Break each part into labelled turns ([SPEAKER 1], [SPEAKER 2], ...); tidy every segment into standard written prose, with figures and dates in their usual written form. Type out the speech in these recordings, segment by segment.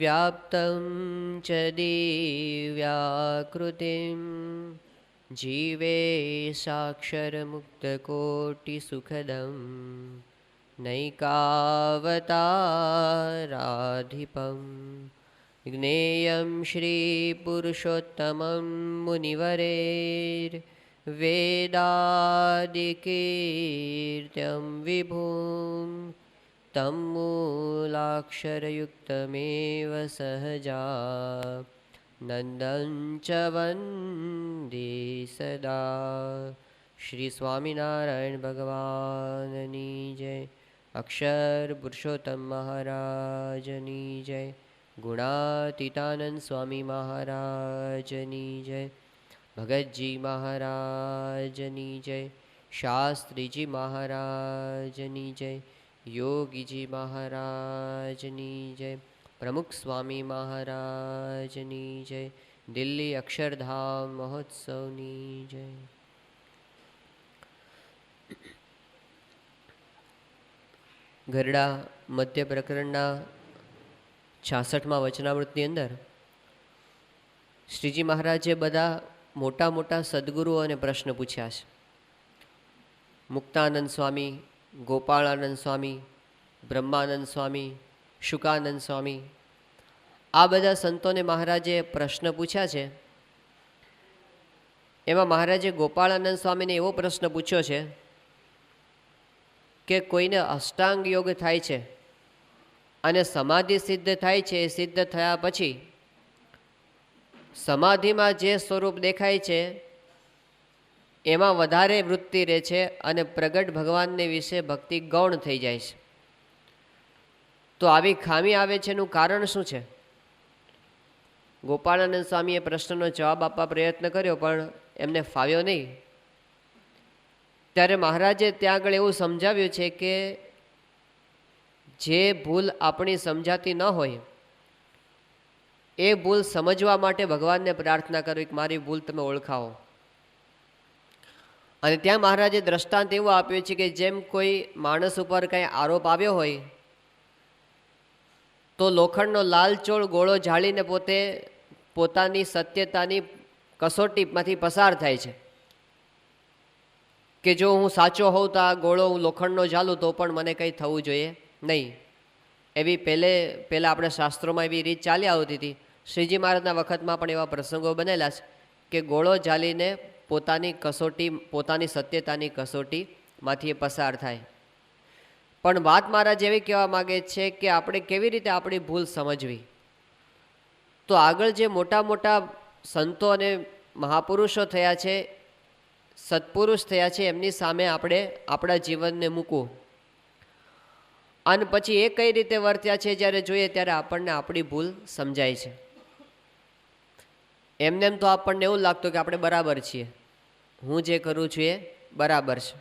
[SPEAKER 1] व्याप्तं च दिव्याकृतिं जीवे साक्षरमुक्तकोटिसुखदं नैकावताराधिपं ज्ञेयं श्रीपुरुषोत्तमं मुनिवरेर्वेदादिकीर्त्यं विभुं तं मूलाक्षरयुक्तमेव सहजा नंदं च वन्दे सदा। श्री स्वामिनारायण भगवाननी जय। अक्षर पुरुषोत्तम महाराजनी जय। गुणातीतानंद स्वामी महाराजनी जय। भगतजी महाराजनी जय। शास्त्रीजी महाराजनी जय। योगीजी महाराजनी जय। प्रमुख स्वामी महाराजनी जय। दिल्ली अक्षरधाम महोत्सवनी जय। ગરડા મધ્ય પ્રકરણના 66મા વચનામૃતની અંદર શ્રીજી મહારાજે બધા મોટા મોટા સદગુરુઓને પ્રશ્ન પૂછ્યા છે. મુક્તાનંદ સ્વામી, ગોપાળાનંદ સ્વામી, બ્રહ્માનંદ સ્વામી, શુકાનંદ સ્વામી, આ બધા સંતોને મહારાજે પ્રશ્ન પૂછ્યા છે. એમાં મહારાજે ગોપાળાનંદ સ્વામીને એવો પ્રશ્ન પૂછ્યો છે કે કોઈને અષ્ટાંગ યોગ થાય છે અને સમાધિ સિદ્ધ થાય છે. એ સિદ્ધ થયા પછી સમાધિમાં જે સ્વરૂપ દેખાય છે એમાં વધારે વૃત્તિ રહે છે અને પ્રગટ ભગવાનને વિશે ભક્તિ ગૌણ થઈ જાય છે. તો આવી ખામી આવે છે એનું કારણ શું છે? ગોપાળાનંદ સ્વામીએ પ્રશ્નનો જવાબ આપવા પ્રયત્ન કર્યો પણ એમને ફાવ્યો નહીં. ત્યારે મહારાજે ત્યાં આગળ એવું સમજાવ્યું છે કે જે ભૂલ આપણી સમજાતી ન હોય એ ભૂલ સમજવા માટે ભગવાનને પ્રાર્થના કરવી કે મારી ભૂલ તમે ઓળખાવો. અને ત્યાં મહારાજે દ્રષ્ટાંત એવું આપ્યું છે કે જેમ કોઈ માણસ ઉપર કંઈ આરોપ આવ્યો હોય તો લોખંડનો લાલચોળ ગોળો ઝાડીને પોતે પોતાની સત્યતાની કસોટીમાંથી પસાર થાય છે કે જો હું સાચો હોઉં તો આ ગોળો હું લોખંડનો ઝાલું તો પણ મને કંઈ થવું જોઈએ નહીં. એવી પહેલાં આપણે શાસ્ત્રોમાં એવી રીત ચાલી આવતી હતી. શ્રીજી મહારાજના વખતમાં પણ એવા પ્રસંગો બનેલા છે કે ગોળો ઝાલીને પોતાની સત્યતાની કસોટીમાંથી એ પસાર થાય. પણ વાત મહારાજ એવી કહેવા માગે છે કે આપણે કેવી રીતે આપણી ભૂલ સમજવી. તો આગળ જે મોટા મોટા સંતો અને મહાપુરુષો થયા છે, સત્પુરુષ થયા છે, એમની સામે આપણે આપણા જીવનને મૂકવું અને પછી એ કઈ રીતે વર્ત્યા છે જ્યારે જોઈએ ત્યારે આપણને આપણી ભૂલ સમજાય છે. એમને તો આપણને એવું લાગતું કે આપણે બરાબર છીએ, હું જે કરું છું એ બરાબર છે.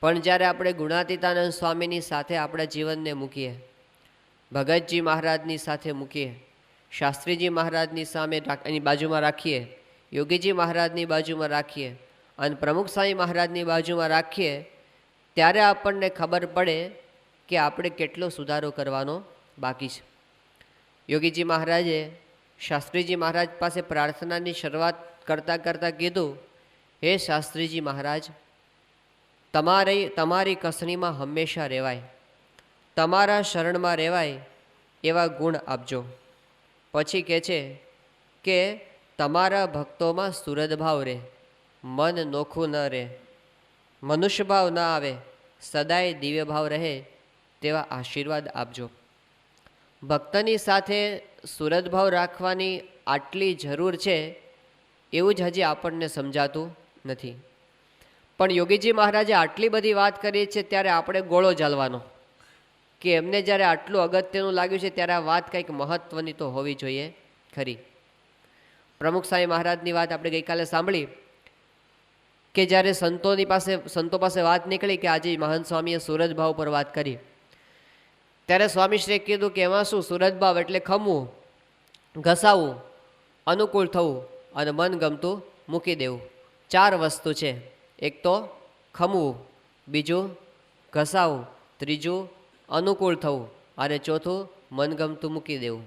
[SPEAKER 1] પણ જ્યારે આપણે ગુણાતીતાનંદ સ્વામીની સાથે આપણા જીવનને મૂકીએ, ભગતજી મહારાજની સાથે મૂકીએ, શાસ્ત્રીજી મહારાજની સામે એની બાજુમાં રાખીએ, યોગીજી મહારાજની બાજુમાં રાખીએ અને પ્રમુખ સ્વામી મહારાજની બાજુમાં રાખીએ, ત્યારે આપણને ખબર પડે કે આપણે કેટલો સુધારો કરવાનો બાકી છે. યોગીજી મહારાજે શાસ્ત્રીજી મહારાજ પાસે પ્રાર્થનાની શરૂઆત કરતાં કીધું, હે શાસ્ત્રીજી મહારાજ, તમારી કસણીમાં હંમેશા રહેવાય, તમારા શરણમાં રહેવાય એવા ગુણ આપજો. પછી કહે છે કે તમારા ભક્તોમાં સુરદભાવ રહે, મન નોખું ન રહે, મનુષ્ય ભાવ ન આવે, સદાય દિવ્ય ભાવ રહે તેવા આશીર્વાદ આપજો. ભક્તની સાથે સુરદભાવ રાખવાની આટલી જરૂર છે એવું જ હજી આપણને સમજાતું નથી. પણ યોગીજી મહારાજે આટલી બધી વાત કરી છે ત્યારે આપણે ગોળો ઝાલવાનો કે એમને જ્યારે આટલું અગત્યનું લાગ્યું છે ત્યારે આ વાત કંઈક મહત્ત્વની તો હોવી જોઈએ ખરી. પ્રમુખ સ્વામી મહારાજની વાત આપણે ગઈકાલે સાંભળી કે જ્યારે સંતો પાસે વાત નીકળી કે આજે મહંત સ્વામીએ સુરજભાવ પર વાત કરી, ત્યારે સ્વામીશ્રીએ કીધું કે એમાં શું, સુરજભાવ એટલે ખમવું, ઘસાવવું, અનુકૂળ થવું અને મન ગમતું મૂકી દેવું. 4 વસ્તુ છે. એક તો ખમવું, બીજું ઘસાવવું, ત્રીજું અનુકૂળ થવું અને ચોથું મનગમતું મૂકી દેવું.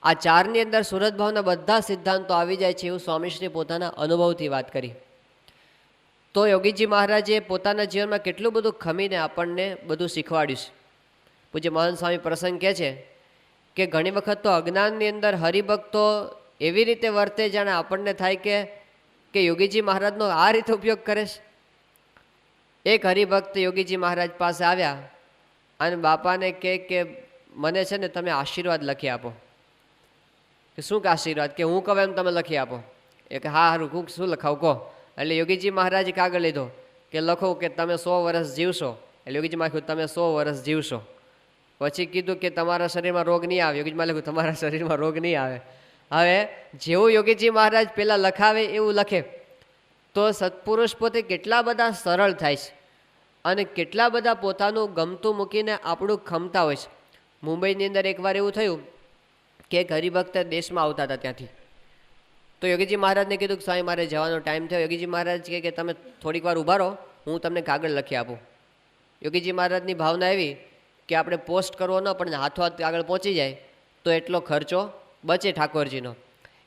[SPEAKER 1] આ ચારની અંદર સુરતભાવના બધા સિદ્ધાંતો આવી જાય છે એવું સ્વામીશ્રી પોતાના અનુભવથી વાત કરી. તો યોગીજી મહારાજે પોતાના જીવનમાં કેટલું બધું ખમીને આપણને બધું શીખવાડ્યું છે. પૂજ્ય મહંત સ્વામી પ્રસંગ કહે છે કે ઘણી વખત તો અજ્ઞાનની અંદર હરિભક્તો એવી રીતે વર્તે જાણે આપણને થાય કે યોગીજી મહારાજનો આ રીતે ઉપયોગ કરે છે. એક હરિભક્ત યોગીજી મહારાજ પાસે આવ્યા અને બાપાને કે મને છે ને તમે આશીર્વાદ લખી આપો. કે શું કે આશીર્વાદ? કે હું કહું એમ તમે લખી આપો. એ કે હા સારું, હું શું લખાવું કહો. એટલે યોગીજી મહારાજે કાગળ લીધો કે લખો કે તમે 100 વર્ષ જીવશો. એટલે યોગીજી મહારાજ તમે 100 વર્ષ જીવશો. પછી કીધું કે તમારા શરીરમાં રોગ નહીં આવે. યોગીજી મહારાજ લખ્યું તમારા શરીરમાં રોગ નહીં આવે. હવે જેવું યોગીજી મહારાજ પહેલાં લખાવે એવું લખે તો સત્પુરુષ પોતે કેટલા બધા સરળ થાય છે અને કેટલા બધા પોતાનું ગમતું મૂકીને આપણું ખમતા હોય છે. મુંબઈની અંદર એકવાર એવું થયું કે એક હરિભક્ત દેશમાં આવતા હતા ત્યાંથી. તો યોગીજી મહારાજને કીધું કે સ્વામી મારે જવાનો ટાઈમ થયો. યોગીજી મહારાજ કે તમે થોડીક વાર ઊભા રહો, હું તમને કાગળ લખી આપું. યોગીજી મહારાજની ભાવના એવી કે આપણે પોસ્ટ કરવો ન પણ હાથો કાગળ પહોંચી જાય તો એટલો ખર્ચો બચે ઠાકોરજીનો.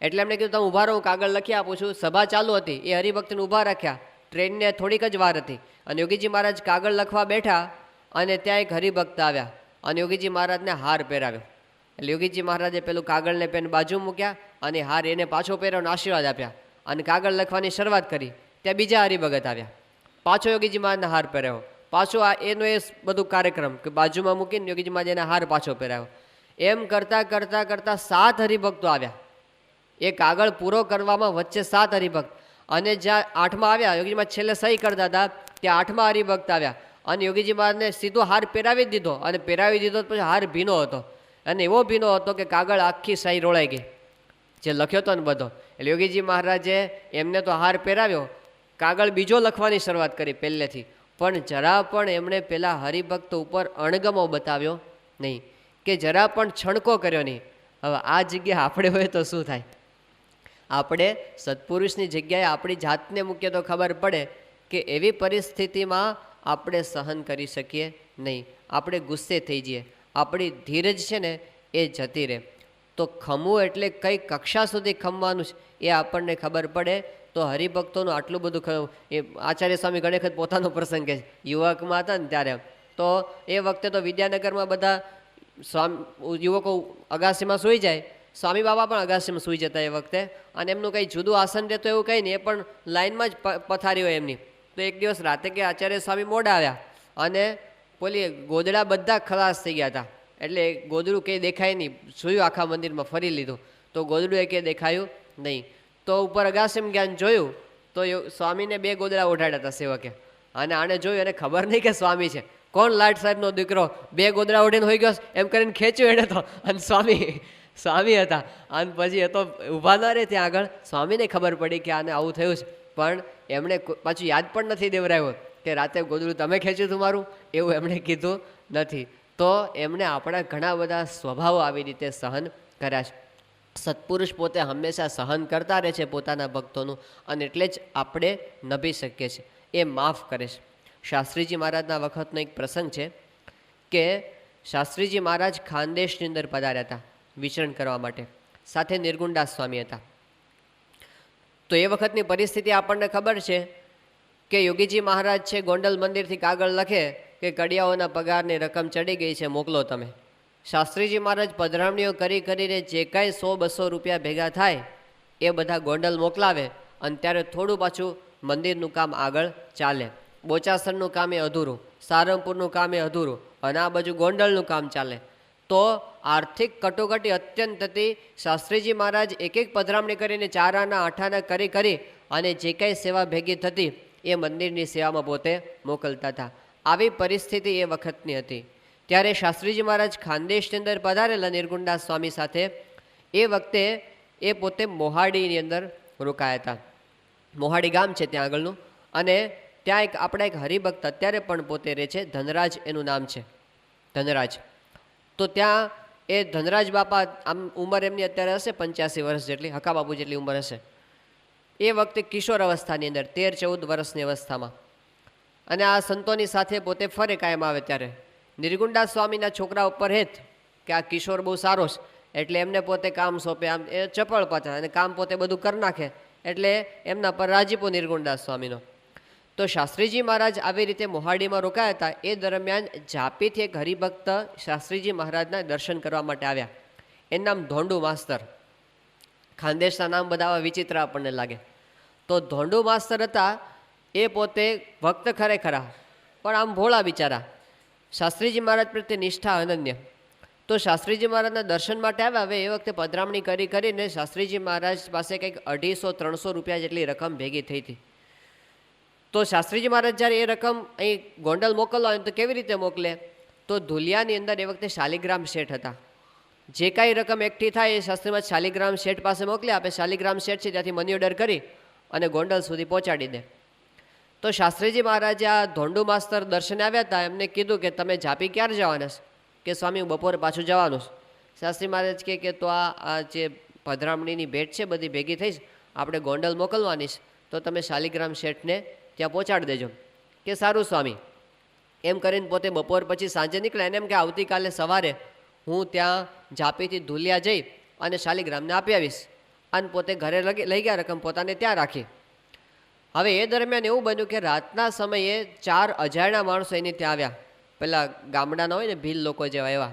[SPEAKER 1] એટલે એમણે કીધું તમે ઊભા રહો, હું કાગળ લખી આપું છું. સભા ચાલુ હતી, એ હરિભક્તને ઊભા રાખ્યા. ટ્રેનને થોડીક જ વાર હતી અને યોગીજી મહારાજ કાગળ લખવા બેઠા અને ત્યાં એક હરિભક્ત આવ્યા અને યોગીજી મહારાજને હાર પહેરાવ્યો. એટલે યોગીજી મહારાજે પેલું કાગળને પેન બાજુ મૂક્યા અને હાર એને પાછો પહેરાવવાનો આશીર્વાદ આપ્યા અને કાગળ લખવાની શરૂઆત કરી. ત્યાં બીજા હરિભગત આવ્યા, પાછો યોગીજી મહારાજને હાર પહેરાવ્યો. પાછો એનો એ બધું કાર્યક્રમ કે બાજુમાં મૂકીને યોગીજી મહારાજ એને હાર પાછો પહેરાવ્યો. એમ કરતાં કરતાં કરતાં 7 હરિભક્તો આવ્યા. એ કાગળ પૂરો કરવામાં વચ્ચે 7 હરિભક્ત અને જ્યાં 8મા આવ્યા, યોગીજી મહારાજ છેલ્લે સહી કરતા હતા, ત્યાં 8મા હરિભક્ત આવ્યા અને યોગીજી મહારાજને સીધો હાર પહેરાવી દીધો. અને પહેરાવી દીધો પછી હાર ભીનો હતો અને એવો ભીનો હતો કે કાગળ આખી સહી રોળાઈ ગઈ જે લખ્યો હતો ને બધો. એટલે યોગીજી મહારાજે એમને તો હાર પહેરાવ્યો, કાગળ બીજો લખવાની શરૂઆત કરી પહેલેથી, પણ જરા પણ એમણે પેલા હરિભક્ત ઉપર અણગમો બતાવ્યો નહીં કે જરા પણ છણકો કર્યો નહીં. હવે આ જગ્યા આપણે હોય તો શું થાય? આપણે સત્પુરુષની જગ્યાએ આપણી જાતને મૂકીએ તો ખબર પડે કે એવી પરિસ્થિતિમાં આપણે સહન કરી શકીએ નહીં, આપણે ગુસ્સે થઈ જઈએ, આપણી ધીરજ છે ને એ જતી રહે. તો ખમવું એટલે કઈ કક્ષા સુધી ખમવાનું છે એ આપણને ખબર પડે. તો હરિભક્તોનું આટલું બધું એ આચાર્ય સ્વામી ઘણી વખત પોતાનો પ્રસંગ કહે છે. યુવકમાં હતા ને ત્યારે તો એ વખતે તો વિદ્યાનગરમાં બધા યુવકો અગાસીમાં સૂઈ જાય, સ્વામી બાબા પણ અગાસીમાં સૂઈ જતા એ વખતે, અને એમનું કંઈ જુદું આસન રહેતું એવું કંઈ નહીં, એ પણ લાઇનમાં જ પથારી હોય એમની. તો એક દિવસ રાતે કે આચાર્ય સ્વામી મોડા આવ્યા અને બોલી ગોદડા બધા ખલાસ થઈ ગયા હતા. એટલે ગોદડું કંઈ દેખાય નહીં, જોયું આખા મંદિરમાં ફરી લીધું તો ગોદડું એ કંઈ દેખાયું નહીં. તો ઉપર અગાસીમાં જ્ઞાન જોયું તો સ્વામીને 2 ગોદડા ઓઢાડ્યા હતા સેવકે, અને આને જોયું એને ખબર નહીં કે સ્વામી છે. કોણ લાટ સાહેબનો દીકરો 2 ગોદડા ઓઢીને હોઈ ગયો એમ કરીને ખેંચ્યું એને તો, અને સ્વામી હતા. અને પછી એ તો ઊભા ના રહે ત્યાં આગળ. સ્વામીને ખબર પડી કે આને આવું થયું છે, પણ એમણે પાછું યાદ પણ નથી દેવરાયું કે રાતે ગોદડું તમે ખેંચ્યું હતું મારું, એવું એમણે કીધું નથી. તો એમણે આપણા ઘણા બધા સ્વભાવો આવી રીતે સહન કર્યા છે. સત્પુરુષ પોતે હંમેશા સહન કરતા રહે છે પોતાના ભક્તોનું, અને એટલે જ આપણે નભી શકીએ છીએ, એ માફ કરે છે. શાસ્ત્રીજી મહારાજના વખતનો એક પ્રસંગ છે કે શાસ્ત્રીજી મહારાજ ખાનદેશની અંદર પધાર્યા હતા વિચરણ કરવા માટે, સાથે નિર્ગુણદાસ સ્વામી હતા. તો એ વખતની પરિસ્થિતિ આપણને ખબર છે કે યોગીજી મહારાજ છે ગોંડલ મંદિરથી કાગળ લખે કે કડિયાઓના પગારની રકમ ચડી ગઈ છે, મોકલો તમે. શાસ્ત્રીજી મહારાજ પધરામણીઓ કરી કરીને જે કાંઈ 100-200 રૂપિયા ભેગા થાય એ બધા ગોંડલ મોકલાવે, અને ત્યારે થોડું પાછું મંદિરનું કામ આગળ ચાલે. બોચાસણનું કામ એ અધૂરું, સારંગપુરનું કામ એ અધૂરું, અને આ બાજુ ગોંડલનું કામ ચાલે. તો આર્થિક કટોકટી અત્યંત હતી. શાસ્ત્રીજી મહારાજ એક પધરામણી કરીને 4 આના 8 આના કરી અને જે કાંઈ સેવા ભેગી થતી એ મંદિરની સેવામાં પોતે મોકલતા હતા. આવી પરિસ્થિતિ એ વખતની હતી. ત્યારે શાસ્ત્રીજી મહારાજ ખાનદેશની અંદર પધારેલા નિર્ગુણદાસ સ્વામી સાથે. એ વખતે એ પોતે મોહાડીની અંદર રોકાયા હતા. મોહાડી ગામ છે ત્યાં આગળનું, અને ત્યાં આપણા એક હરિભક્ત અત્યારે પણ પોતે રહે છે, ધનરાજ એનું નામ છે, ધનરાજ. તો ત્યાં એ ધનરાજ બાપા, આમ ઉંમર એમની અત્યારે હશે 85 વર્ષ જેટલી, હકાબાપુ જેટલી ઉંમર હશે. એ વખતે કિશોર અવસ્થાની અંદર 13-14 વર્ષની અવસ્થામાં, અને આ સંતોની સાથે પોતે ફરે કાયમ આવે ત્યારે નિર્ગુણદાસ સ્વામીના છોકરા ઉપર હેત કે આ કિશોર બહુ સારો છે, એટલે એમને પોતે કામ સોંપે, આમ એ ચપળ પાછા અને કામ પોતે બધું કરી નાખે, એટલે એમના પર રાજીપો નિર્ગુણદાસ સ્વામીનો. તો શાસ્ત્રીજી મહારાજ આવી રીતે મોહાડીમાં રોકાયા હતા. એ દરમિયાન ઝાપીથી એક હરિભક્ત શાસ્ત્રીજી મહારાજના દર્શન કરવા માટે આવ્યા. એનું નામ ધોંડુ માસ્તર. ખાનદેશના નામ બધા આવા વિચિત્ર આપણને લાગે. તો ધોંડુ માસ્તર હતા, એ પોતે ભક્ત ખરેખરા, પણ આમ ભોળા બિચારા, શાસ્ત્રીજી મહારાજ પ્રત્યે નિષ્ઠા અનન્ય. તો શાસ્ત્રીજી મહારાજના દર્શન માટે આવ્યા. હવે એ વખતે પધરામણી કરીને શાસ્ત્રીજી મહારાજ પાસે કંઈક 250-300 રૂપિયા જેટલી રકમ ભેગી થઈ હતી. તો શાસ્ત્રીજી મહારાજ જ્યારે એ રકમ અહીં ગોંડલ મોકલવા હોય તો કેવી રીતે મોકલે? તો ધુલિયાની અંદર એ વખતે શાલિગ્રામ શેઠ હતા. જે કાંઈ રકમ એકઠી થાય એ શાસ્ત્રીમાં શાલિગ્રામ શેઠ પાસે મોકલી આપે. શાલિગ્રામ શેઠ છે ત્યાંથી મની ઓર્ડર કરી અને ગોંડલ સુધી પહોંચાડી દે. તો શાસ્ત્રીજી મહારાજે આ ધોંડુ માસ્તર દર્શને આવ્યા હતા. એમને કીધું કે તમે ઝાપી ક્યારે જવાના? કે સ્વામી હું બપોરે પાછું જવાનું. શાસ્ત્રી મહારાજ કહે કે તો આ જે પધરામણીની ભેટ છે બધી ભેગી થઈશ, આપણે ગોંડલ મોકલવાની છે, તો તમે શાલિગ્રામ શેઠને ત્યાં પહોંચાડી દેજો. કે સારું સ્વામી. એમ કરીને પોતે બપોર પછી સાંજે નીકળ્યા. એને એમ કે આવતીકાલે સવારે હું ત્યાં ઝાપીથી ધુલિયા જઈ અને શાલિગ્રામને આપી આવીશ. અને પોતે ઘરે લઈ ગયા રકમ, પોતાને ત્યાં રાખી. હવે એ દરમિયાન એવું બન્યું કે રાતના સમયે 4 અજાણ્યા માણસો એની ત્યાં આવ્યા. પેલા ગામડાના હોય ને, ભીલ લોકો જેવા એવા.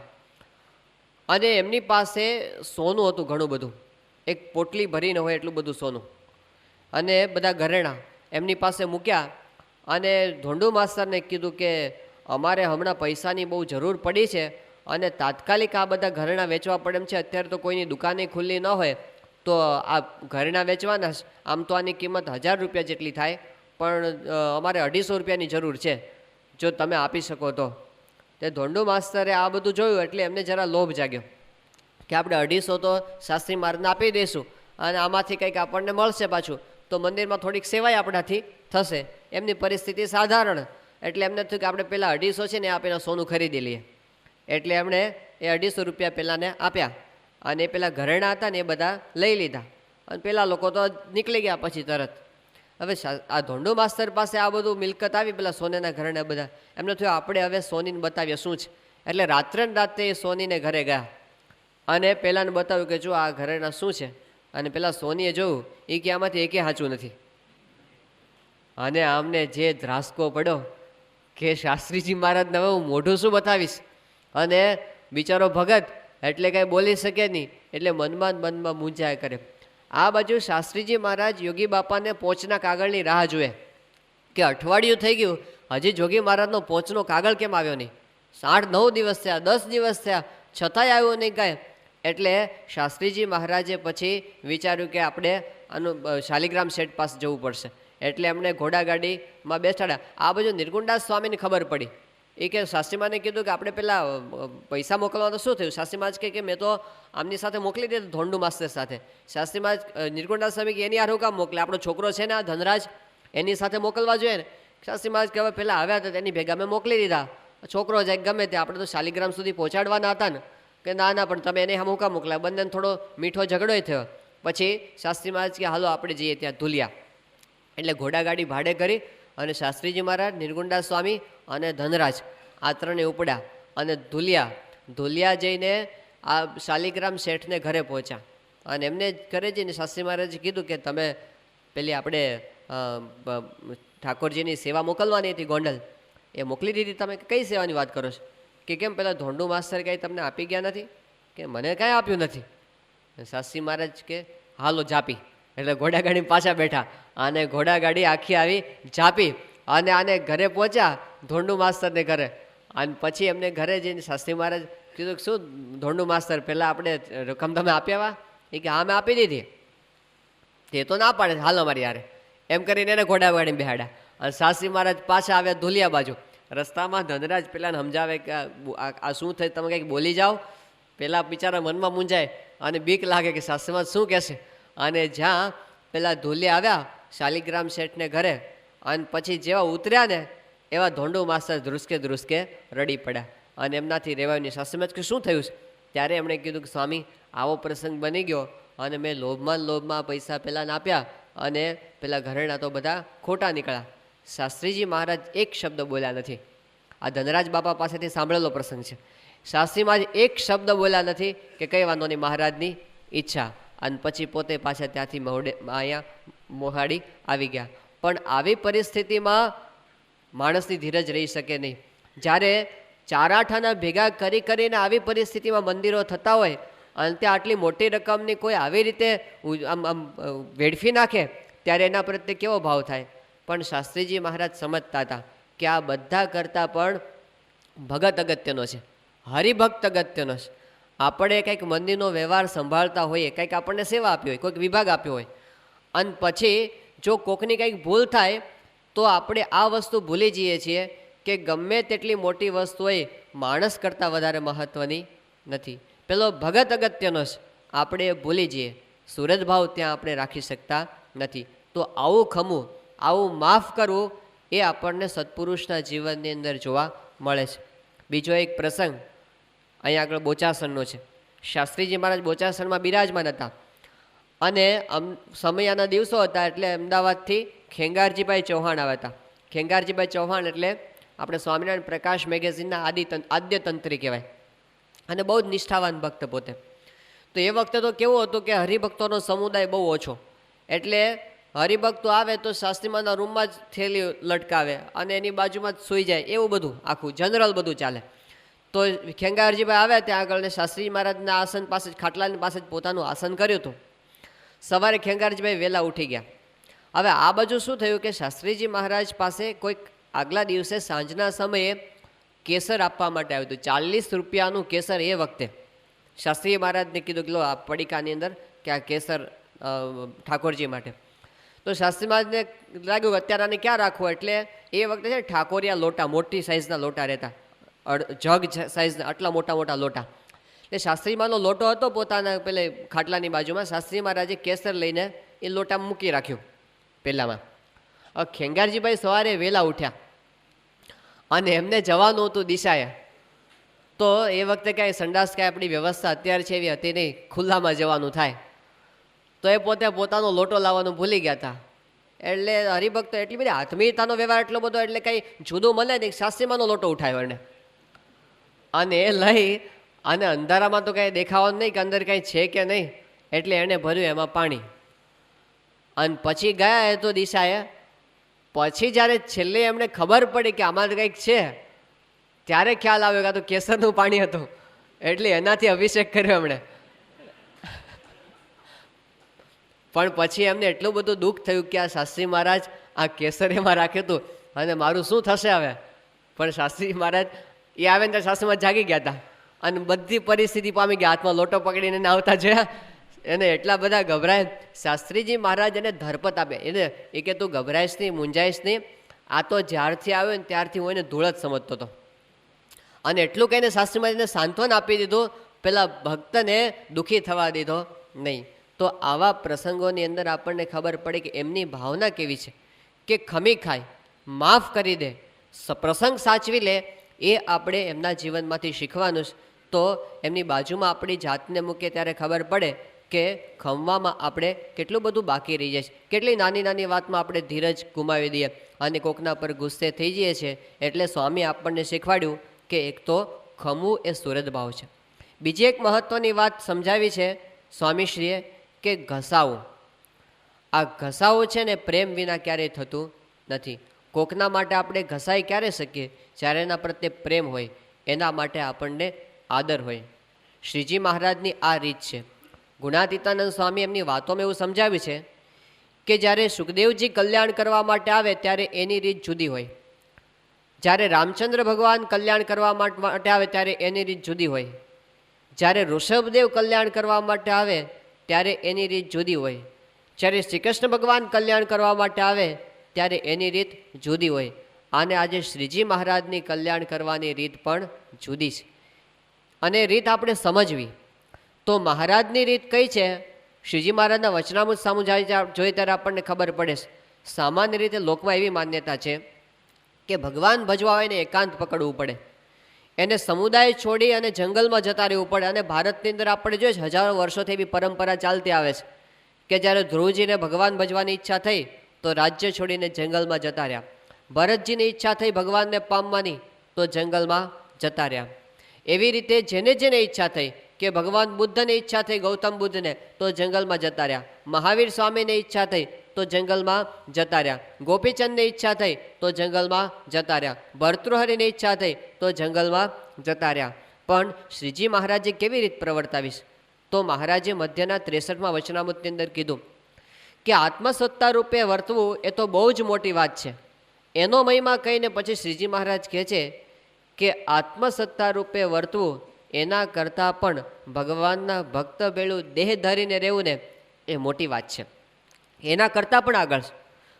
[SPEAKER 1] અને એમની પાસે સોનું હતું ઘણું બધું, એક પોટલી ભરીને હોય એટલું બધું સોનું, અને બધા ઘરેણાં એમની પાસે મૂક્યા. અને ધોંડુ માસ્તરને કીધું કે અમારે હમણાં પૈસાની બહુ જરૂર પડી છે અને તાત્કાલિક આ બધા ઘરેણાં વેચવા પડે એમ છે. અત્યારે તો કોઈની દુકાને ખુલ્લી ન હોય, તો આ ઘરેણાં વેચવાના છે. આમ તો આની કિંમત 1000 રૂપિયા જેટલી થાય, પણ અમારે 250 રૂપિયાની જરૂર છે, જો તમે આપી શકો તો. તે ધોંડુ માસ્તરે આ બધું જોયું એટલે એમને જરા લોભ જાગ્યો કે આપણે 250 તો શાસ્ત્રી મહારાજને આપી દઈશું અને આમાંથી કંઈક આપણને મળશે પાછું, તો મંદિરમાં થોડીક સેવાય આપણાથી થશે. એમની પરિસ્થિતિ સાધારણ, એટલે એમને થયું કે આપણે પેલા 250 છે ને આપીને સોનું ખરીદી લઈએ. એટલે એમણે એ 250 રૂપિયા પેલાને આપ્યા અને એ પેલા ઘરેણાં હતા ને એ બધા લઈ લીધા. અને પેલા લોકો તો નીકળી ગયા પછી તરત. હવે આ ધોંડુ માસ્તર પાસે આ બધું મિલકત આવી, પેલા સોનેના ઘરેણા બધા. એમને થયું આપણે હવે સોનીને બતાવીએ શું છે. એટલે રાત્રે ને રાતે એ સોનીને ઘરે ગયા અને પેલાને બતાવ્યું કે જો આ ઘરેણા શું છે. અને પેલા સોનીએ જોયું, એ કે આમાંથી એકે સાચું નથી. અને આમને જે ધ્રાસકો પડ્યો કે શાસ્ત્રીજી મહારાજને હવે હું મોઢું શું બતાવીશ. અને બિચારો ભગત એટલે કાંઈ બોલી શકે નહીં, એટલે મનમાં મૂંઝાયા કરે. આ બાજુ શાસ્ત્રીજી મહારાજ યોગી બાપાને પોચના કાગળની રાહ જુએ કે અઠવાડિયું થઈ ગયું, હજી જોગી મહારાજનો પોચનો કાગળ કેમ આવ્યો નહીં? 8-9 દિવસ થયા, 10 દિવસ થયા, છતાંય આવ્યો નહીં કાંઈ. એટલે શાસ્ત્રીજી મહારાજે પછી વિચાર્યું કે આપણે આનું શાલિગ્રામ શેઠ પાસે જવું પડશે. એટલે એમણે ઘોડાગાડીમાં બેસાડ્યા. આ બાજુ નિર્ગુણદાસ સ્વામીને ખબર પડી. એ કે શાસ્ત્રીમાને કીધું કે આપણે પેલા પૈસા મોકલવાનું શું થયું? શાસ્ત્રીમાં જ કે મેં તો આમની સાથે મોકલી દીધું, ધોંડુ માસ્તર સાથે. શાસ્ત્રીમાં નિર્ગુણદાસ સ્વામી કે એની હારું કામ મોકલે? આપણો છોકરો છે ને આ ધનરાજ, એની સાથે મોકલવા જોઈએ ને. શાસ્ત્રીમાં જ કે હવે પહેલાં આવ્યા હતા એની ભેગા મેં મોકલી દીધા, છોકરો જાય ગમે તે, આપણે તો શાલિગ્રામ સુધી પહોંચાડવાના હતા ને. કે ના ના, પણ તમે એને હા મુકા મોકલ્યા. બંનેને થોડો મીઠો ઝઘડો થયો. પછી શાસ્ત્રીમાં જ કે હાલો આપણે જઈએ ત્યાં ધુલિયા. એટલે ઘોડાગાડી ભાડે કરી અને શાસ્ત્રીજી મહારાજ, નિર્ગુણદાસ સ્વામી અને ધનરાજ આ ત્રણે ઉપડ્યા અને ધુલિયા જઈને આ શાલિગ્રામ શેઠને ઘરે પહોંચ્યા. અને એમને ઘરે જઈને શાસ્ત્રી મહારાજે કીધું કે તમે પેલી આપણે ઠાકોરજીની સેવા મોકલવાની હતી ગોંડલ, એ મોકલી દીધી તમે? કઈ સેવાની વાત કરો છો? કે કેમ પેલા ધોંડુ માસ્તર કાંઈ તમને આપી ગયા નથી? કે મને કાંઈ આપ્યું નથી. શાસ્ત્રી મહારાજ કે હાલો ઝાપી. એટલે ઘોડાગાડી પાછા બેઠા અને ઘોડાગાડી આખી આવી ઝાપી અને આને ઘરે પહોંચ્યા, ધોંડુ માસ્તરને ઘરે. અને પછી એમને ઘરે જઈને શાસ્ત્રી મહારાજ કીધું કે શું ધોંડુ માસ્તર પહેલાં આપણે રકમ તમે આપ્યા? એ કે હા મેં આપી દીધી. તે તો ના પાડે, હાલ અમારી યારે. એમ કરીને એને ઘોડાગાડી બેહાડ્યા. અને શાસ્ત્રી મહારાજ પાછા આવ્યા ધુલિયા બાજુ. રસ્તામાં ધનરાજ પેલાને સમજાવે કે આ શું થાય, તમે કંઈક બોલી જાઓ. પેલા બિચારા મનમાં મૂંઝાય અને બીક લાગે કે શાસ્ત્રીમાં શું કહેશે. અને જ્યાં પેલા ધુલિયા આવ્યા શાલિગ્રામ શેઠને ઘરે, અને પછી જેવા ઉતર્યા ને એવા ધોંડુ માસ્તર ધ્રુસકે રડી પડ્યા. અને એમનાથી રહેવાયું નહીં. શાસ્ત્રીમાં કે શું થયું છે? ત્યારે એમણે કીધું કે સ્વામી આવો પ્રસંગ બની ગયો અને મેં લોભમાં પૈસા પેલાને આપ્યા અને પેલા ઘરેણા તો બધા ખોટા નીકળ્યા. શાસ્ત્રીજી મહારાજ એક શબ્દ બોલ્યા નથી. આ ધનરાજ બાપા પાસેથી સાંભળેલો પ્રસંગ છે. શાસ્ત્રીમાં જ એક શબ્દ બોલ્યા નથી કે કઈ વાંધો નહીં, મહારાજની ઈચ્છા, અને પછી પોતે પાછા ત્યાંથી અહીંયા મોહાડી આવી ગયા. પણ આવી પરિસ્થિતિમાં માણસની ધીરજ રહી શકે નહીં. જ્યારે 4 આઠાના ભેગા કરીને આવી પરિસ્થિતિમાં મંદિરો થતા હોય અને ત્યાં આટલી મોટી રકમની કોઈ આવી રીતે આમ વેડફી નાખે ત્યારે એના પ્રત્યે કેવો ભાવ થાય. પણ શાસ્ત્રીજી મહારાજ સમજતા હતા કે આ બધા કરતાં પણ ભગત અગત્યનો છે, હરિભક્ત અગત્યનો છે. આપણે કંઈક મંદિરનો વ્યવહાર સંભાળતા હોઈએ, કંઈક આપણને સેવા આપી હોય, કોઈક વિભાગ આપ્યો હોય, અને પછી જો કોકની કંઈક ભૂલ થાય તો આપણે આ વસ્તુ ભૂલી જઈએ છીએ કે ગમે તેટલી મોટી વસ્તુ હોય માણસ કરતાં વધારે મહત્ત્વની નથી. પેલો ભગત અગત્યનો છે, આપણે એ ભૂલી જઈએ. સુરત ભાવ ત્યાં આપણે રાખી શકતા નથી. તો આવું ખમવું, આવું માફ કરવું એ આપણને સત્પુરુષના જીવનની અંદર જોવા મળે છે. બીજો એક પ્રસંગ અહીંયા આગળ બોચાસણનો છે. શાસ્ત્રીજી મહારાજ બોચાસણમાં બિરાજમાન હતા અને સમયના દિવસો હતા એટલે અમદાવાદથી ખેંગારજીભાઈ ચૌહાણ આવ્યા હતા. ખેંગારજીભાઈ ચૌહાણ એટલે આપણે સ્વામિનારાયણ પ્રકાશ મેગેઝિનના આદ્યતંત્રી કહેવાય અને બહુ જ નિષ્ઠાવાન ભક્ત પોતે. તો એ વખતે તો કેવું હતું કે હરિભક્તોનો સમુદાય બહુ ઓછો, એટલે હરિભક્તો આવે તો શાસ્ત્રીમાના રૂમમાં જ થેલી લટકાવે અને એની બાજુમાં જ સૂઈ જાય, એવું બધું આખું જનરલ બધું ચાલે. તો ખેંગારજીભાઈ આવ્યા ત્યાં આગળ ને શાસ્ત્રીજી મહારાજના આસન પાસે જ, ખાટલાની પાસે જ પોતાનું આસન કર્યું હતું. સવારે ખેંગારજીભાઈ વહેલા ઉઠી ગયા. હવે આ બાજુ શું થયું કે શાસ્ત્રીજી મહારાજ પાસે કોઈક આગલા દિવસે સાંજના સમયે કેસર આપવા માટે આવ્યું હતું. 40 રૂપિયાનું કેસર એ વખતે શાસ્ત્રીજી મહારાજને કીધું કે લો આ પડીકાની અંદર કે આ કેસર ઠાકોરજી માટે. તો શાસ્ત્રી મહારાજને લાગ્યું કે અત્યારે આને ક્યાં રાખવું, એટલે એ વખતે છે ઠાકોરિયા લોટા, મોટી સાઇઝના લોટા રહેતા, જગ સાઇઝના, આટલા મોટા મોટા લોટા. એટલે શાસ્ત્રીમાનો લોટો હતો પોતાના પેલે ખાટલાની બાજુમાં. શાસ્ત્રી મહારાજે કેસર લઈને એ લોટા મૂકી રાખ્યું પહેલામાં. હવે ખેંગારજીભાઈ સવારે વહેલા ઉઠ્યા અને એમને જવાનું હતું દિશાએ. તો એ વખતે કાંઈ સંડાસ કાંઈ આપણી વ્યવસ્થા અત્યારે છે એવી હતી નહીં, ખુલ્લામાં જવાનું થાય. તો એ પોતે પોતાનો લોટો લાવવાનું ભૂલી ગયા હતા. એટલે હરિભક્તો એટલી બધી આત્મીયતાનો વ્યવહાર એટલો બધો, એટલે કંઈ જુદું મળે નહીં, શાસ્ત્રીમાંનો લોટો ઉઠાવ્યો એને અને એ લઈ અને અંધારામાં તો કાંઈ દેખાવાનું નહીં કે અંદર કાંઈ છે કે નહીં, એટલે એણે ભર્યું એમાં પાણી અને પછી ગયા એ તો દિશાએ. પછી જ્યારે છેલ્લે એમને ખબર પડી કે આમાં કંઈક છે ત્યારે ખ્યાલ આવ્યો કે આ તો કેસરનું પાણી હતું, એટલે એનાથી અભિષેક કર્યો એમણે. પણ પછી એમને એટલું બધું દુઃખ થયું કે આ શાસ્ત્રી મહારાજ આ કેસર એમાં રાખ્યું હતું અને મારું શું થશે હવે. પણ શાસ્ત્રી મહારાજ એ આવે ને ત્યારે શાસ્ત્રી મહારાજ જાગી ગયા હતા અને બધી પરિસ્થિતિ પામી ગયા, હાથમાં લોટો પકડીને એને આવતા જોયા. એને એટલા બધા ગભરાય. શાસ્ત્રીજી મહારાજ એને ધરપત આપે, એને એ કે તું ગભરાઈશ નહીં, મૂંઝાઈશ નહીં, આ તો જ્યારથી આવ્યો ને ત્યારથી હું એને ધૂળ જ સમજતો હતો. અને એટલું કહીને શાસ્ત્રી મહારાજને સાંત્વન આપી દીધું, પેલા ભક્તને દુઃખી થવા દીધો નહીં. તો આવા પ્રસંગોની અંદર આપણને ખબર પડે કે એમની ભાવના કેવી છે કે ખમી ખાય, માફ કરી દે, પ્રસંગ સાચવી લે. એ આપણે એમના જીવનમાંથી શીખવાનું છે. તો એમની બાજુમાં આપણી જાતને મૂકીએ ત્યારે ખબર પડે કે ખમવામાં આપણે કેટલું બધું બાકી રહી જાય છે, કેટલી નાની નાની વાતમાં આપણે ધીરજ ગુમાવી દઈએ અને કોકના પર ગુસ્સે થઈ જઈએ છીએ. એટલે સ્વામી આપણને શીખવાડ્યું કે એક તો ખમવું એ સુરત ભાવ છે. બીજી એક મહત્ત્વની વાત સમજાવી છે સ્વામીશ્રીએ કે ઘસાવું. આ ઘસાવું છે ને પ્રેમ વિના ક્યારેય થતું નથી. કોકના માટે આપણે ઘસાઈ ક્યારે શકીએ? જ્યારે એના પ્રત્યે પ્રેમ હોય, એના માટે આપણને આદર હોય. શ્રીજી મહારાજની આ રીત છે. ગુણાતીતાનંદ સ્વામી એમની વાતોમાં એવું સમજાવ્યું છે કે જ્યારે સુખદેવજી કલ્યાણ કરવા માટે આવે ત્યારે એની રીત જુદી હોય, જ્યારે રામચંદ્ર ભગવાન કલ્યાણ કરવા માટે આવે ત્યારે એની રીત જુદી હોય, જ્યારે ઋષભદેવ કલ્યાણ કરવા માટે આવે ત્યારે એની રીત જુદી હોય, જ્યારે શ્રી કૃષ્ણ ભગવાન કલ્યાણ કરવા માટે આવે ત્યારે એની રીત જુદી હોય. અને આજે શ્રીજી મહારાજની કલ્યાણ કરવાની રીત પણ જુદી છે અને રીત આપણે સમજવી. તો મહારાજની રીત કઈ છે? શ્રીજી મહારાજના વચનામૃત સામુ જોઈએ ત્યારે આપણને ખબર પડે છે. સામાન્ય રીતે લોકમાં એવી માન્યતા છે કે ભગવાન ભજવા હોય એને એકાંત પકડવું પડે, એને સમુદાય છોડી અને જંગલમાં જતા રહેવું પડે. અને ભારતની અંદર આપણે જોઈએ છે હજારો વર્ષોથી એવી પરંપરા ચાલતી આવે છે કે જ્યારે ધ્રુવજીને ભગવાન ભજવાની ઈચ્છા થઈ તો રાજ્ય છોડીને જંગલમાં જતા રહ્યા. ભરતજીની ઈચ્છા થઈ ભગવાનને પામવાની તો જંગલમાં જતા રહ્યા. એવી રીતે જેને જેને ઈચ્છા થઈ કે ભગવાન બુદ્ધને ઈચ્છા થઈ ગૌતમ બુદ્ધને તો જંગલમાં જતા રહ્યા, મહાવીર સ્વામીને ઈચ્છા થઈ તો જંગલમાં જતા રહ્યા, ગોપીચંદને ઈચ્છા થઈ તો જંગલમાં જતા રહ્યા, ભર્તૃહરિની ઈચ્છા થઈ તો જંગલમાં જતા રહ્યા. પણ શ્રીજી મહારાજે કેવી રીત પ્રવર્તાવીશ? તો મહારાજે મધ્યના 63માં વચનામૃતની અંદર કીધું કે આત્મસત્તા રૂપે વર્તવું એ તો બહુ જ મોટી વાત છે. એનો મહિમા કહીને પછી શ્રીજી મહારાજ કહે છે કે આત્મસત્તા રૂપે વર્તવું એના કરતાં પણ ભગવાનના ભક્ત ભેળું દેહ ધરીને રહેવું ને એ મોટી વાત છે. એના કરતાં પણ આગળ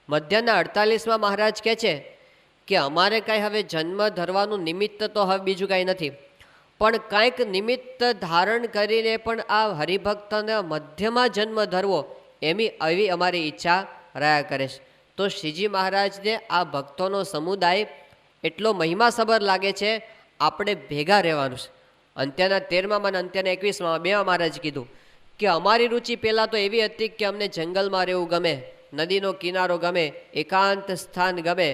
[SPEAKER 1] મધ્યના 48માં મહારાજ કહે છે કે અમારે કાંઈ હવે જન્મ ધરવાનું નિમિત્ત તો હવે બીજું કાંઈ નથી, પણ કાંઈક નિમિત્ત ધારણ કરીને પણ આ હરિભક્તને મધ્યમાં જન્મ ધરવો એવી અમારી ઈચ્છા રહ્યા કરે છે. તો શ્રીજી મહારાજને આ ભક્તોનો સમુદાય એટલો મહિમાસભર લાગે છે. આપણે ભેગા રહેવાનું છે. અંત્યના 13માં અને અંત્યના 21માં બેમાં મહારાજ કીધું કે અમારી રુચિ પહેલાં તો એવી હતી કે અમને જંગલમાં રહેવું ગમે, નદીનો કિનારો ગમે, એકાંત સ્થાન ગમે,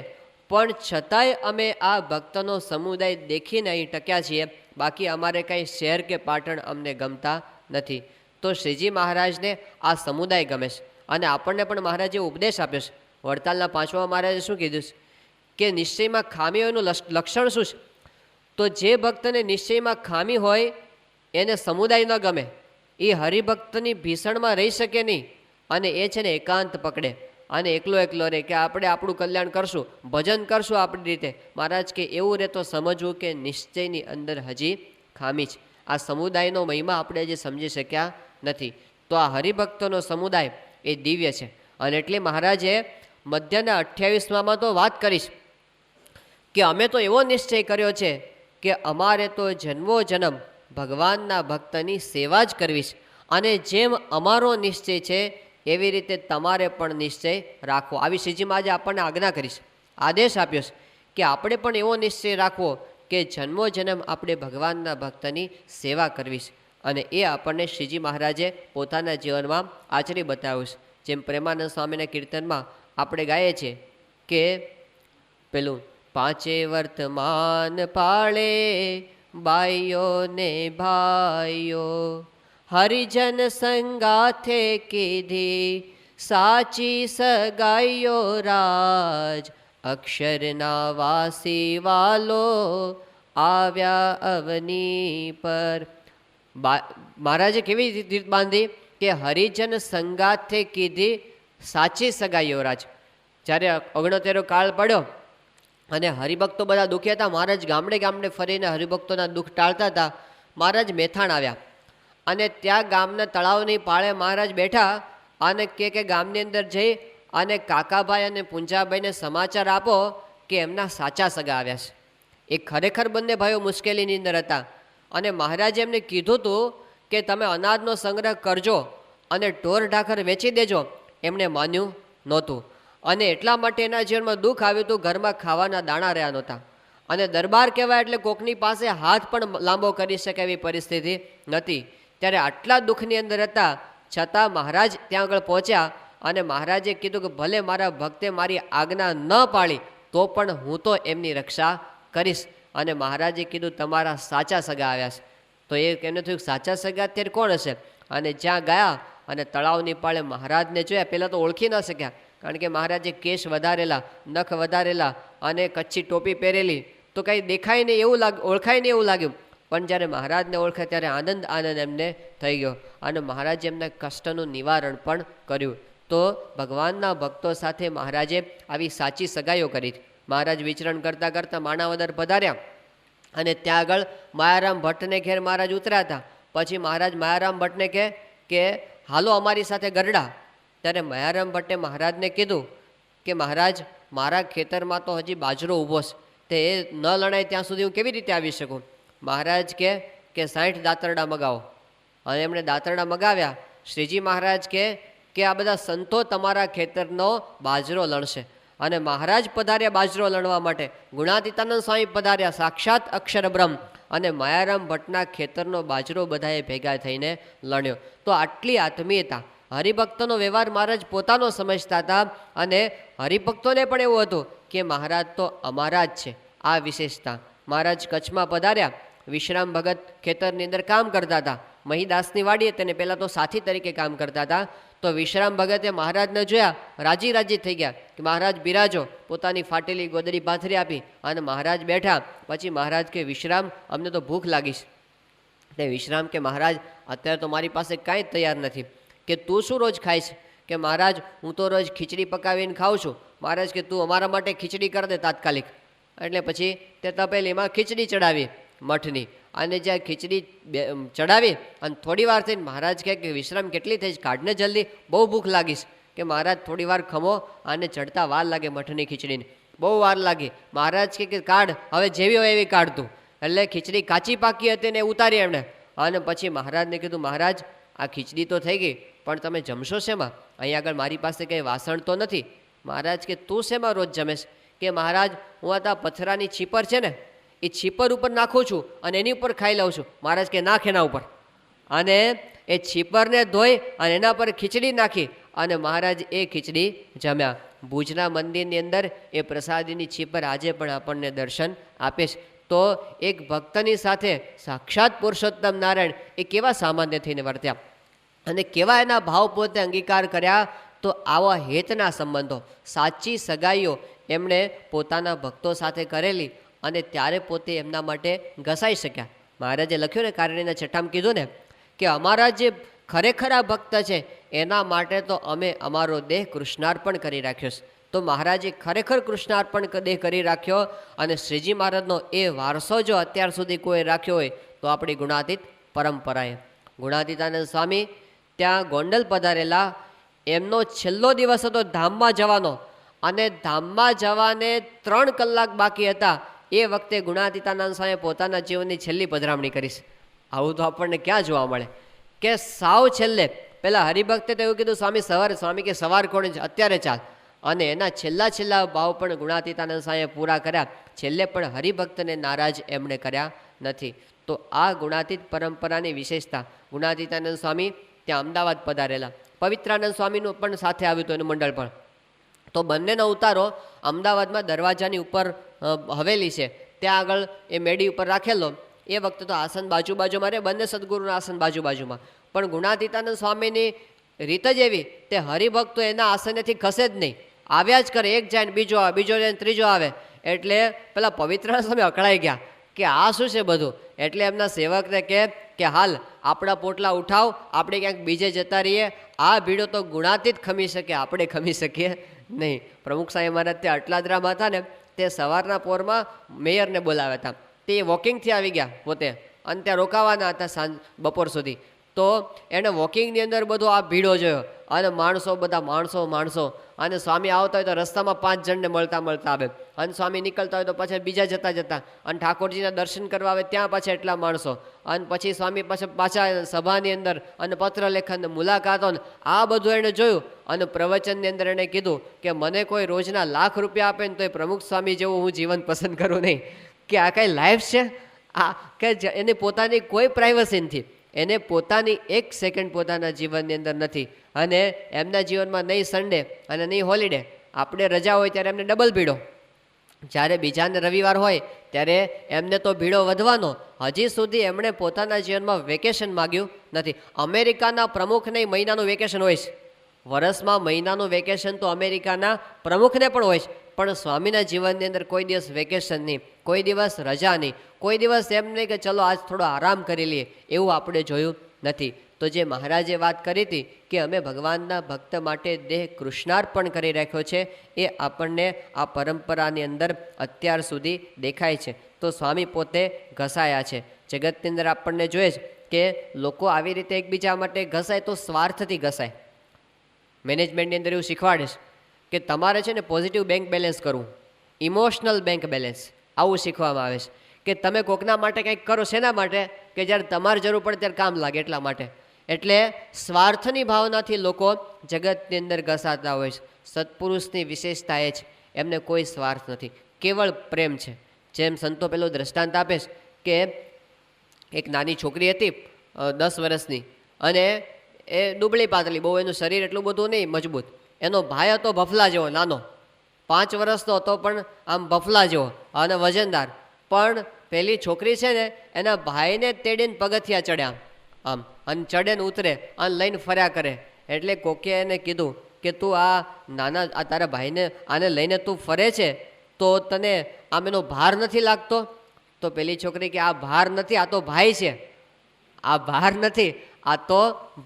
[SPEAKER 1] પણ છતાંય અમે આ ભક્તનો સમુદાય દેખીને અહીં ટક્યા છીએ. બાકી અમારે કાંઈ શહેર કે પાટણ અમને ગમતા નથી. તો શ્રીજી મહારાજને આ સમુદાય ગમે છે અને આપણને પણ મહારાજે ઉપદેશ આપ્યો છે. વડતાલના 5મા મહારાજે શું કીધું છે કે નિશ્ચયમાં ખામીઓનું લક્ષણ શું છે? તો જે ભક્તને નિશ્ચયમાં ખામી હોય એને સમુદાય ન ગમે, એ હરિભક્તની ભીષણમાં રહી શકે નહીં અને એ છે ને એકાંત પકડે અને એકલો રહે કે આપણે આપણું કલ્યાણ કરશું, ભજન કરશું આપણી રીતે. મહારાજ કે એવું રહે તો સમજવું કે નિશ્ચયની અંદર હજી ખામી છે. આ સમુદાયનો મહિમા આપણે જે સમજી શક્યા નથી. તો આ હરિભક્તોનો સમુદાય એ દિવ્ય છે. અને એટલે મહારાજે મધ્યના 28માં તો વાત કરીશ કે અમે તો એવો નિશ્ચય કર્યો છે કે અમારે તો જન્મો જન્મ ભગવાનના ભક્તની સેવા જ કરવી છે અને જેમ અમારો નિશ્ચય છે એવી રીતે તમારે પણ નિશ્ચય રાખવો. આવી શ્રીજીમાં આજે આપણને આજ્ઞા કરીશ, આદેશ આપ્યો છે કે આપણે પણ એવો નિશ્ચય રાખવો કે જન્મો જન્મ આપણે ભગવાનના ભક્તની સેવા કરવી છે. અને એ આપણને શ્રીજી મહારાજે પોતાના જીવનમાં આચરી બતાવ્યું છે. જેમ પ્રેમાનંદ સ્વામીના કીર્તનમાં આપણે ગાઈએ છીએ કે પેલું પાંચે વર્તમાન પાળે બાઈઓ ને ભાઈઓ, હરિજન સંગાથે કીધી સાચી સગાઈઓ રાજ, અક્ષરના વાસી વાલો આવ્યા અવની પર. મહારાજે કેવી રીત બાંધી કે હરિજન સંગાથે કીધી સાચી સગાઈઓ રાજ. જ્યારે 69 કાળ પડ્યો અને હરિભક્તો બધા દુખ્યા હતા, મહારાજ ગામડે ગામડે ફરીને હરિભક્તોના દુઃખ ટાળતા હતા. મહારાજ મેથાણ આવ્યા અને ત્યાં ગામના તળાવની પાળે મહારાજ બેઠા અને કે ગામની અંદર જઈ અને કાકાભાઈ અને પુંજાભાઈને સમાચાર આપો કે એમના સાચા સગા આવ્યા છે. એ ખરેખર બંને ભાઈઓ મુશ્કેલીની અંદર હતા અને મહારાજે એમને કીધું હતું કે તમે અનાજનો સંગ્રહ કરજો અને ઢોર ઢાખર વેચી દેજો. એમણે માન્યું નહોતું અને એટલા માટે એના જીવનમાં દુઃખ આવ્યું હતું. ઘરમાં ખાવાના દાણા રહ્યા નહોતા અને દરબાર કહેવાય એટલે કોકની પાસે હાથ પણ લાંબો કરી શકે એવી પરિસ્થિતિ નથી. ત્યારે આટલા દુઃખની અંદર હતા છતાં મહારાજ ત્યાં આગળ પહોંચ્યા અને મહારાજે કીધું કે ભલે મારા ભક્તે મારી આજ્ઞા ન પાળી તો પણ હું તો એમની રક્ષા કરીશ. અને મહારાજે કીધું તમારા સાચા સગા આવ્યા છે. તો એ કેમને થયું સાચા સગા અત્યારે કોણ હશે? અને જ્યાં ગયા અને તળાવની પાળે મહારાજને જોયા. પહેલાં તો ઓળખી ન શક્યા કારણ કે મહારાજે કેશ વધારેલા, નખ વધારેલા અને કચ્છી ટોપી પહેરેલી, તો કંઈ દેખાય નહીં એવું ઓળખાય નહીં એવું લાગ્યું. પણ જ્યારે મહારાજને ઓળખ્યા ત્યારે આનંદ એમને થઈ ગયો અને મહારાજે એમના કષ્ટનું નિવારણ પણ કર્યું. તો ભગવાનના ભક્તો સાથે મહારાજે આવી સાચી સગાઈઓ કરી. મહારાજ વિચરણ કરતાં કરતાં માણાવદર પધાર્યા અને ત્યાં આગળ માયારામ ભટ્ટને ઘેર મહારાજ ઉતર્યા હતા. પછી મહારાજ માયારામ ભટ્ટને કહે કે હાલો અમારી સાથે ગરડા. ત્યારે માયારામ ભટ્ટે મહારાજને કીધું કે મહારાજ મારા ખેતરમાં તો હજી બાજરો ઊભો છે, તે એ ન લણાય ત્યાં સુધી હું કેવી રીતે આવી શકું? મહારાજ કે 60 દાતરડા મગાવો અને એમણે દાતરડા મગાવ્યા. શ્રીજી મહારાજ કે આ બધા સંતો તમારા ખેતરનો બાજરો લણશે અને મહારાજ પધાર્યા બાજરો લણવા માટે. ગુણાતીતાનંદ સ્વામી પધાર્યા, સાક્ષાત અક્ષર બ્રહ્મ, અને માયારામ ભટ્ટના ખેતરનો બાજરો બધાએ ભેગા થઈને લણ્યો. તો આટલી આત્મીયતા, હરિભક્તોનો વ્યવહાર મહારાજ પોતાનો સમજતા હતા અને હરિભક્તોને પણ એવું હતું કે મહારાજ તો અમારા જ છે. આ વિશેષતા. મહારાજ કચ્છમાં પધાર્યા, વિશ્રામ ભગત ખેતરની અંદર કામ કરતા હતા. મહીદાસની વાડીએ તેને પહેલાં તો સાથી તરીકે કામ કરતા હતા. તો વિશ્રામ ભગતે મહારાજને જોયા, રાજી રાજી થઈ ગયા કે મહારાજ બિરાજો. પોતાની ફાટેલી ગોદડી પાથરી આપી અને મહારાજ બેઠા. પછી મહારાજ કે વિશ્રામ, અમને તો ભૂખ લાગીશ. તે વિશ્રામ કે મહારાજ અત્યારે તો મારી પાસે કાંઈ તૈયાર નથી. કે તું શું રોજ ખાઈશ? કે મહારાજ હું તો રોજ ખીચડી પકાવીને ખાઉં છું. મહારાજ કે તું અમારા માટે ખીચડી કરી દે તાત્કાલિક. એટલે પછી તે તપેલીમાં ખીચડી ચડાવી મઠની, અને જ્યાં ખીચડી ચડાવી અને થોડી વાર થઈને મહારાજ કહે કે વિશ્રામ કેટલી થઈ કાઢને જલ્દી, બહુ ભૂખ લાગીશ. કે મહારાજ થોડી વાર ખમો, અને ચડતા વાર લાગે મઠની ખીચડીને, બહુ વાર લાગી. મહારાજ કે કાઢ, હવે જેવી હોય એવી કાઢતું. એટલે ખીચડી કાચી પાકી હતી ને ઉતારી એમણે. અને પછી મહારાજને કીધું, મહારાજ આ ખીચડી તો થઈ ગઈ, પણ તમે જમશો શેમાં? અહીં આગળ મારી પાસે કંઈ વાસણ તો નથી. મહારાજ કે તું શેમાં રોજ જમેશ? કે મહારાજ હું આ પથરાની છીપર છે ને, એ છીપર ઉપર નાખું છું અને એની ઉપર ખાઈ લઉં છું. મહારાજ કે નાખ એના ઉપર. અને એ છીપરને ધોઈ અને એના પર ખીચડી નાખી અને મહારાજ એ ખીચડી જમ્યા. ભુજના મંદિરની અંદર એ પ્રસાદીની છીપર આજે પણ આપણને દર્શન આપે છે. તો એક ભક્તની સાથે સાક્ષાત પુરુષોત્તમ નારાયણ એ કેવા સામાન્ય થઈને વર્ત્યા અને કેવા એના ભાવ પોતે અંગીકાર કર્યા. તો આવા હેતના સંબંધો, સાચી સગાઈઓ એમણે પોતાના ભક્તો સાથે કરેલી અને ત્યારે પોતે એમના માટે ઘસાઈ શક્યા. મહારાજે લખ્યું ને કારણીના છઠ્ઠામાં કીધું ને કે અમારા જે ખરેખરા ભક્ત છે એના માટે તો અમે અમારો દેહ કૃષ્ણાર્પણ કરી રાખ્યો છે. તો મહારાજે ખરેખર કૃષ્ણાર્પણ દેહ કરી રાખ્યો. અને શ્રીજી મહારાજનો એ વારસો જો અત્યાર સુધી કોઈ રાખ્યો હોય તો આપણી ગુણાતીત પરંપરાએ. ગુણાતીતાનંદ સ્વામી ત્યાં ગોંડલ પધારેલા, એમનો છેલ્લો દિવસ હતો ધામમાં જવાનો, અને ધામમાં જવાને 3 કલાક બાકી હતા. એ વખતે ગુણાતીતાનંદ સ્વામી પોતાના જીવનની છેલ્લી પધરામણી કરીશ. આવું તો આપણને ક્યાં જોવા મળે કે સાવ છેલ્લે પેલા હરિભક્તે તો એવું કીધું, સ્વામી સવારે. સ્વામી કે સવાર કોણ, અત્યારે ચાલ. અને એના છેલ્લા ભાવ પણ ગુણાતીતાનંદ સ્વામીએ પૂરા કર્યા. છેલ્લે પણ હરિભક્તને નારાજ એમણે કર્યા નથી. તો આ ગુણાતીત પરંપરાની વિશેષતા. ગુણાતીતાનંદ સ્વામી ત્યાં અમદાવાદ પધારેલા, પવિત્રાનંદ સ્વામીનું પણ સાથે આવ્યું હતું એનું મંડળ પણ. તો બંનેનો ઉતારો અમદાવાદમાં દરવાજાની ઉપર હવેલી છે ત્યાં આગળ એ મેડી ઉપર રાખેલો. એ વખતે તો આસન બાજુમાં રહે, બંને સદગુરુના આસન બાજુમાં. પણ ગુણાતીતાનંદ સ્વામીની રીત જ એવી, તે હરિભક્તો એના આસનેથી ખસે જ નહીં, આવ્યા જ કરે. એક જાય ને બીજો આવે, બીજો જાય ને ત્રીજો આવે. એટલે પેલા પવિત્રાનંદ સ્વામી અકળાઈ ગયા કે આ શું છે બધું. એટલે એમના સેવકને કહે કે હાલ આપણા પોટલા ઉઠાવ, આપણે ક્યાંક બીજે જતા રહીએ. આ ભીડો તો ગુણાતીત ખમી શકે, આપણે ખમી શકીએ નહીં. પ્રમુખ સાહેબ મહારાજ તે અટલાદરામાં હતા ને, તે સવારના પોરમાં મેયરને બોલાવ્યા હતા. તે વોકિંગથી આવી ગયા પોતે, અને ત્યાં રોકાવાના હતા બપોર સુધી. તો એણે વોકિંગની અંદર બધો આ ભીડો જોયો, અને બધા માણસો. અને સ્વામી આવતા હોય તો રસ્તામાં 5 જણને મળતા આવે, અને સ્વામી નીકળતા હોય તો પછી બીજા જતા, અને ઠાકોરજીના દર્શન કરવા આવે ત્યાં પાછા એટલા માણસો. અને પછી સ્વામી પાછા સભાની અંદર અને પત્રલેખન મુલાકાતો, આ બધું એણે જોયું. અને પ્રવચનની અંદર એણે કીધું કે મને કોઈ રોજના લાખ રૂપિયા આપે ને તો એ પ્રમુખ સ્વામી જેવું હું જીવન પસંદ કરું નહીં. કે આ કઈ લાઈફ છે? આ કે એને પોતાની કોઈ પ્રાઇવસી નથી, એને પોતાની 1 સેકન્ડ પોતાના જીવનની અંદર નથી. અને એમના જીવનમાં નહીં સન્ડે અને નહીં હોલિડે. આપણે રજા હોય ત્યારે એમને ડબલ ભીડો, જ્યારે બીજાને રવિવાર હોય ત્યારે એમને તો ભીડો વધવાનો. હજી સુધી એમણે પોતાના જીવનમાં વેકેશન માગ્યું નથી. અમેરિકાના પ્રમુખને મહિનાનું વેકેશન હોય છે, વર્ષમાં મહિનાનું વેકેશન તો અમેરિકાના પ્રમુખને પણ હોય છે. પણ સ્વામીના જીવનની અંદર કોઈ દિવસ વેકેશન નહીં, કોઈ દિવસ રજા નહીં, કોઈ દિવસ એમ નહીં કે ચલો આજ થોડો આરામ કરી લઈએ, એવું આપણે જોયું નથી. તો જે મહારાજે વાત કરી હતી કે અમે ભગવાનના ભક્ત માટે દેહ કૃષ્ણાર્પણ કરી રાખ્યો છે, એ આપણને આ પરંપરાની અંદર અત્યાર સુધી દેખાય છે. તો સ્વામી પોતે ઘસાયા છે. જગતની અંદર આપણને જોઈએ છે કે લોકો આવી રીતે એકબીજા માટે ઘસાય તો સ્વાર્થથી ઘસાય. મેનેજમેન્ટની અંદર એવું શીખવાડે છે કે તમારે છે ને પોઝિટિવ બેંક બેલેન્સ કરવું, ઇમોશનલ બેંક બેલેન્સ, આવું શીખવામાં આવે છે. કે તમે કોકના માટે કંઈક કરો, શેના માટે? કે જ્યારે તમારે જરૂર પડે ત્યારે કામ લાગે એટલા માટે. એટલે સ્વાર્થની ભાવનાથી લોકો જગતની અંદર ઘસાતા હોય છે. સત્પુરુષની વિશેષતા એ છે, એમને કોઈ સ્વાર્થ નથી, કેવળ પ્રેમ છે. જેમ સંતો પેલો દ્રષ્ટાંત આપે છે કે એક નાની છોકરી હતી 10 વર્ષની, અને એ દુબળી પાતળી, બહુ એનું શરીર એટલું બધું નહીં મજબૂત. એનો ભાઈ હતો ભફલા જેવો નાનો, 5 વર્ષનો હતો પણ આમ ભફલા જેવો અને વજનદાર. પણ પેલી છોકરી છે ને એના ભાઈને તેડીને પગથિયા ચડ્યા આમ, અને ચડે ને ઉતરે અને લઈને ફર્યા કરે. એટલે કોકે એને કીધું કે તું આ તારા ભાઈને આને લઈને તું ફરે છે તો તને આમ એનો ભાર નથી લાગતો? તો પેલી છોકરી કે આ ભાર નથી, આ તો ભાઈ છે. આ ભાર નથી, આ તો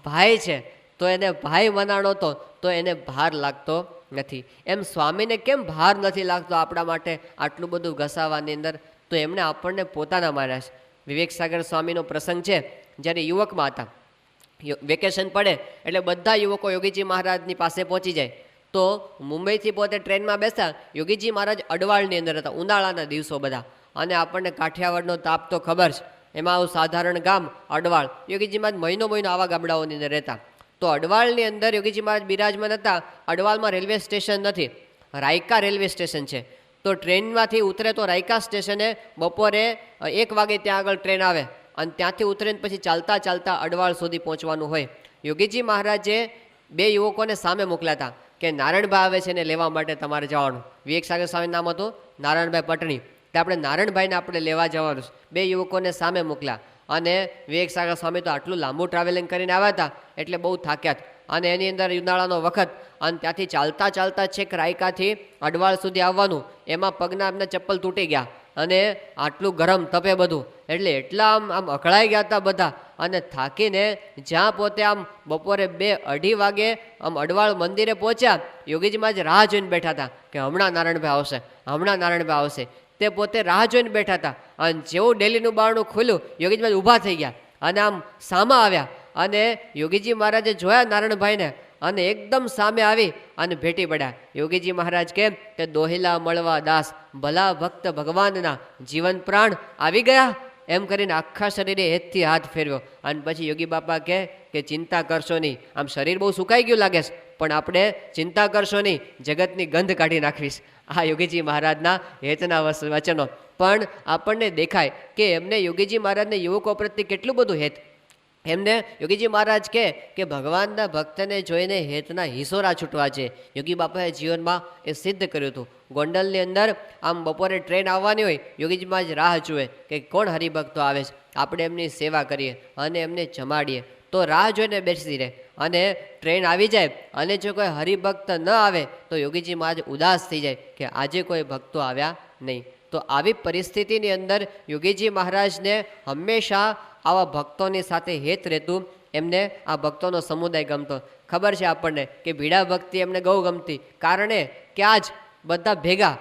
[SPEAKER 1] ભાઈ છે. તો એને ભાઈ મનાણો તો એને ભાર લાગતો નથી. એમ સ્વામીને કેમ ભાર નથી લાગતો આપણા માટે આટલું બધું ઘસાવાની અંદર? તો એમણે આપણને પોતાના માન્યા છે. વિવેક સાગર સ્વામીનો પ્રસંગ છે, જ્યારે યુવકમાં હતા, વેકેશન પડે એટલે બધા યુવકો યોગીજી મહારાજની પાસે પહોંચી જાય. તો મુંબઈથી પોતે ટ્રેનમાં બેસતા, યોગીજી મહારાજ અડવાળની અંદર હતા, ઉનાળાના દિવસો બધા, અને આપણને કાઠિયાવાડનો તાપ તો ખબર છે. એમાં આવું સાધારણ ગામ અડવાળ. યોગીજી મહારાજ મહિનો આવા ગામડાઓની અંદર રહેતા. તો અડવાળની અંદર યોગીજી મહારાજ બિરાજમાન હતા. અડવાળમાં રેલવે સ્ટેશન નથી, રાયકા રેલવે સ્ટેશન છે. તો ટ્રેનમાંથી ઉતરે તો રાયકા સ્ટેશને બપોરે 1 વાગે ત્યાં આગળ ટ્રેન આવે, અને ત્યાંથી ઉતરીને પછી ચાલતા ચાલતા અડવાળ સુધી પહોંચવાનું હોય. યોગીજી મહારાજે 2 યુવકોને સામે મોકલ્યા હતા કે નારાયણભાઈ આવે છે ને લેવા માટે તમારે જવાનું. વિવેક સાગર સ્વામીનું નામ હતું નારાયણભાઈ પટણી. તે આપણે નારાયણભાઈને આપણે લેવા જવાનું. 2 યુવકોને સામે મોકલ્યા. અને વિવેક સાગર સ્વામી તો આટલું લાંબુ ટ્રાવેલિંગ કરીને આવ્યા હતા એટલે બહુ થાક્યા. અને એની અંદર ઉનાળાનો વખત, અને ત્યાંથી ચાલતા ચાલતા છેક રાયકાથી અડવાળ સુધી આવવાનું. એમાં પગના એમને ચપ્પલ તૂટી ગયા, અને આટલું ગરમ તપે બધું, એટલે એટલા આમ અકળાઈ ગયા હતા બધા. અને થાકીને જ્યાં પોતે આમ બપોરે 2-2:30 વાગે આમ અડવાળ મંદિરે પહોંચ્યા, યોગીજી મહારાજ રાહ જોઈને બેઠા હતા કે હમણાં નારાયણભાઈ આવશે, હમણાં નારાયણભાઈ આવશે. તે પોતે રાહ જોઈને બેઠા હતા. અને જેવું ડેલીનું બારણું ખુલ્યું, યોગીજી મહારાજ ઊભા થઈ ગયા અને આમ સામા આવ્યા. અને યોગીજી મહારાજે જોયા નારાયણભાઈને, અને એકદમ સામે આવી અને ભેટી પડ્યા. યોગીજી મહારાજ કેમ કે દોહિલા મળવા દાસ, ભલા ભક્ત ભગવાનના, જીવન પ્રાણ આવી ગયા, એમ કરીને આખા શરીરે હેતથી હાથ ફેરવ્યો. અને પછી યોગી બાપા કહે કે ચિંતા કરશો નહીં, આમ શરીર બહુ સુકાઈ ગયું લાગે છે, પણ આપણે ચિંતા કરશો નહીં, જગતની ગંધ કાઢી નાખવીશ. આ યોગીજી મહારાજના હેતના વચનો. પણ આપણને દેખાય કે એમને યોગીજી મહારાજને યુવકો પ્રત્યે કેટલું બધું હેત. એમને યોગીજી મહારાજ કહે કે ભગવાનના ભક્તને જોઈને હેતના હિસોરા છૂટવા છે. યોગી બાપાએ જીવનમાં એ સિદ્ધ કર્યું હતું. ગોંડલની અંદર આમ બપોરે ટ્રેન આવવાની હોય, યોગીજી મહારાજ રાહ જુએ કે કોણ હરિભક્તો આવે છે, આપણે એમની સેવા કરીએ અને એમને જમાડીએ. તો રાહ જોઈને બેસી રહે, અને ટ્રેન આવી જાય અને જો કોઈ હરિભક્ત ન આવે તો યોગીજી મહારાજ ઉદાસ થઈ જાય કે આજે કોઈ ભક્તો આવ્યા નહીં. તો આવી પરિસ્થિતિની અંદર યોગીજી મહારાજને હંમેશા આવા ભક્તોની સાથે હેત રહેતું. એમને આ ભક્તોનો સમુદાય ગમતો. ખબર છે આપણને કે ભીડા ભક્તિ એમને બહુ ગમતી, કારણે કે આજ બધા ભેગા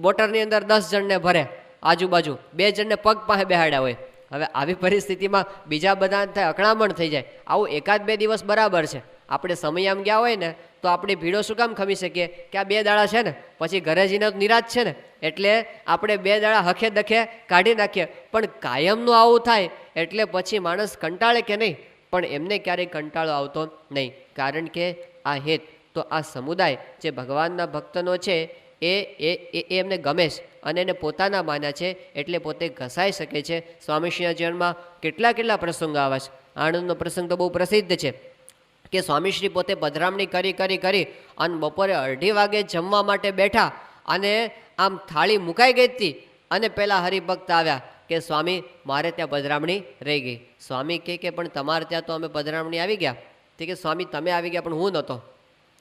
[SPEAKER 1] મોટરની અંદર 10 જણને ભરે, આજુબાજુ 2 જણને પગ પાસે બેહાડ્યા હોય. હવે આવી પરિસ્થિતિમાં બીજા બધા થાય અકળામણ થઈ જાય. આવું 1-2 દિવસ બરાબર છે. આપણે સમય આમ ગયા હોય ને તો આપણે ભીડો શું કામ ખમી શકીએ કે આ 2 દાડા છે ને, પછી ઘરે જઈને નિરાશ છે ને, એટલે આપણે 2 દાડા હખે દખે કાઢી નાખીએ. પણ કાયમનું આવું થાય એટલે પછી માણસ કંટાળે કે નહીં? પણ એમને ક્યારેય કંટાળો આવતો નહીં, કારણ કે આ હેત, તો આ સમુદાય જે ભગવાનના ભક્તનો છે એ એમને ગમે છે અને એને પોતાના માન્યા છે, એટલે પોતે ઘસાઈ શકે છે. સ્વામીશ્રીના જીવનમાં કેટલા પ્રસંગો આવે છે. આણંદનો પ્રસંગ તો બહુ પ્રસિદ્ધ છે કે સ્વામીશ્રી પોતે પધરામણી કરી અને બપોરે 2:30 વાગે જમવા માટે બેઠા, અને આમ થાળી મુકાઈ ગઈ હતી, અને પેલા હરિભક્ત આવ્યા કે સ્વામી મારે ત્યાં પધરામણી રહી ગઈ. સ્વામી કે પણ તમારે ત્યાં તો અમે પધરામણી આવી ગયા. તે કે સ્વામી તમે આવી ગયા પણ હું નહોતો.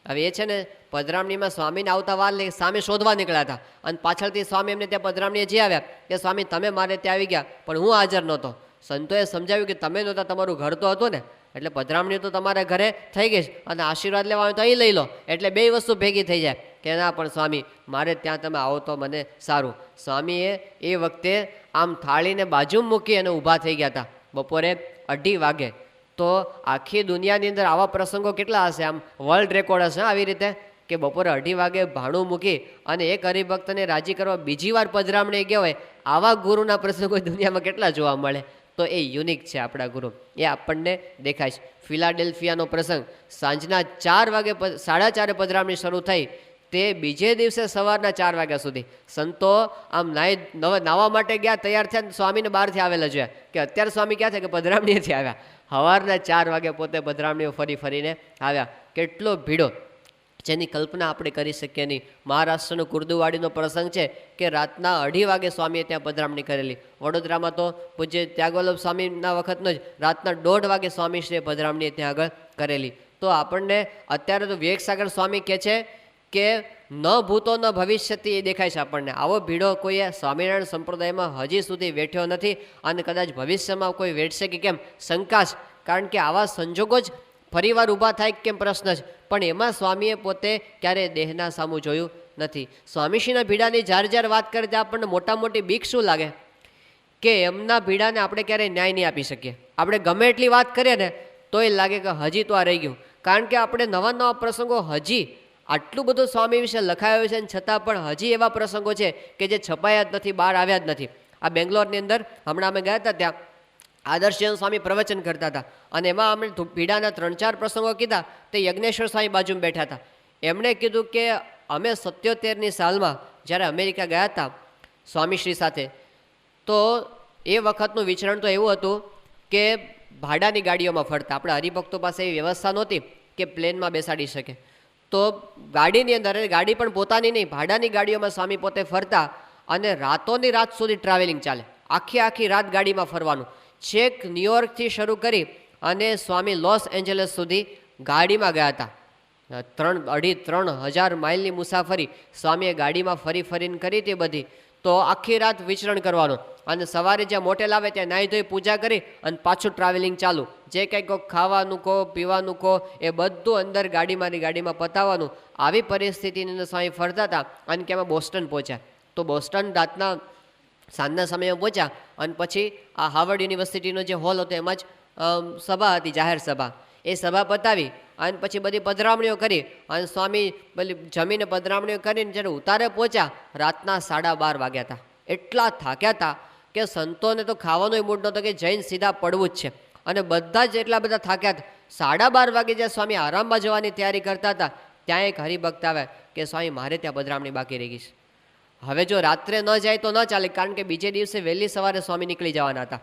[SPEAKER 1] હવે એ છે ને પધરામણીમાં સ્વામીને આવતા વાર સામે શોધવા નીકળ્યા હતા, અને પાછળથી સ્વામી એમને ત્યાં પધરામણીએ જે આવ્યા કે સ્વામી તમે મારે ત્યાં આવી ગયા પણ હું હાજર નહોતો. સંતોએ સમજાવ્યું કે તમે નહોતા, તમારું ઘર તો હતું ને, એટલે પધરામણી તો તમારા ઘરે થઈ ગઈ, અને આશીર્વાદ લેવા હોય તો અહીં લઈ લો, એટલે 2 વસ્તુ ભેગી થઈ જાય. કે ના પણ સ્વામી મારે ત્યાં તમે આવો તો મને સારું. સ્વામીએ એ વખતે આમ થાળીને બાજુ મૂકી અને ઊભા થઈ ગયા હતા બપોરે 2:30 વાગે. તો આખી દુનિયાની અંદર આવા પ્રસંગો કેટલા હશે, આમ વર્લ્ડ રેકોર્ડ હશે આવી રીતે કે બપોરે 2:30 વાગે ભાણું મૂકી અને એક હરિભક્તને રાજી કરવા બીજી વાર પધરામણી ગયા હોય. આવા ગુરુના પ્રસંગો દુનિયામાં કેટલા જોવા મળે? તો એ યુનિક છે આપણા ગુરુ, એ આપણને દેખાય છે. ફિલાડેલ્ફિયાનો પ્રસંગ સાંજના 4 વાગે 4:30 પધરામણી શરૂ થઈ, તે બીજે દિવસે સવારના 4 વાગ્યા સુધી સંતો આમ નાવા માટે ગયા, તૈયાર થયા, સ્વામીને બહારથી આવેલા જોયા કે અત્યારે સ્વામી ક્યાં છે કે પધરામણીએથી આવ્યા. સવારના 4 વાગે પોતે પધરામણીઓ ફરીને આવ્યા. કેટલો ભીડો. જેની કલ્પના આપણે કરી શકીએ નહીં. મહારાષ્ટ્રનો કુર્દુવાડીનો પ્રસંગ છે કે રાતના 2:30 વાગે સ્વામીએ ત્યાં પધરામણી કરેલી. વડોદરામાં તો પૂજ્ય ત્યાગવલ્લભ સ્વામીના વખતનો જ રાતના 1:30 વાગે સ્વામીશ્રીએ પધરામણી ત્યાં આગળ કરેલી. તો આપણને અત્યારે તો વિવેકસાગર સ્વામી કહે છે કે ન ભૂતો ન ભવિષ્યથી એ દેખાય છે આપણને. આવો ભીડો કોઈએ સ્વામિનારાયણ સંપ્રદાયમાં હજી સુધી વેઠ્યો નથી અને કદાચ ભવિષ્યમાં કોઈ વેઠશે કે કેમ શંકા છે. કારણ કે આવા સંજોગો જ ફરીવાર ઊભા થાય કેમ પ્રશ્ન છે. પણ એમાં સ્વામીએ પોતે ક્યારેય દેહના સામું જોયું નથી. સ્વામીશ્રીના ભીડાની જ્યારે વાત કરે ત્યાં આપણને મોટી બીક શું લાગે કે એમના ભીડાને આપણે ક્યારેય ન્યાય નહીં આપી શકીએ. આપણે ગમે એટલી વાત કરીએ ને તોય લાગે કે હજી તો આ રહી ગયું. કારણ કે આપણે નવા પ્રસંગો હજી આટલું બધું સ્વામી વિશે લખાયું છે અને છતાં પણ હજી એવા પ્રસંગો છે કે જે છપાયા જ નથી, બહાર આવ્યા જ નથી. આ બેંગ્લોરની અંદર હમણાં અમે ગયા હતા, ત્યાં આદર્શચંદ સ્વામી પ્રવચન કરતા હતા અને એમાં અમે ભીડાના 3-4 પ્રસંગો કીધા. તે યજ્ઞેશ્વર સ્વામી બાજુમાં બેઠા હતા. એમણે કીધું કે અમે 77ની સાલમાં જ્યારે અમેરિકા ગયા હતા સ્વામીશ્રી સાથે, તો એ વખતનું વિચરણ તો એવું હતું કે ભાડાની ગાડીઓમાં ફરતા. આપણે હરિભક્તો પાસે એવી વ્યવસ્થા નહોતી કે પ્લેનમાં બેસાડી શકે. તો ગાડીની અંદર, ગાડી પણ પોતાની નહીં, ભાડાની ગાડીઓમાં સ્વામી પોતે ફરતા અને રાતોની રાત સુધી ટ્રાવેલિંગ ચાલે. આખી રાત ગાડીમાં ફરવાનું. છેક ન્યુયોર્કથી શરૂ કરી અને સ્વામી લોસ એન્જલસ સુધી ગાડીમાં ગયા હતા. 2,500-3,000 માઇલની મુસાફરી સ્વામીએ ગાડીમાં ફરીને કરી હતી બધી. તો આખી રાત વિચરણ કરવાનું અને સવારે જ્યાં મોટેલ આવે ત્યાં નાહી ધોઈ પૂજા કરી અને પાછું ટ્રાવેલિંગ ચાલુ. જે કંઈક ખાવાનું કહો, પીવાનું કહો, એ બધું અંદર ગાડીમાં પતાવવાનું. આવી પરિસ્થિતિની અંદર સ્વામી ફરતા હતા અને કે અમે બોસ્ટન પહોંચ્યા. તો બોસ્ટન રાતના સાંજના સમયમાં પહોંચ્યા અને પછી આ હાર્વર્ડ યુનિવર્સિટીનો જે હોલ હતો એમાં જ સભા હતી, જાહેર સભા. એ સભા પતાવી અને પછી બધી પધરામણીઓ કરી અને સ્વામી બધી જમીને પધરામણીઓ કરીને જ્યારે ઉતારે પહોંચ્યા રાતના 12:30 વાગ્યા હતા. એટલા થાક્યા હતા કે સંતોને તો ખાવાનો મૂડ નહોતો કે જઈને સીધા પડવું જ છે અને બધા જ એટલા બધા થાક્યા હતા. 12:30 વાગે જ્યાં સ્વામી આરામમાં જવાની તૈયારી કરતા હતા ત્યાં એક હરિભક્ત આવે કે સ્વામી મારે ત્યાં પધરામણી બાકી રહી ગઈ છે. હવે જો રાત્રે ન જાય તો ન ચાલે, કારણ કે બીજે દિવસે વહેલી સવારે સ્વામી નીકળી જવાના હતા.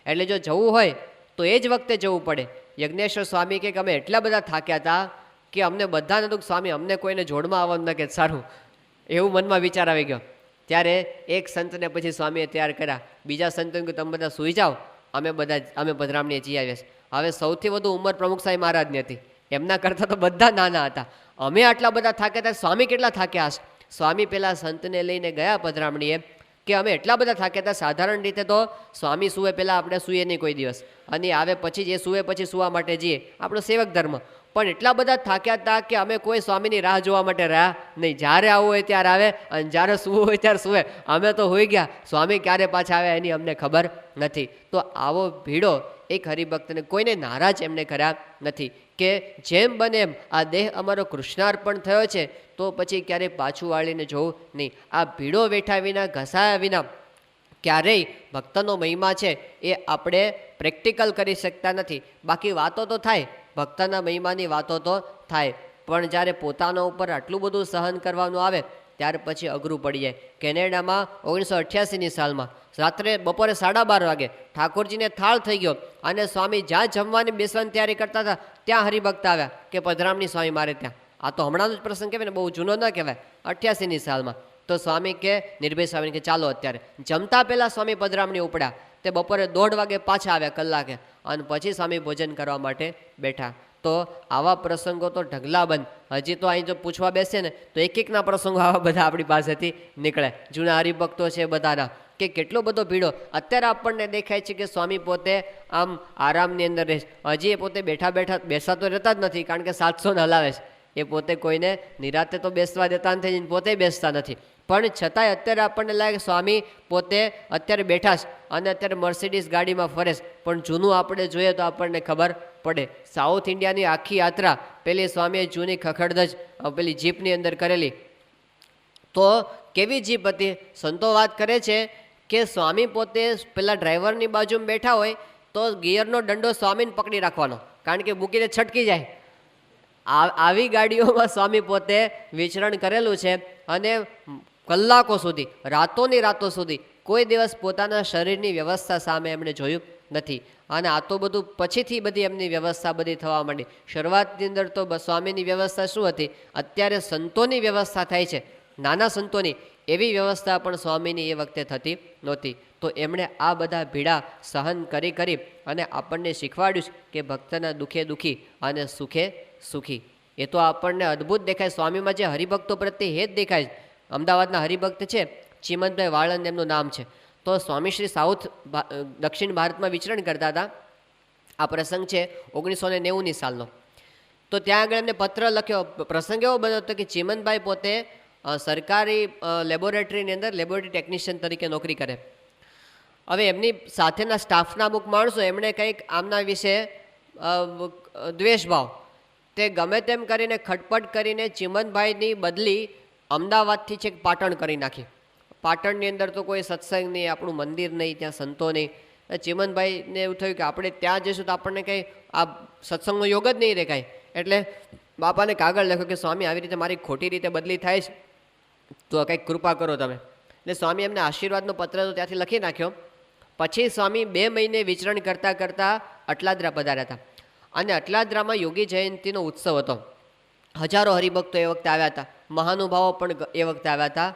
[SPEAKER 1] એટલે જો જવું હોય તો એ જ વખતે જવું પડે. યજ્ઞેશ્વર સ્વામી કે અમે એટલા બધા થાક્યા હતા કે અમને બધાને તો સ્વામી અમને કોઈને જોડમાં આવવાનું ન કે સારું, એવું મનમાં વિચાર આવી ગયો. ત્યારે એક સંતને પછી સ્વામીએ તૈયાર કર્યા. બીજા સંતોને કે તમે બધા સૂઈ જાઓ, અમે પધરામણીએ જઈ આવ્યા છે. હવે સૌથી વધુ ઉંમર પ્રમુખ સાહેબ મહારાજની હતી. એમના કરતાં તો બધા નાના હતા. અમે આટલા બધા થાક્યા હતા, સ્વામી કેટલા થાક્યા હશે. સ્વામી પેલા સંતને લઈને ગયા પધરામણીએ કે અમે એટલા બધા થાક્યા હતા. સાધારણ રીતે તો સ્વામી સૂવે પહેલાં આપણે સૂઈએ નહીં કોઈ દિવસ, અને આવે પછી જે સૂવે પછી સૂવા માટે જઈએ, આપણો સેવક ધર્મ. પણ એટલા બધા થાક્યા હતા કે અમે કોઈ સ્વામીની રાહ જોવા માટે રહ્યા નહીં. જ્યારે આવવું હોય ત્યારે આવે અને જ્યારે સૂવું હોય ત્યારે સૂવે. અમે તો હોઈ ગયા, સ્વામી ક્યારે પાછા આવે એની અમને ખબર નથી. તો આવો ભીડો એક હરિભક્તને કોઈને નારાજ એમને કર્યા નથી કે જેમ બને એમ આ દેહ અમારો કૃષ્ણાર્પણ થયો છે તો પછી ક્યારેય પાછું વાળીને જોવું નહીં. આ ભીડો વેઠા વિના, ઘસાયા વિના ક્યારેય ભક્તનો મહિમા છે એ આપણે પ્રેક્ટિકલ કરી શકતા નથી. બાકી વાતો તો થાય, ભક્તના મહિમાની વાતો તો થાય, પણ જ્યારે પોતાના ઉપર આટલું બધું સહન કરવાનું આવે ત્યાર પછી અઘરું પડી જાય. કેનેડામાં 1988ની સાલમાં રાત્રે બપોરે 12:30 વાગે ઠાકોરજીને થાળ થઈ ગયો અને સ્વામી જ્યાં જમવાની બેસવાની તૈયારી કરતા હતા ત્યાં હરિભક્ત આવ્યા કે પધરામણી સ્વામી મારે ત્યાં. આ તો હમણાંનો જ પ્રસંગ કહેવાય ને, બહુ જૂનો ન કહેવાય. 88ની સાલમાં તો સ્વામી કે નિર્ભય સ્વામી કે ચાલો અત્યારે જમતા પહેલાં સ્વામી પધરામણી ઉપડ્યા. તે બપોરે 1:30 વાગે પાછા આવ્યા કલાકે અને પછી સ્વામી ભોજન કરવા માટે બેઠા. તો આવા પ્રસંગો તો ઢગલા બંધ. હજી તો અહીં જો પૂછવા બેસે ને તો એકના પ્રસંગો આવા બધા આપણી પાસેથી નીકળે. જૂના હરિભક્તો છે બધાના કે કેટલો બધો ભીડો. અત્યારે આપણને દેખાય છે કે સ્વામી પોતે આમ આરામની અંદર રહે. હજી એ પોતે બેસા તો રહેતા જ નથી, કારણ કે 700 હલાવે છે. એ પોતે કોઈને નિરાતે તો બેસવા દેતા નથી, પોતે બેસતા નથી. પણ છતાંય અત્યારે આપણને લાગે સ્વામી પોતે અત્યારે બેઠા છે અને અત્યારે મર્સિડીઝ ગાડીમાં ફરે છે. પણ જૂનું આપણે જોઈએ તો આપણને ખબર પડે. સાઉથ ઇન્ડિયાની આખી યાત્રા પેલી સ્વામીએ જૂની ખખડધજ પેલી જીપની અંદર કરેલી. તો કેવી જીપ હતી? સંતો વાત કરે છે કે સ્વામી પોતે પેલા ડ્રાઈવરની બાજુમાં બેઠા હોય તો ગિયરનો દંડો સ્વામીને પકડી રાખવાનો, કારણ કે મૂકીને છટકી જાય. આવી ગાડીઓમાં સ્વામી પોતે વિચરણ કરેલું છે અને કલાકો સુધી, રાતોની રાતો સુધી કોઈ દિવસ પોતાના શરીરની વ્યવસ્થા સામે એમણે જોયું નથી. અને આ તો બધું પછીથી બધી એમની વ્યવસ્થા બધી થવા માંડી. શરૂઆતની અંદર તો સ્વામીની વ્યવસ્થા શું હતી? અત્યારે સંતોની વ્યવસ્થા થાય છે, નાના સંતોની, એવી વ્યવસ્થા પણ સ્વામીની એ વખતે થતી નહોતી. તો એમણે આ બધા ભીડા સહન કરી અને આપણને શીખવાડ્યું કે ભક્તના દુઃખે દુઃખી અને સુખે સુખી. એ તો આપણને અદ્ભુત દેખાય. સ્વામીમાં જે હરિભક્તો પ્રત્યે હેત દેખાય. અમદાવાદના હરિભક્ત છે ચીમનભાઈ વાળંદ એમનું નામ છે. તો સ્વામીશ્રી સાઉથ દક્ષિણ ભારતમાં વિચરણ કરતા હતા. આ પ્રસંગ છે 1990ની સાલનો. તો ત્યાં આગળ એમને પત્ર લખ્યો. પ્રસંગ એવો બન્યો હતો કે ચીમનભાઈ પોતે સરકારી લેબોરેટરીની અંદર લેબોરેટરી ટેકનિશિયન તરીકે નોકરી કરે. હવે એમની સાથેના સ્ટાફના અમુક માણસો એમણે કંઈક આમના વિશે દ્વેષભાવ, તે ગમે તેમ કરીને ખટપટ કરીને ચીમનભાઈની બદલી અમદાવાદથી છેક પાટણ કરી નાખી. પાટણની અંદર તો કોઈ સત્સંગ નહીં, આપણું મંદિર નહીં, ત્યાં સંતો નહીં. ચીમનભાઈને એવું થયું કે આપણે ત્યાં જઈશું તો આપણને કંઈ આ સત્સંગનો યોગ જ નહીં રહે કાંઈ. એટલે બાપાને કાગળ લખ્યો કે સ્વામી આવી રીતે મારી ખોટી રીતે બદલી થાય છે, તો કંઈક કૃપા કરો તમે. એટલે સ્વામી એમને આશીર્વાદનો પત્ર તો ત્યાંથી લખી નાખ્યો. પછી સ્વામી 2 મહિને વિચરણ કરતાં અટલાદરા પધાર્યા હતા. અને અટલાદરામાં યોગી જયંતિનો ઉત્સવ હતો. હજારો હરિભક્તો એ વખતે આવ્યા હતા, મહાનુભાવો પણ એ વખતે આવ્યા હતા.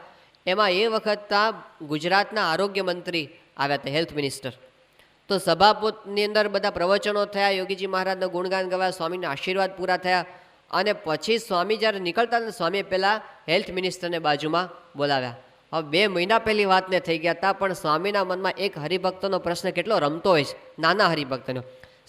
[SPEAKER 1] એમાં એ વખતના ગુજરાતના આરોગ્ય મંત્રી આવ્યા હતા, હેલ્થ મિનિસ્ટર. તો સભાની અંદર બધા પ્રવચનો થયા, યોગીજી મહારાજના ગુણગાન ગવાયા, સ્વામીના આશીર્વાદ પૂરા થયા. અને પછી સ્વામી જ્યારે નીકળતા હતા, સ્વામીએ પહેલાં હેલ્થ મિનિસ્ટરને બાજુમાં બોલાવ્યા. હવે 2 મહિના પહેલી વાતને થઈ ગયા હતા, પણ સ્વામીના મનમાં એક હરિભક્તનો પ્રશ્ન કેટલો રમતો હોય છે, નાના હરિભક્તનો.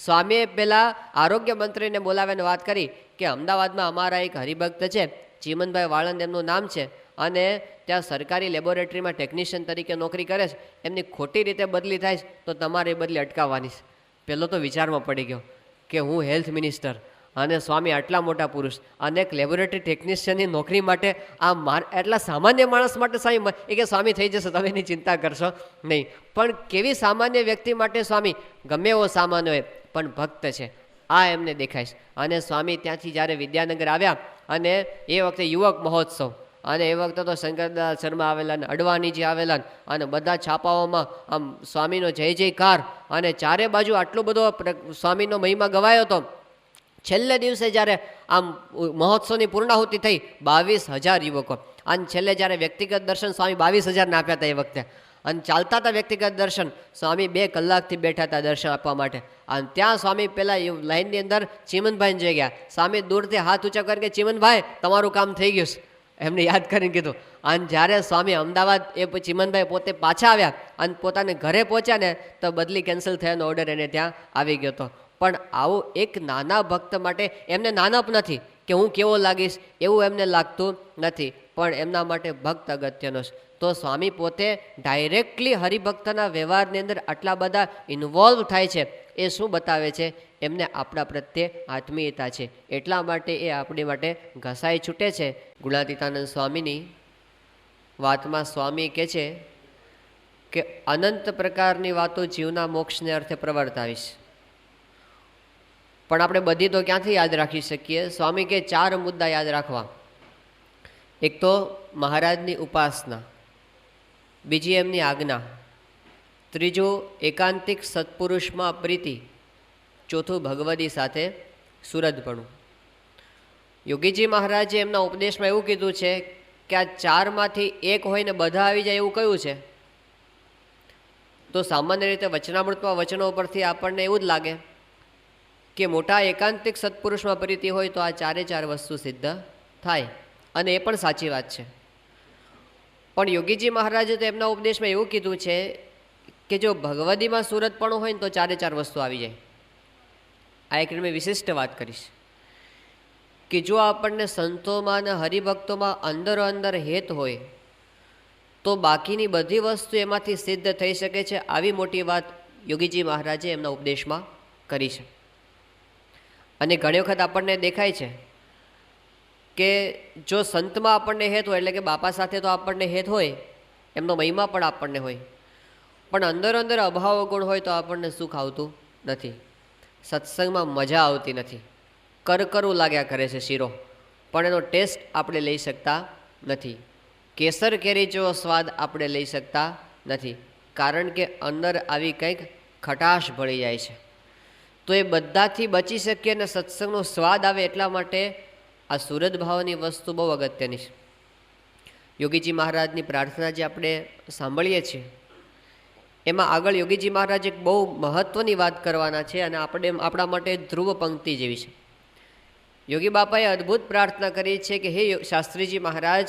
[SPEAKER 1] સ્વામીએ પહેલાં આરોગ્ય મંત્રીને બોલાવીને વાત કરી કે અમદાવાદમાં અમારા એક હરિભક્ત છે, ચીમનભાઈ વાળંદ એમનું નામ છે, અને ત્યાં સરકારી લેબોરેટરીમાં ટેકનિશિયન તરીકે નોકરી કરે છે, એમની ખોટી રીતે બદલી થાય છે, તો તમારે એ બદલી અટકાવવાની છે. પહેલો તો વિચારમાં પડી ગયો કે હું હેલ્થ મિનિસ્ટર અને સ્વામી આટલા મોટા પુરુષ અને એક લેબોરેટરી ટેકનિશિયનની નોકરી માટે આ એટલા સામાન્ય માણસ માટે સ્વામી એ કે સ્વામી થઈ જશે, તમે એની ચિંતા કરશો નહીં. પણ કેવી સામાન્ય વ્યક્તિ માટે સ્વામી, ગમે એવો સામાન્ય હોય પણ ભક્ત છે, આ એમને દેખાય છે. અને સ્વામી ત્યાંથી જ્યારે વિદ્યાનગર આવ્યા, અને એ વખતે યુવક મહોત્સવ, અને એ વખતે તો શંકરદાસ શર્મા આવેલા ને અડવાણીજી આવેલા, અને બધા છાપાઓમાં આમ સ્વામીનો જય જયકાર, અને ચારે બાજુ આટલો બધો સ્વામીનો મહિમા ગવાયો હતો. છેલ્લે દિવસે જ્યારે આમ મહોત્સવની પૂર્ણાહુતિ થઈ, 22,000 યુવકો. અને છેલ્લે જ્યારે વ્યક્તિગત દર્શન સ્વામી 22,000 આપ્યા હતા એ વખતે. અને ચાલતા હતા વ્યક્તિગત દર્શન, સ્વામી 2 કલાકથી બેઠા હતા દર્શન આપવા માટે. અને ત્યાં સ્વામી પહેલાં લાઈનની અંદર ચીમનભાઈને જોઈ ગયા. સ્વામી દૂરથી હાથ ઊંચા કરીને કે ચીમનભાઈ તમારું કામ થઈ ગયું છે, એમને યાદ કરીને કીધું. અને જ્યારે સ્વામી અમદાવાદ એ ચીમનભાઈ પોતે પાછા આવ્યા અને પોતાને ઘરે પહોંચ્યા ને, તો બદલી કેન્સલ થયાનો ઓર્ડર એને ત્યાં આવી ગયો હતો. પણ આવું એક નાના ભક્ત માટે એમને નાનપ નથી કે હું કેવો લાગીશ, એવું એમને લાગતું નથી, પણ એમના માટે ભક્ત અગત્યનો છે. તો સ્વામી પોતે ડાયરેક્ટલી હરિભક્તના વ્યવહારની અંદર આટલા બધા ઇન્વોલ્વ થાય છે. એ શું બતાવે છે? એમને આપણા પ્રત્યે આત્મીયતા છે, એટલા માટે એ આપણી માટે ઘસાઈ છૂટે છે. ગુણાતીતાનંદ સ્વામીની વાતમાં સ્વામી કહે છે કે અનંત પ્રકારની વાતો જીવના મોક્ષને અર્થે પ્રવર્તાવીશ, પણ આપણે બધી તો ક્યાંથી યાદ રાખી શકીએ? સ્વામી કે 4 મુદ્દા યાદ રાખવા. એક તો મહારાજની ઉપાસના, બીજી એમની આજ્ઞા, ત્રીજું એકાંતિક સત્પુરુષમાં પ્રીતિ, ચોથું ભગવદી સાથે સુરદપણું. યોગીજી મહારાજે એમના ઉપદેશમાં એવું કીધું છે કે આ 4માંથી એક હોય ને બધા આવી જાય એવું કયું છે? તો સામાન્ય રીતે વચનામૃતમાં વચનો પરથી આપણને એવું જ લાગે કે મોટા એકાંતિક સત્પુરુષમાં પ્રીતિ હોય તો આ 4 વસ્તુ સિદ્ધ થાય, અને એ પણ સાચી વાત છે. પણ યોગીજી મહારાજે તો એમના ઉપદેશમાં એવું કીધું છે કે જો ભગવદીમાં સુરતપણું હોય ને તો 4 વસ્તુ આવી જાય. આ એક મેં વિશિષ્ટ વાત કરીશ કે જો આપણને સંતોમાં અને હરિભક્તોમાં અંદરો અંદર હેત હોય તો બાકીની બધી વસ્તુ એમાંથી સિદ્ધ થઈ શકે છે. આવી મોટી વાત યોગીજી મહારાજે એમના ઉપદેશમાં કરી છે. અને ઘણી વખત આપણને દેખાય છે કે જો સંતમાં આપણને હેત હોય, એટલે કે બાપા સાથે તો આપણને હેત હોય, એમનો મહિમા પણ આપણને હોય, પણ અંદરો અંદર અભાવ ગુણ હોય તો આપણને સુખ આવતું નથી, સત્સંગમાં મજા આવતી નથી, કરકરું લાગ્યા કરે છે શીરો, પણ એનો ટેસ્ટ આપણે લઈ શકતા નથી. કેસર કેરી જેવો સ્વાદ આપણે લઈ શકતા નથી, કારણ કે અંદર આવી કંઈક ખટાશ ભળી જાય છે. તો એ બધાથી બચી શકીએ અને સત્સંગનો સ્વાદ આવે એટલા માટે આ સુરત ભાવની વસ્તુ બહુ અગત્યની છે. યોગીજી મહારાજની પ્રાર્થના જે આપણે સાંભળીએ છીએ એમાં આગળ યોગીજી મહારાજ એક બહુ મહત્ત્વની વાત કરવાના છે અને આપણા માટે ધ્રુવ પંક્તિ જેવી છે. યોગી બાપાએ અદ્ભુત પ્રાર્થના કરી છે કે હે શાસ્ત્રીજી મહારાજ,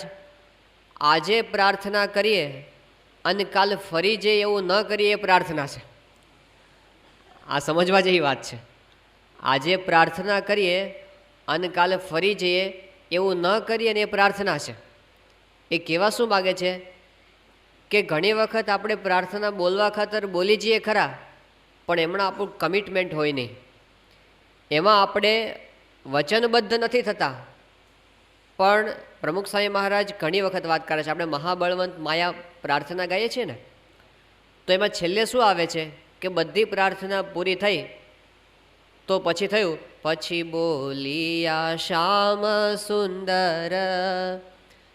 [SPEAKER 1] આજે પ્રાર્થના કરીએ અને કાલ ફરી જઈએ એવું ન કરીએ એ પ્રાર્થના છે. આ સમજવા જેવી વાત છે. આજે પ્રાર્થના કરીએ અને કાલે ફરી જઈએ એવું ન કરીએ ને એ પ્રાર્થના છે. એ કહેવા શું માગે છે કે ઘણી વખત આપણે પ્રાર્થના બોલવા ખાતર બોલી જઈએ ખરા, પણ એમણે આપણું કમિટમેન્ટ હોય નહીં, એમાં આપણે વચનબદ્ધ નથી થતા. પણ પ્રમુખ સ્વામી મહારાજ ઘણી વખત વાત કરે છે, આપણે મહાબળવંત માયા પ્રાર્થના ગાઈએ છીએ ને, તો એમાં છેલ્લે શું આવે છે કે બધી પ્રાર્થના પૂરી થઈ તો પછી થયું, પછી બોલિયા શ્યામ સુંદર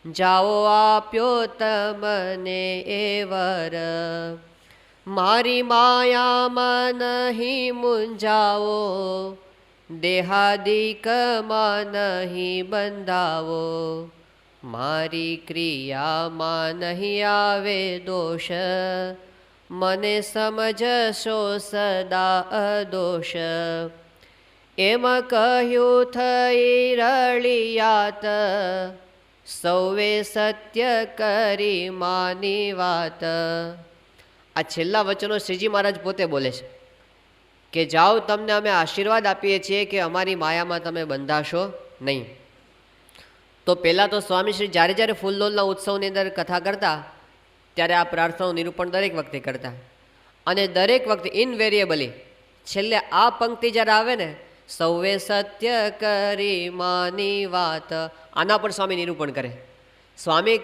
[SPEAKER 1] જાઓ આપ્યો તમને એ વર, મારી માયામાં નહીં મૂંઝાવો, દેહાદિકમાં નહીં બંધાવો, મારી ક્રિયામાં નહીં આવે દોષ, મને સમજશો સદા અદોષ. એમ કહ્યું થઈ રળિયાત, સૌએ સત્ય કરી માની વાત. આ છેલ્લા વચનો શ્રીજી મહારાજ પોતે બોલે છે કે જાઓ, તમને અમે આશીર્વાદ આપીએ છીએ કે અમારી માયામાં તમે બંધાશો નહીં. તો પહેલાં તો સ્વામીશ્રી જ્યારે જ્યારે ફૂલદોલના ઉત્સવની અંદર કથા કરતા ત્યારે આ પ્રાર્થનાનું નિરૂપણ દરેક વખતે કરતા, અને દરેક વખતે ઇનવેરિયેબલી છેલ્લે આ પંક્તિ જ્યારે આવે ને, સૌએ સત્ય કરી માની વાત, આના પર સ્વામી નિરૂપણ કરે. સ્વામી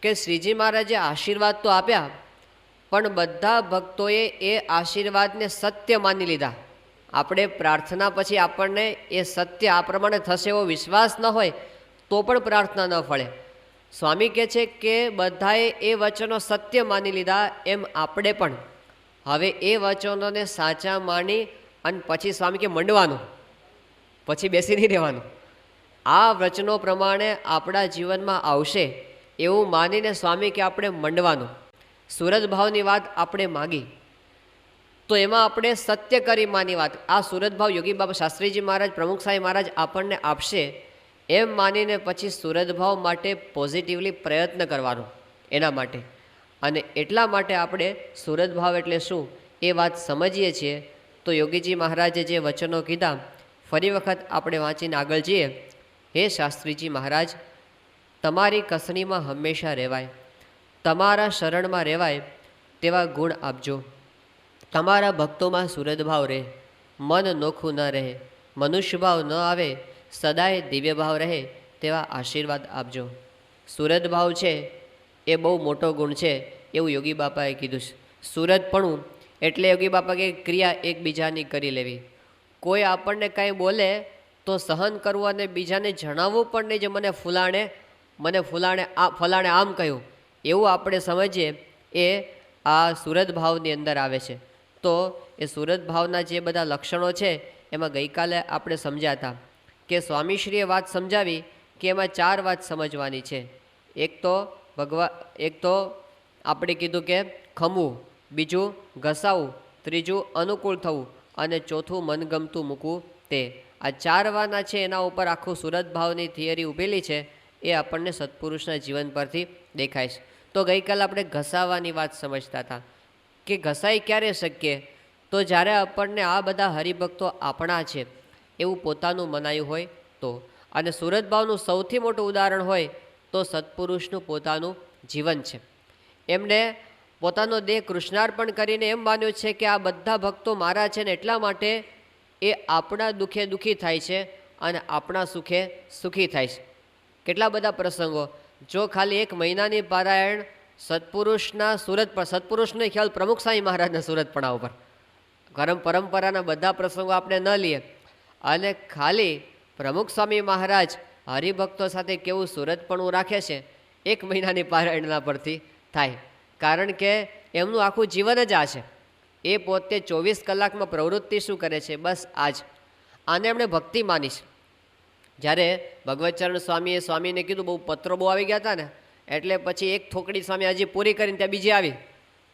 [SPEAKER 1] કે શ્રીજી મહારાજે આશીર્વાદ તો આપ્યા, પણ બધા ભક્તોએ એ આશીર્વાદને સત્ય માની લીધા. આપણે પ્રાર્થના પછી આપણને એ સત્ય આ પ્રમાણે થશે એવો વિશ્વાસ ન હોય તો પણ પ્રાર્થના ન ફળે. સ્વામી કહે છે કે બધાએ એ વચનો સત્ય માની લીધા, એમ આપણે પણ હવે એ વચનોને સાચા માની અને પછી સ્વામી કે મંડવાનું, પછી બેસી નહીં રહેવાનું. આ વચનો પ્રમાણે આપણા જીવનમાં આવશે એવું માનીને સ્વામી કે આપણે મંડવાનું. સુરત ભાવની વાત આપણે માગી તો એમાં આપણે સત્ય કરી માની વાત, આ સુરત ભાવ યોગી બાબા શાસ્ત્રીજી મહારાજ, પ્રમુખ સાહેબ મહારાજ આપણને આપશે એમ માનીને પછી સુરત ભાવ માટે પોઝિટિવલી પ્રયત્ન કરવાનો એના માટે. અને એટલા માટે આપણે સુરત ભાવ એટલે શું એ વાત સમજીએ છીએ. તો યોગીજી મહારાજે જે વચનો કીધા ફરી વખત આપણે વાંચીને આગળ જઈએ. હે શાસ્ત્રીજી મહારાજ, તમારી કસણીમાં હંમેશા રહેવાય, તમારા શરણમાં રહેવાય તેવા ગુણ આપજો. તમારા ભક્તોમાં સુરત ભાવ રહે, મન નોખું ન રહે, મનુષ્ય ભાવ ન આવે, સદાય દિવ્ય ભાવ રહે તેવા આશીર્વાદ આપજો. સુરત ભાવ છે એ બહુ મોટો ગુણ છે એવું યોગી બાપાએ કીધું છે. સુરતપણું એટલે યોગી બાપા કે ક્રિયા એકબીજાની કરી લેવી. કોઈ આપણને કાંઈ બોલે તો સહન કરવું અને બીજાને જણાવવું પણ નહીં જે મને ફલાણે આમ કહ્યું, એવું આપણે સમજીએ એ આ સુરત ભાવની અંદર આવે છે. તો એ સુરત ભાવના જે બધા લક્ષણો છે એમાં ગઈકાલે આપણે સમજ્યા હતા કે સ્વામીશ્રીએ વાત સમજાવી કે એમાં 4 વાત સમજવાની છે. એક તો આપણે કીધું કે ખમવું, બીજું ઘસાવું, ત્રીજું અનુકૂળ થવું અને ચોથું મનગમતું મૂકવું. તે આ 4 વાના છે એના ઉપર આખું સુરત ભાવની થિયરી ઊભેલી છે. એ આપણને સત્પુરુષના જીવન પરથી દેખાય છે. તો ગઈકાલે આપણે ઘસાવાની વાત સમજતા હતા કે ઘસાઈ ક્યારે શકીએ, તો જ્યારે આપણને આ બધા હરિભક્તો આપણા છે એવું પોતાનું મનાયું હોય તો. અને સુરત ભાવનું સૌથી મોટું ઉદાહરણ હોય તો સત્પુરુષનું પોતાનું જીવન છે. એમને પોતાનો દેહ કૃષ્ણાર્પણ કરીને એમ માન્યું છે કે આ બધા ભક્તો મારા છે ને એટલા માટે એ આપણા દુઃખે દુઃખી થાય છે અને આપણા સુખે સુખી થાય છે. કેટલા બધા પ્રસંગો, જો ખાલી 1 મહિનાની પારાયણ સત્પુરુષના સત્પુરુષનો ખ્યાલ પ્રમુખ સ્વામી મહારાજના સુરતપણા ઉપર, પરંપરાના બધા પ્રસંગો આપણે ન લઈએ અને ખાલી પ્રમુખ સ્વામી મહારાજ હરિભક્તો સાથે કેવું સુરતપણું રાખે છે 1 મહિનાની પારાયણના પરથી થાય. કારણ કે એમનું આખું જીવન જ આ છે. એ પોતે 24 કલાકમાં પ્રવૃત્તિ શું કરે છે? બસ આજ. આને એમણે ભક્તિ માની છે. જ્યારે ભગવતચરણ સ્વામીએ સ્વામીને કીધું, બહુ પત્રો બહુ આવી ગયા હતા ને, એટલે પછી એક થોકડી સ્વામી હજી પૂરી કરીને ત્યાં બીજી આવી.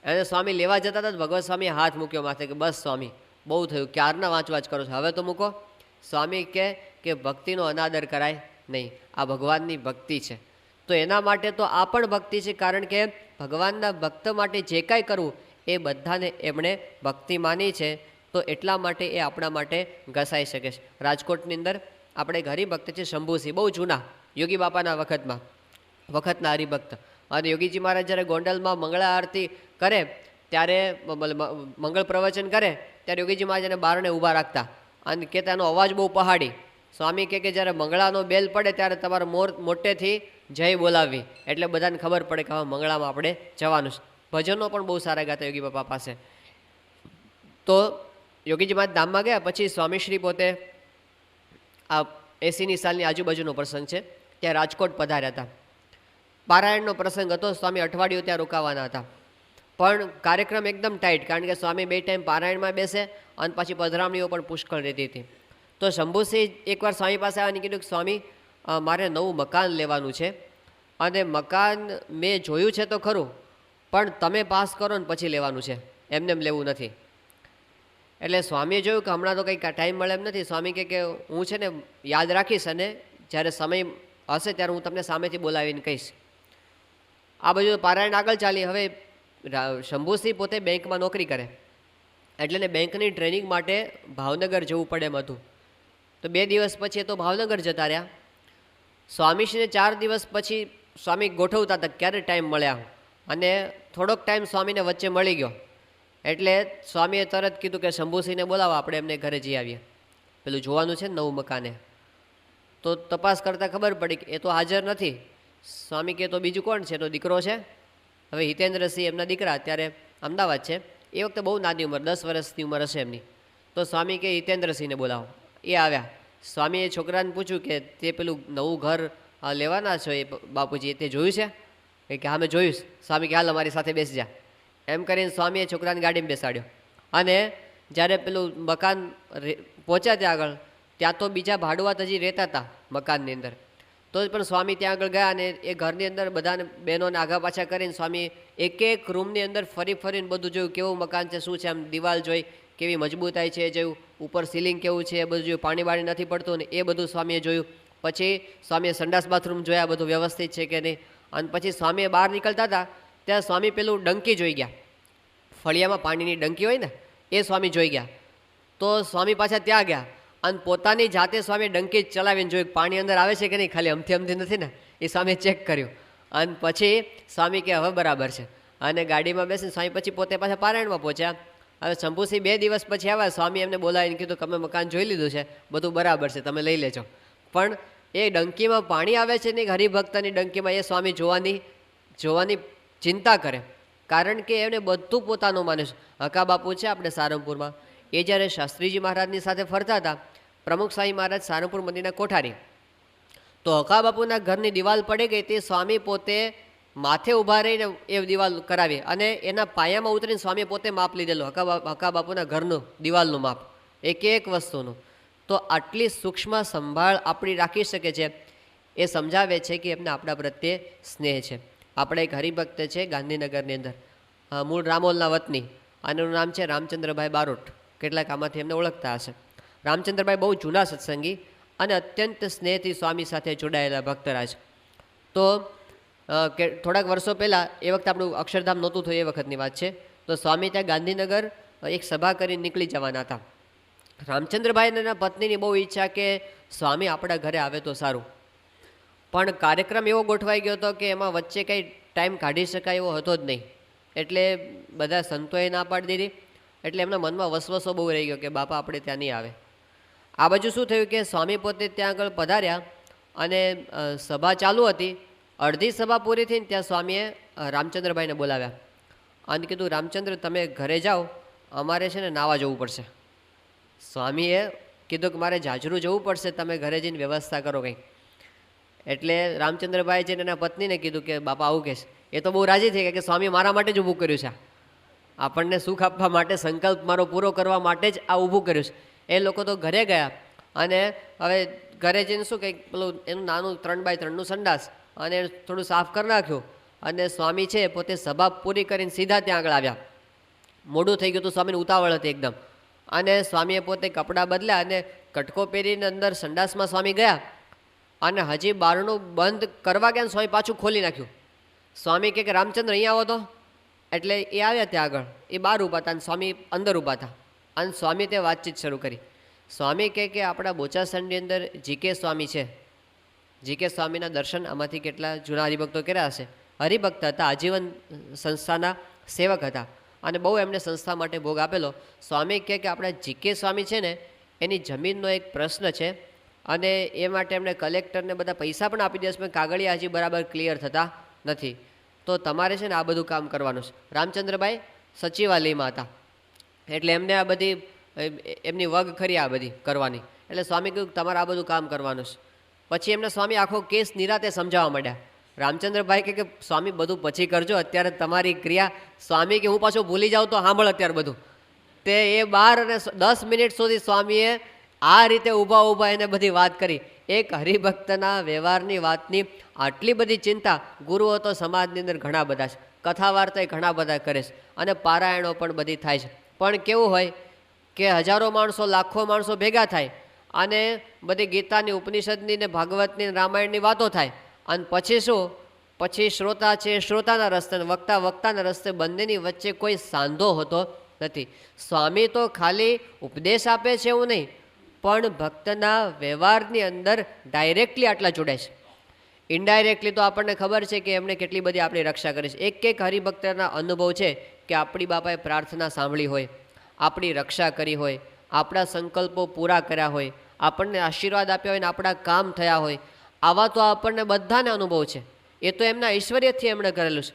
[SPEAKER 1] એને સ્વામી લેવા જતા હતા, ભગવત સ્વામીએ હાથ મૂક્યો માથે કે બસ સ્વામી, બહુ થયું, ક્યારના વાંચ કરો છો, હવે તો મૂકો. સ્વામી કહે કે ભક્તિનો અનાદર કરાય નહીં, આ ભગવાનની ભક્તિ છે. તો એના માટે તો આ પણ ભક્તિ છે, કારણ કે ભગવાનના ભક્ત માટે જે કાંઈ કરવું એ બધાને એમણે ભક્તિ માની છે. તો એટલા માટે એ આપણા માટે ઘસાઈ શકે છે. રાજકોટની અંદર આપણે એક હરિભક્ત છે શંભુસિંહ, બહુ જૂના, યોગી બાપાના વખતના હરિભક્ત. અને યોગીજી મહારાજ જ્યારે ગોંડલમાં મંગળા આરતી કરે ત્યારે, મંગળ પ્રવચન કરે ત્યારે યોગીજી મહારાજ એને બારણે ઊભા રાખતા અને કહેતા એનો અવાજ બહુ પહાડી. સ્વામી કહે કે જ્યારે મંગળાનો બેલ પડે ત્યારે તમારે મોટેથી જય બોલાવવી, એટલે બધાને ખબર પડે કે હવે મંગળામાં આપણે જવાનું છે. ભજનો પણ બહુ સારા ગાતા યોગી બાપા પાસે. તો યોગીજી મહારાજ ધામમાં ગયા પછી સ્વામીશ્રી પોતે, આ 80ની સાલની આજુબાજુનો પ્રસંગ છે, ત્યાં રાજકોટ પધાર્યા હતા. પારાયણનો પ્રસંગ હતો, સ્વામી અઠવાડિયું ત્યાં રોકાવાના હતા. પણ કાર્યક્રમ એકદમ ટાઈટ, કારણ કે સ્વામી 2 ટાઈમ પારાયણમાં બેસે અને પછી પધરામણીઓ પણ પુષ્કળ રહેતી હતી. તો શંભુસિંહ એકવાર સ્વામી પાસે આવવાની કીધું કે સ્વામી, મારે નવું મકાન લેવાનું છે અને મકાન મેં જોયું છે તો ખરું, પણ તમે પાસ કરો ને પછી લેવાનું છે, એમને એમ લેવું નથી. એટલે સ્વામીએ જોયું કે હમણાં તો કંઈક ટાઈમ મળે એમ નથી. સ્વામી કહે કે હું છે ને યાદ રાખીશ અને જ્યારે સમય હશે ત્યારે હું તમને સામેથી બોલાવીને કહીશ. આ બધું પારાયણ આગળ ચાલી. હવે શંભુસિંહ પોતે બેંકમાં નોકરી કરે, એટલે ને બેંકની ટ્રેનિંગ માટે ભાવનગર જવું પડે એમ હતું. તો 2 દિવસ પછી એ તો ભાવનગર જતા રહ્યા. સ્વામીશ્રીને 4 દિવસ પછી સ્વામી ગોઠવતા હતા ક્યારે ટાઈમ મળ્યા, અને થોડોક ટાઈમ સ્વામીને વચ્ચે મળી ગયો. એટલે સ્વામીએ તરત કીધું કે શંભુસિંહને બોલાવો, આપણે એમને ઘરે જઈ આવીએ, પેલું જોવાનું છે ને નવું મકાને. તો તપાસ કરતાં ખબર પડી કે એ તો હાજર નથી. સ્વામી કહે તો બીજું કોણ છે? તો દીકરો છે. હવે હિતેન્દ્રસિંહ એમના દીકરા અત્યારે અમદાવાદ છે. એ વખતે બહુ નાની ઉંમર, 10 વર્ષની ઉંમર હશે એમની. તો સ્વામી કે હિતેન્દ્રસિંહને બોલાવો. એ આવ્યા. સ્વામીએ છોકરાને પૂછ્યું કે તે પેલું નવું ઘર લેવાના છો એ બાપુજી, તે જોયું છે? કે હા મેં જોયું. સ્વામી કે હાલ અમારી સાથે બેસી જા. એમ કરીને સ્વામીએ છોકરાને ગાડીમાં બેસાડ્યો. અને જ્યારે પેલું મકાન પહોંચ્યા ત્યાં આગળ, ત્યાં તો બીજા ભાડુઆત હજી રહેતા હતા મકાનની અંદર. તો પણ સ્વામી ત્યાં આગળ ગયા અને એ ઘરની અંદર બધાને બહેનોને આગા પાછા કરીને સ્વામી એક રૂમની અંદર ફરીને બધું જોયું, કેવું મકાન છે, શું છે, આમ દિવાલ જોઈ કેવી મજબૂતાઈ છે એ જોયું, ઉપર સીલિંગ કેવું છે એ બધું જોયું, પાણી બાણી નથી પડતું ને એ બધું સ્વામીએ જોયું. પછી સ્વામીએ સંડાસ બાથરૂમ જોયા, બધું વ્યવસ્થિત છે કે નહીં. અને પછી સ્વામીએ બહાર નીકળતા હતા ત્યાં સ્વામી પેલું ડંકી જોઈ ગયા, ફળિયામાં પાણીની ડંકી હોય ને એ સ્વામી જોઈ ગયા. તો સ્વામી પાછા ત્યાં ગયા અને પોતાની જાતે સ્વામી ડંકી ચલાવીને જોયું પાણી અંદર આવે છે કે નહીં, ખાલી અમથી નથી ને, એ સ્વામીએ ચેક કર્યું. અને પછી સ્વામી કે હવે બરાબર છે, અને ગાડીમાં બેસીને સ્વામી પછી પોતે પાછા પારાયણમાં પહોંચ્યા. હવે શંભુસિંહ 2 દિવસ પછી આવ્યા. સ્વામી એમને બોલાવીને કીધું કે અમે મકાન જોઈ લીધું છે, બધું બરાબર છે, તમે લઈ લેજો. પણ એ ડંકીમાં પાણી આવે છે ને હરિભક્તની ડંકીમાં એ સ્વામી જોવાની ચિંતા કરે, કારણ કે એને બધું પોતાનું માને છે. હકા બાપુ છે આપણે સારંગપુરમાં, એ જ્યારે શાસ્ત્રીજી મહારાજની સાથે ફરતા હતા, પ્રમુખ સ્વામી મહારાજ સારંગપુર મંદિરના કોઠારી, તો હકા બાપુના ઘરની દિવાલ પડી ગઈ. તે સ્વામી પોતે માથે ઊભા રહીને એ દિવાલ કરાવી અને એના પાયામાં ઉતરીને સ્વામીએ પોતે માપ લીધેલું, હકા બાપુના ઘરનું દિવાલનું માપ, એક વસ્તુનું. તો આટલી સૂક્ષ્મ સંભાળ આપણી રાખી શકે છે, એ સમજાવે છે કે એમને આપણા પ્રત્યે સ્નેહ છે. આપણે એક હરિભક્ત છે ગાંધીનગરની અંદર, મૂળ રામોલના વતની, અને એનું નામ છે રામચંદ્રભાઈ બારોટ. કેટલાક આમાંથી એમને ઓળખતા હશે. રામચંદ્રભાઈ બહુ જૂના સત્સંગી અને અત્યંત સ્નેહથી સ્વામી સાથે જોડાયેલા ભક્તરાજ. તો થોડાક વર્ષો પહેલાં, એ વખતે આપણું અક્ષરધામ નહોતું થયું એ વખતની વાત છે, તો સ્વામી ત્યાં ગાંધીનગર એક સભા કરીને નીકળી જવાના હતા. રામચંદ્રભાઈ અને એના પત્નીની બહુ ઈચ્છા કે સ્વામી આપણા ઘરે આવે તો સારું, પણ કાર્યક્રમ એવો ગોઠવાઈ ગયો હતો કે એમાં વચ્ચે કંઈ ટાઈમ કાઢી શકાય એવો હતો જ નહીં. એટલે બધા સંતોએ ના પાડી દીધી. એટલે એમના મનમાં વસવસો બહુ રહી ગયો કે બાપા આપણે ત્યાં નહીં આવે. આ બાજુ શું થયું કે સ્વામી પોતે ત્યાં આગળ પધાર્યા અને સભા ચાલુ હતી. અડધી સભા પૂરી થઈને ત્યાં સ્વામીએ રામચંદ્રભાઈને બોલાવ્યા અને કીધું, રામચંદ્ર તમે ઘરે જાઓ, અમારે છે ને નાવા જવું પડશે. સ્વામીએ કીધું કે મારે જાજરૂ જવું પડશે, તમે ઘરે જઈને વ્યવસ્થા કરો કંઈક. એટલે રામચંદ્રભાઈ જઈને એના પત્નીને કીધું કે બાપા આવું કહેશ. એ તો બહુ રાજી થઈ ગયા કે સ્વામી મારા માટે જ ઊભું કર્યું છે. આપણને સુખ આપવા માટે, સંકલ્પ મારો પૂરો કરવા માટે જ આ ઊભું કર્યું છે. એ લોકો તો ઘરે ગયા અને હવે ઘરે જઈને શું કંઈક પેલું એનું નાનું 3x3નું સંડાસ અને થોડું સાફ કરી નાખ્યું. અને સ્વામી છે પોતે સભા પૂરી કરીને સીધા ત્યાં આગળ આવ્યા. મોડું થઈ ગયું હતું, સ્વામીને ઉતાવળ હતી એકદમ. અને સ્વામીએ પોતે કપડાં બદલ્યા અને કટકો પહેરીને અંદર સંડાસમાં સ્વામી ગયા અને હજી બારણું બંધ કરવા ગયા, સ્વામી પાછું ખોલી નાખ્યું. સ્વામી કહે કે રામચંદ્ર અહીંયા આવો તો. એટલે એ આવ્યા ત્યાં આગળ, એ બહાર ઊભા હતા અને સ્વામી અંદર ઊભા હતા. અને સ્વામી તે વાતચીત શરૂ કરી. સ્વામી કહે કે આપણા બોચાસણની અંદર જીકે સ્વામી છે. જીકે સ્વામીના દર્શન આમાંથી કેટલા જૂના હરિભક્તો કર્યા હશે. હરિભક્ત હતા, આજીવન સંસ્થાના સેવક હતા અને બહુ એમને સંસ્થા માટે ભોગ આપેલો. સ્વામી કહે કે આપણા જીકે સ્વામી છે ને, એની જમીનનો એક પ્રશ્ન છે અને એ માટે એમણે કલેક્ટરને બધા પૈસા પણ આપી દેશે, પણ કાગળિયા હજી બરાબર ક્લિયર થતા નથી. તો તમારે છે ને આ બધું કામ કરવાનું છે. રામચંદ્રભાઈ સચિવાલયમાં હતા એટલે એમને આ બધી એમની વગ ખરી આ બધી કરવાની. એટલે સ્વામી કહ્યું તમારે આ બધું કામ કરવાનું છે. પછી એમને સ્વામી આખો કેસ નિરાતે સમજાવવા માંડ્યા. રામચંદ્રભાઈ કે સ્વામી બધું પછી કરજો, અત્યારે તમારી ક્રિયા. સ્વામી કે હું પાછું ભૂલી જાઉં તો સાંભળ અત્યારે બધું. તે એ 12 અને 10 મિનિટ સુધી સ્વામીએ આ રીતે ઊભા ઊભા એને બધી વાત કરી. એક હરિભક્તના વ્યવહારની વાતની આટલી બધી ચિંતા. ગુરુઓ તો સમાજની અંદર ઘણા બધા છે, કથા વાર્તા ઘણા બધા કરે છે અને પારાયણો પણ બધી થાય છે. પણ કેવું હોય કે હજારો માણસો, લાખો માણસો ભેગા થાય અને બધી ગીતાની, ઉપનિષદની ને ભાગવતની, રામાયણની વાતો થાય અને પછી શું, પછી શ્રોતા છે શ્રોતાના રસ્તે, વક્તા વક્તાના રસ્તે, બંનેની વચ્ચે કોઈ સાંધો હોતો નથી. સ્વામી તો ખાલી ઉપદેશ આપે છે એવું નહીં, પણ ભક્તના વ્યવહારની અંદર ડાયરેક્ટલી આટલા જોડાય છે. ઇનડાયરેક્ટલી તો આપણને ખબર છે કે એમણે કેટલી બધી આપણી રક્ષા કરી છે. એક હરિભક્તના અનુભવ છે કે આપણી બાપાએ પ્રાર્થના સાંભળી હોય, આપણી રક્ષા કરી હોય, આપણા સંકલ્પો પૂરા કર્યા હોય, આપણને આશીર્વાદ આપ્યા હોય ને આપણા કામ થયા હોય. આવા તો આપણને બધાને અનુભવ છે. એ તો એમના ઐશ્વર્યથી એમણે કરેલું છે.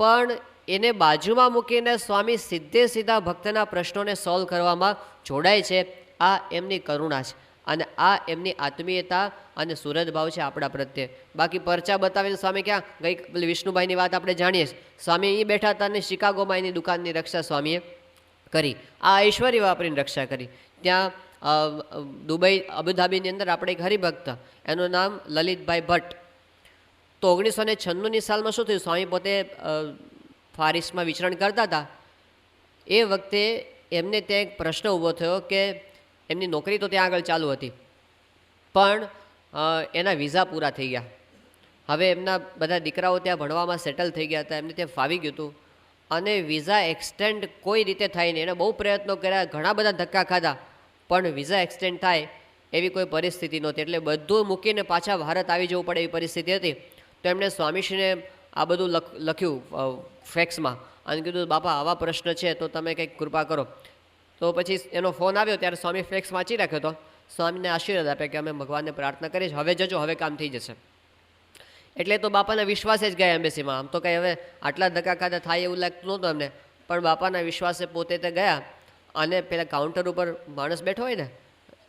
[SPEAKER 1] પણ એને બાજુમાં મૂકીને સ્વામી સીધા ભક્તના પ્રશ્નોને સોલ્વ કરવામાં જોડાય છે. આ એમની કરુણા છે અને આ એમની આત્મીયતા અને સુરતભાવ છે આપણા પ્રત્યે. બાકી પરચા બતાવીને સ્વામી ક્યાં ગઈ, વિષ્ણુભાઈની વાત આપણે જાણીએ છીએ. સ્વામી અહીં બેઠા હતા અને શિકાગોમાં એની દુકાનની રક્ષા સ્વામીએ કરી. આ ઐશ્વર્ય વાપરીને રક્ષા કરી. ત્યાં દુબઈ, અબુધાબીની અંદર આપણે એક હરિભક્ત, એનું નામ લલિતભાઈ ભટ્ટ. તો 1996ની સાલમાં શું થયું, સ્વામી પોતે ફારિસમાં વિચરણ કરતા હતા. એ વખતે એમને ત્યાં એક પ્રશ્ન ઊભો થયો કે એમની નોકરી તો ત્યાં આગળ ચાલુ હતી, પણ એના વિઝા પૂરા થઈ ગયા. હવે એમના બધા દીકરાઓ ત્યાં ભણવામાં સેટલ થઈ ગયા હતા, એમને ત્યાં ફાવી ગયું હતું અને વિઝા એક્સટેન્ડ કોઈ રીતે થાય નહીં. એણે બહુ પ્રયત્નો કર્યા, ઘણા બધા ધક્કા ખાધા, પણ વિઝા એક્સટેન્ડ થાય એવી કોઈ પરિસ્થિતિ નહોતી. એટલે બધું મૂકીને પાછા ભારત આવી જવું પડે એવી પરિસ્થિતિ હતી. તો એમણે સ્વામીશ્રીને આ બધું લખ્યું ફેક્સમાં અને કીધું બાપા આવા પ્રશ્ન છે તો તમે કંઈક કૃપા કરો. તો પછી એનો ફોન આવ્યો ત્યારે સ્વામી ફેક્સ વાંચી રાખ્યો હતો. સ્વામીને આશીર્વાદ આપ્યા કે અમે ભગવાનને પ્રાર્થના કરીશ, હવે જજો, હવે કામ થઈ જશે. એટલે તો બાપાના વિશ્વાસે જ ગયા એમ્બેસીમાં. આમ તો કંઈ હવે આટલા ધક્કા ખાધા થાય એવું લાગતું નહોતું એમને, પણ બાપાના વિશ્વાસે પોતે તે ગયા અને પેલા કાઉન્ટર ઉપર માણસ બેઠો હોય ને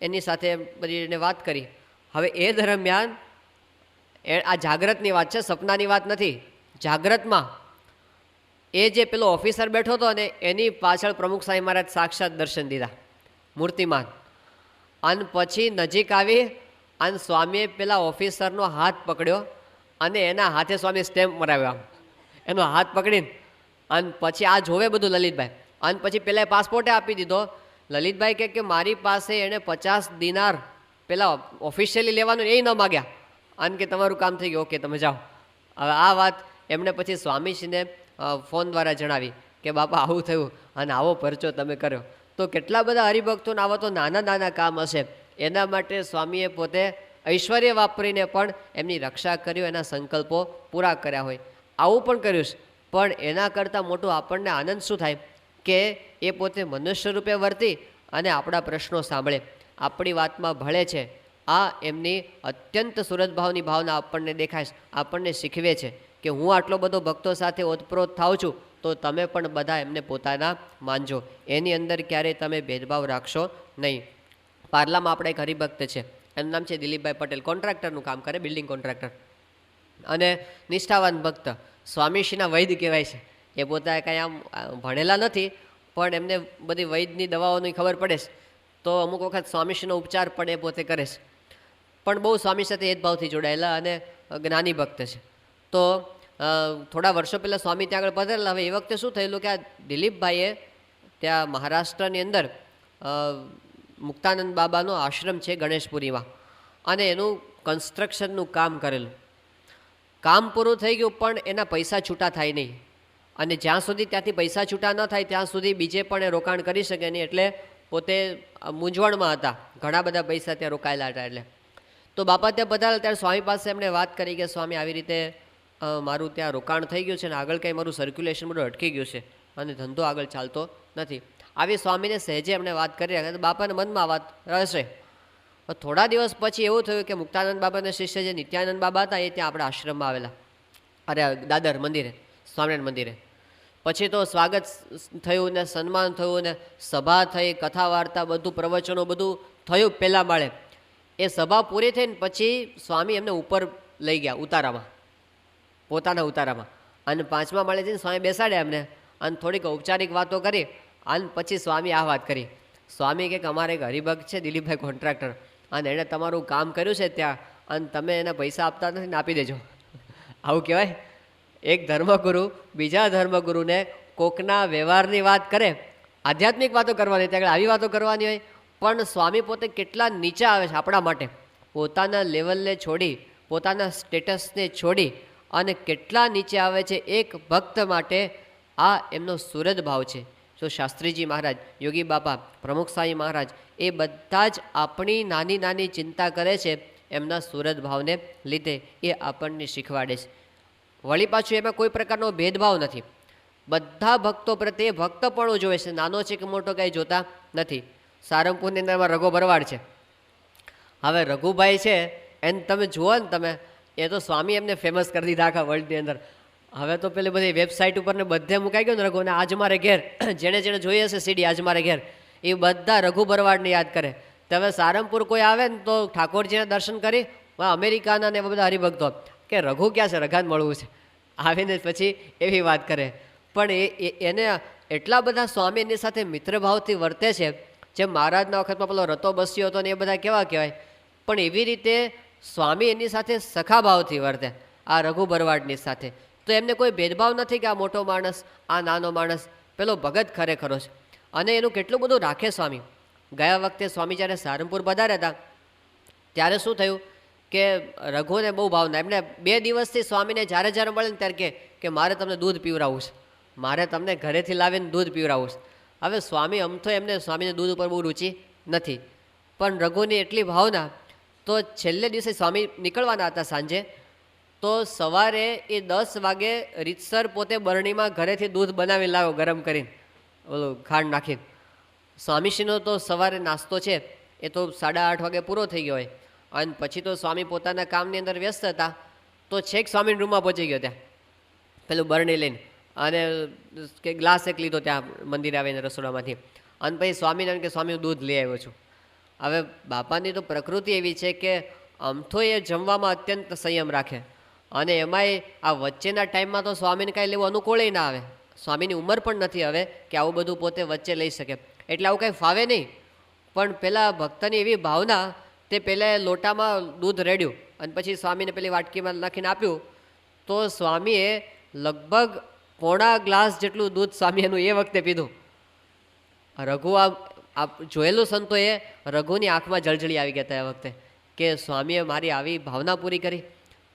[SPEAKER 1] એની સાથે બધી એને વાત કરી. હવે એ દરમિયાન આ જાગ્રતની વાત છે, સપનાની વાત નથી. જાગ્રતમાં એ જે પેલો ઓફિસર બેઠો હતો ને એની પાછળ પ્રમુખ સાંઈ મહારાજ સાક્ષાત દર્શન દીધા, મૂર્તિમાન. અને પછી નજીક આવી અને સ્વામીએ પેલા ઓફિસરનો હાથ પકડ્યો અને એના હાથે સ્વામી સ્ટેમ્પ મરાવ્યો, આમ એનો હાથ પકડીને. અને પછી આ જોવે બધું લલિતભાઈ. અને પછી પેલા પાસપોર્ટે આપી દીધો. લલિતભાઈ કહે કે મારી પાસે એણે 50 દિનાર પેલા ઓફિશિયલી લેવાનું એ ન માગ્યા અને કે તમારું કામ થઈ ગયું, ઓકે તમે જાઓ. હવે આ વાત એમણે પછી સ્વામીજીને ફોન દ્વારા જણાવી કે બાપા આવું થયું અને આવો પરચો તમે કર્યો. તો કેટલા બધા હરિભક્તોને આવા તો નાના નાના કામ હશે, એના માટે સ્વામીએ પોતે ઐશ્વર્ય વાપરીને પણ એમની રક્ષા કર્યો, એના સંકલ્પો પૂરા કર્યા હોય. આવું પણ કર્યું છે. પણ એના કરતાં મોટું આપણને આનંદ શું થાય કે એ પોતે મનુષ્ય રૂપે વર્તી અને આપણા પ્રશ્નો સાંભળે, આપણી વાતમાં ભળે છે. આ એમની અત્યંત સુરતભાવની ભાવના આપણને દેખાય છે, આપણને શીખવે છે કે હું આટલો બધો ભક્તો સાથે ઓતપ્રોત થાઉં છું તો તમે પણ બધા એમને પોતાના માનજો, એની અંદર ક્યારેય તમે ભેદભાવ રાખશો નહીં. પાર્લામાં આપણે એક હરિભક્ત છે, એનું નામ છે દિલીપભાઈ પટેલ. કોન્ટ્રાક્ટરનું કામ કરે, બિલ્ડિંગ કોન્ટ્રાક્ટર અને નિષ્ઠાવાન ભક્ત, સ્વામીશ્રીના વૈદ કહેવાય છે. એ પોતા કાંઈ આમ ભણેલા નથી, પણ એમને બધી વૈદ્યની દવાઓની ખબર પડે છે, તો અમુક વખત સ્વામીશ્રીનો ઉપચાર પણ એ પોતે કરે છે. પણ બહુ સ્વામી સાથે હેદભાવથી જોડાયેલા અને જ્ઞાની ભક્ત છે. તો થોડા વર્ષો પહેલાં સ્વામી ત્યાં આગળ પધારેલા. હવે એ વખતે શું થયેલું કે આ દિલીપભાઈએ ત્યાં મહારાષ્ટ્રની અંદર મુક્તાનંદ બાબાનો આશ્રમ છે ગણેશપુરીમાં, અને એનું કન્સ્ટ્રક્શનનું કામ કરેલું. કામ પૂરું થઈ ગયું, પણ એના પૈસા છૂટા થાય નહીં, અને જ્યાં સુધી ત્યાંથી પૈસા છૂટા ન થાય ત્યાં સુધી બીજે પણ એ રોકાણ કરી શકે નહીં. એટલે પોતે મૂંઝવણમાં હતા, ઘણા બધા પૈસા ત્યાં રોકાયેલા હતા. એટલે તો બાપા ત્યાં પધારેલા ત્યારે સ્વામી પાસે એમણે વાત કરી કે સ્વામી આવી રીતે મારું ત્યાં રોકાણ થઈ ગયું છે ને આગળ કંઈ મારું સર્ક્યુલેશન બધું અટકી ગયું છે અને ધંધો આગળ ચાલતો નથી. આવી સ્વામીને સહેજે એમણે વાત કરી રાખી, તો બાપાના મનમાં વાત રહેશે. થોડા દિવસ પછી એવું થયું કે મુક્તાનંદ બાબાના શિષ્ય જે નિત્યાનંદ બાબા હતા એ ત્યાં આપણા આશ્રમમાં આવેલા, અરે દાદર મંદિરે, સ્વામિનારાયણ મંદિરે. પછી તો સ્વાગત થયું ને સન્માન થયું ને સભા થઈ, કથા વાર્તા બધું, પ્રવચનો બધું થયું પહેલાં માળે. એ સભા પૂરી થઈને પછી સ્વામી એમને ઉપર લઈ ગયા ઉતારામાં, પોતાના ઉતારામાં, અને 5મા માળે જઈને સ્વામી બેસાડ્યા એમને, અને થોડીક ઔપચારિક વાતો કરી, અને પછી સ્વામી આ વાત કરી. સ્વામી કે અમારે એક હરિભક્ત છે દિલીપભાઈ કોન્ટ્રાક્ટર, અને એણે તમારું કામ કર્યું છે ત્યાં, અને તમે એના પૈસા આપતા નથી ને આપી દેજો. આવું કહેવાય? એક ધર્મગુરુ બીજા ધર્મગુરુને કોકના વ્યવહારની વાત કરે, આધ્યાત્મિક વાતો કરવાની, ત્યાં આવી વાતો કરવાની હોય. પણ સ્વામી પોતે કેટલા નીચે આવે છે આપણા માટે, પોતાના લેવલને છોડી, પોતાના સ્ટેટસને છોડી અને કેટલા નીચે આવે છે એક ભક્ત માટે. આ એમનો સુરદ ભાવ છે. તો શાસ્ત્રીજી મહારાજ, યોગી બાપા, પ્રમુખ સાંઈ મહારાજ, એ બધા જ આપણી નાની નાની ચિંતા કરે છે એમના સુરદ ભાવને લીધે. એ આપણને શીખવાડે છે. વળી પાછું એમાં કોઈ પ્રકારનો ભેદભાવ નથી, બધા ભક્તો પ્રત્યે ભક્તપણું જોવે છે, નાનો છે કે મોટો કંઈ જોતા નથી. સારંગપુરની અંદરમાં રઘુ ભરવાડ છે. હવે રઘુભાઈ છે એને તમે જુઓ ને, તમે એ તો સ્વામી એમને ફેમસ કરી દીધા આખા વર્લ્ડની અંદર. હવે તો પેલી બધી વેબસાઇટ ઉપર ને બધે મુકાઈ ગયું ને રઘુ, ને આજ મારે ઘેર, જેણે જેણે જોઈએ હશે સીડી આજ મારે ઘેર, એ બધા રઘુ ભરવાડને યાદ કરે. તો હવે સારંગપુર કોઈ આવે ને તો ઠાકોરજીના દર્શન કરી, અમેરિકાના ને એવા બધા હરિભક્તો કે રઘુ ક્યાં છે, રઘાને મળવું છે, આવીને પછી એવી વાત કરે. પણ એને એટલા બધા સ્વામી એની સાથે મિત્રભાવથી વર્તે છે, જેમ મહારાજના વખતમાં પેલો રતો બસ્યો હતો ને એ બધા કેવા કહેવાય, પણ એવી રીતે સ્વામી એની સાથે સખાભાવથી વર્તે આ રઘુ ભરવાડની સાથે. તો એમને કોઈ ભેદભાવ નથી કે આ મોટો માણસ, આ નાનો માણસ, પેલો ભગત ખરેખરો છે. અને એનું કેટલું બધું રાખે સ્વામી. ગયા વખતે સ્વામી જ્યારે સારંગપુર પધાર્યા હતા ત્યારે શું થયું કે રઘુને બહુ ભાવના, એમને 2 દિવસથી સ્વામીને જ્યારે જ્યારે મળે ને ત્યારે કે મારે તમને દૂધ પીવડાવવું છે, મારે તમને ઘરેથી લાવીને દૂધ પીવડાવવું છે. હવે સ્વામી આમ તો એમને સ્વામીને દૂધ ઉપર બહુ રુચિ નથી, પણ રઘુની એટલી ભાવના. તો છેલ્લે દિવસે સ્વામી નીકળવાના હતા સાંજે, તો સવારે એ 10 વાગે રીતસર પોતે બરણીમાં ઘરેથી દૂધ બનાવી લાવ્યો ગરમ કરીને, ઓલું ખાંડ નાખીને. સ્વામીશ્રીનો તો સવારે નાસ્તો છે એ તો 8:30 વાગે પૂરો થઈ ગયો હોય, અને પછી તો સ્વામી પોતાના કામની અંદર વ્યસ્ત હતા. તો છેક સ્વામીના રૂમમાં પહોંચી ગયો ત્યાં પેલું બરણી લઈને, અને કે ગ્લાસ એક લીધો ત્યાં મંદિરે આવીને રસોડામાંથી, અને પછી સ્વામીને કે સ્વામી હું દૂધ લઈ આવ્યો છું. હવે બાપાની તો પ્રકૃતિ એવી છે કે આમ તો એ જમવામાં અત્યંત સંયમ રાખે, અને એમાંય આ વચ્ચેના ટાઈમમાં તો સ્વામીને કાંઈ લેવું અનુકૂળ ના આવે. સ્વામીની ઉંમર પણ નથી હવે કે આવું બધું પોતે વચ્ચે લઈ શકે, એટલે આવું કંઈ ફાવે નહીં. પણ પેલા ભક્તની એવી ભાવના, તે પહેલાં લોટામાં દૂધ રેડ્યું અને પછી સ્વામીને પેલી વાટકીમાં નાખીને આપ્યું. તો સ્વામીએ લગભગ 1/4 ગ્લાસ જેટલું દૂધ સ્વામી એનું એ વખતે પીધું. રઘુ આ જોયેલું સંતોએ રઘુની આંખમાં જળજળી આવી ગયા હતા એ વખતે કે સ્વામીએ મારી આવી ભાવના પૂરી કરી.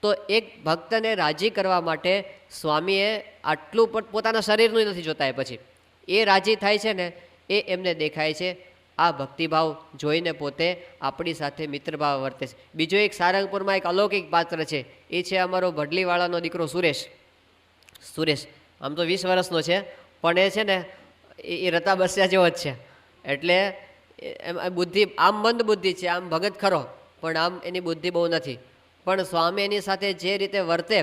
[SPEAKER 1] તો એક ભક્તને રાજી કરવા માટે સ્વામીએ આટલું પણ પોતાના શરીરનું નથી જોતા, એ પછી એ રાજી થાય છે ને એ એમને દેખાય છે. આ ભક્તિભાવ જોઈને પોતે આપણી સાથે મિત્રભાવ વર્તે છે. બીજો એક સારંગપુરમાં એક અલૌકિક પાત્ર છે, એ છે અમારો ભડલીવાળાનો દીકરો સુરેશ. આમ તો 20 વર્ષનો છે, પણ એ છે ને એ રતા બસ્યા જેવો જ છે. એટલે એમ બુદ્ધિ આમ મંદ બુદ્ધિ છે, આમ ભગત ખરો, પણ આમ એની બુદ્ધિ બહુ નથી. પણ સ્વામી એની સાથે જે રીતે વર્તે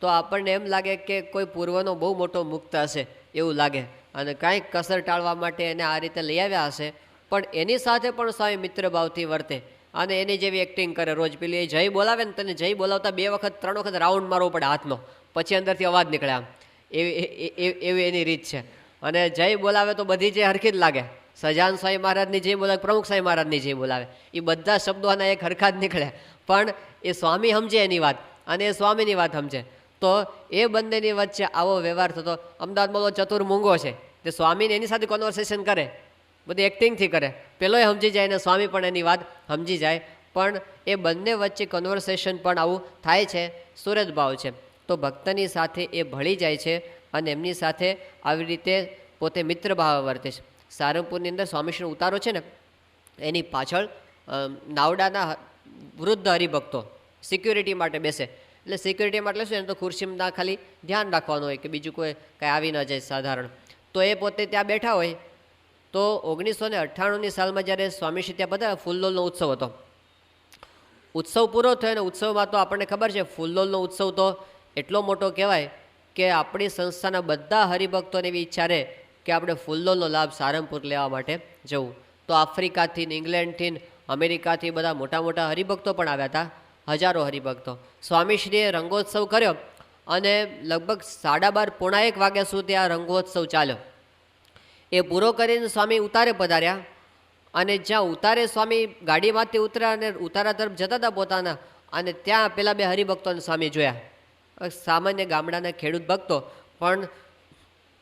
[SPEAKER 1] તો આપણને એમ લાગે કે કોઈ પૂર્વનો બહુ મોટો મુક્ત હશે એવું લાગે, અને કાંઈક કસર ટાળવા માટે એને આ રીતે લઈ આવ્યા હશે. પણ એની સાથે પણ સ્વામી મિત્રભાવથી વર્તે, અને એની જેવી એક્ટિંગ કરે. રોજ પેલી એ જય બોલાવે ને, તને જય બોલાવતા 2 વખત 3 વખત રાઉન્ડ મારવો પડે હાથનો, પછી અંદરથી અવાજ નીકળે. આમ એવી એની રીત છે. અને જય બોલાવે તો બધી જે હરખી જ લાગે. સજાન સ્વામી મહારાજની જય બોલાવે, પ્રમુખ સ્વામી મહારાજની જય બોલાવે, એ બધા શબ્દોના એક હરખા જ નીકળે. પણ એ સ્વામી સમજે એની વાત અને એ સ્વામીની વાત સમજે, તો એ બંનેની વચ્ચે આવો વ્યવહાર થતો. અમદાવાદમાં ચતુર મૂંગો છે, તે સ્વામીને એની સાથે કોન્વર્સેશન કરે, બધી એક્ટિંગથી કરે, પેલોય સમજી જાય ને સ્વામી પણ એની વાત સમજી જાય. પણ એ બંને વચ્ચે કન્વર્સેશન પણ આવું થાય છે, સુરત ભાવ છે. તો ભક્તની સાથે એ ભળી જાય છે અને એમની સાથે આવી રીતે પોતે મિત્ર ભાવ વર્તે છે. સારંગપુરની અંદર સ્વામીશ્રીનો ઉતારો છે ને, એની પાછળ નાવડાના વૃદ્ધ હરિભક્તો સિક્યુરિટી માટે બેસે. એટલે સિક્યુરિટી માટે શું, એને તો ખુરશીમાં ખાલી ધ્યાન રાખવાનું હોય કે બીજું કોઈ કાંઈ આવી ન જાય સાધારણ. તો એ પોતે ત્યાં બેઠા હોય. તો 1998ની સાલમાં જ્યારે સ્વામીશ્રી ત્યાં બધા ફૂલદોલનો ઉત્સવ હતો. ઉત્સવ પૂરો થયો અને ઉત્સવમાં તો આપણને ખબર છે, ફૂલદોલનો ઉત્સવ તો એટલો મોટો કહેવાય કે આપણી સંસ્થાના બધા હરિભક્તોને એવી ઈચ્છા રહે કે આપણે ફૂલદોલનો લાભ સારંગપુર લેવા માટે જવું. તો આફ્રિકાથી, ઇંગ્લેન્ડથી, અમેરિકાથી બધા મોટા મોટા હરિભક્તો પણ આવ્યા હતા, હજારો હરિભક્તો. સ્વામીશ્રીએ રંગોત્સવ કર્યો અને લગભગ 12:30 પોણા 1 વાગ્યા સુધી આ રંગોત્સવ ચાલ્યો. એ પૂરો કરીને સ્વામી ઉતારે પધાર્યા અને જ્યાં ઉતારે સ્વામી ગાડીમાંથી ઉતર્યા અને ઉતારા તરફ જતા હતા પોતાના, અને ત્યાં પેલા બે હરિભક્તોને સ્વામી જોયા. સામાન્ય ગામડાના ખેડૂત ભક્તો, પણ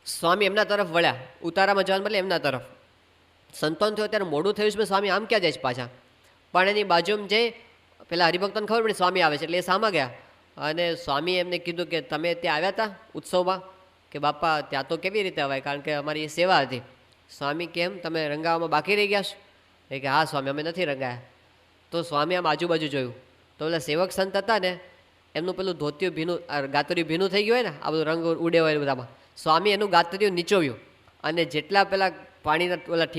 [SPEAKER 1] સ્વામી એમના તરફ વળ્યા, ઉતારામાં જવાને બદલે એમના તરફ. સંતોન થયો ત્યારે મોડું થયું છે, સ્વામી આમ ક્યાં જાય છે પાછા. પણ એની બાજુમાં જઈ પેલા હરિભક્તોને ખબર પડી સ્વામી આવે છે, એટલે એ સામા ગયા અને સ્વામી એમને કીધું કે તમે ત્યાં આવ્યા હતા ઉત્સવમાં? કે બાપા ત્યાં તો કેવી રીતે અવાય, કારણ કે અમારી સેવા હતી. સ્વામી કેમ, તમે રંગાવામાં બાકી રહી ગયા છો? એ કે હા સ્વામી, અમે નથી રંગાયા. તો સ્વામી આમ આજુબાજુ જોયું તો પેલા સેવક સંત હતા ને, એમનું પેલું ધોતિયું ભીનું, ગાતરિયું ભીનું થઈ ગયું હોય ને, આ બધું રંગ ઉડે હોય બધામાં. સ્વામી એનું ગાતરિયું નીચોવ્યું અને જેટલા પેલા પાણીના પેલા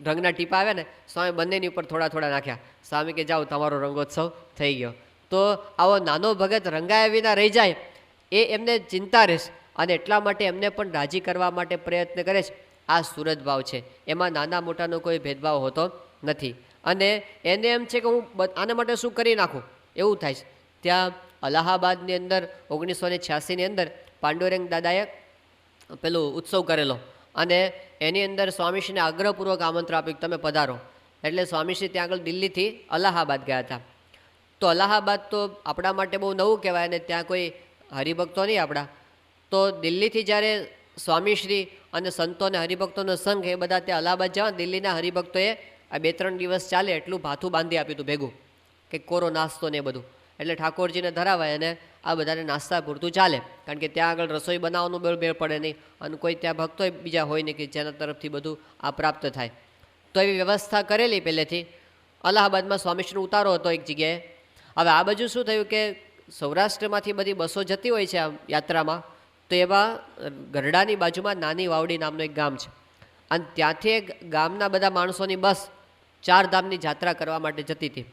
[SPEAKER 1] રંગના ટીપા આવ્યા ને, સ્વામી બંનેની ઉપર થોડા થોડા નાખ્યા. સ્વામી કે જાઓ, તમારો રંગોત્સવ થઈ ગયો. તો આવો નાનો ભગત રંગાયા વિના રહી જાય એ એમને ચિંતા રહેશે, અને એટલા માટે એમને પણ રાજી કરવા માટે પ્રયત્ન કરે છે. આ સુરત ભાવ છે, એમાં નાના મોટાનો કોઈ ભેદભાવ હોતો નથી. અને એને એમ છે કે હું આના માટે શું કરી નાખું, એવું થાય છે. ત્યાં અલ્હાબાદની અંદર 1986ની અંદર પાંડુરંગ દાદાએ પેલું ઉત્સવ કરેલો અને એની અંદર સ્વામીશ્રીને આગ્રહપૂર્વક આમંત્રણ આપ્યું તમે પધારો. એટલે સ્વામીશ્રી ત્યાં આગળ દિલ્હીથી અલ્હાબાદ ગયા હતા. તો અલ્હાબાદ તો આપણા માટે બહુ નવું કહેવાય અને ત્યાં કોઈ હરિભક્તો નહીં આપણા. તો દિલ્હીથી જ્યારે સ્વામીશ્રી અને સંતો અને હરિભક્તોનો સંઘ એ બધા ત્યાં અલ્હાબાદ જવા, દિલ્હીના હરિભક્તોએ આ 2-3 દિવસ ચાલે એટલું ભાથું બાંધી આપ્યું હતું ભેગું, કે કોરો નાસ્તો ને એ બધું. એટલે ઠાકોરજીને ધરાવાય અને આ બધાને નાસ્તા પૂરતું ચાલે, કારણ કે ત્યાં આગળ રસોઈ બનાવવાનું મેળ પડે નહીં અને કોઈ ત્યાં ભક્તો બીજા હોય નહીં કે જેના તરફથી બધું આ પ્રાપ્ત થાય. તો એવી વ્યવસ્થા કરેલી પહેલેથી. અલ્હાબાદમાં સ્વામીશ્રીનો ઉતારો હતો એક જગ્યાએ. હવે આ બાજુ શું થયું કે સૌરાષ્ટ્રમાંથી બધી બસો જતી હોય છે આ યાત્રામાં, તો એવા ગરડાની બાજુમાં નાની વાવડી નામનું એક ગામ છે, અને ત્યાંથી ગામના બધા માણસોની બસ 4 ધામની યાત્રા કરવા માટે જતી હતી.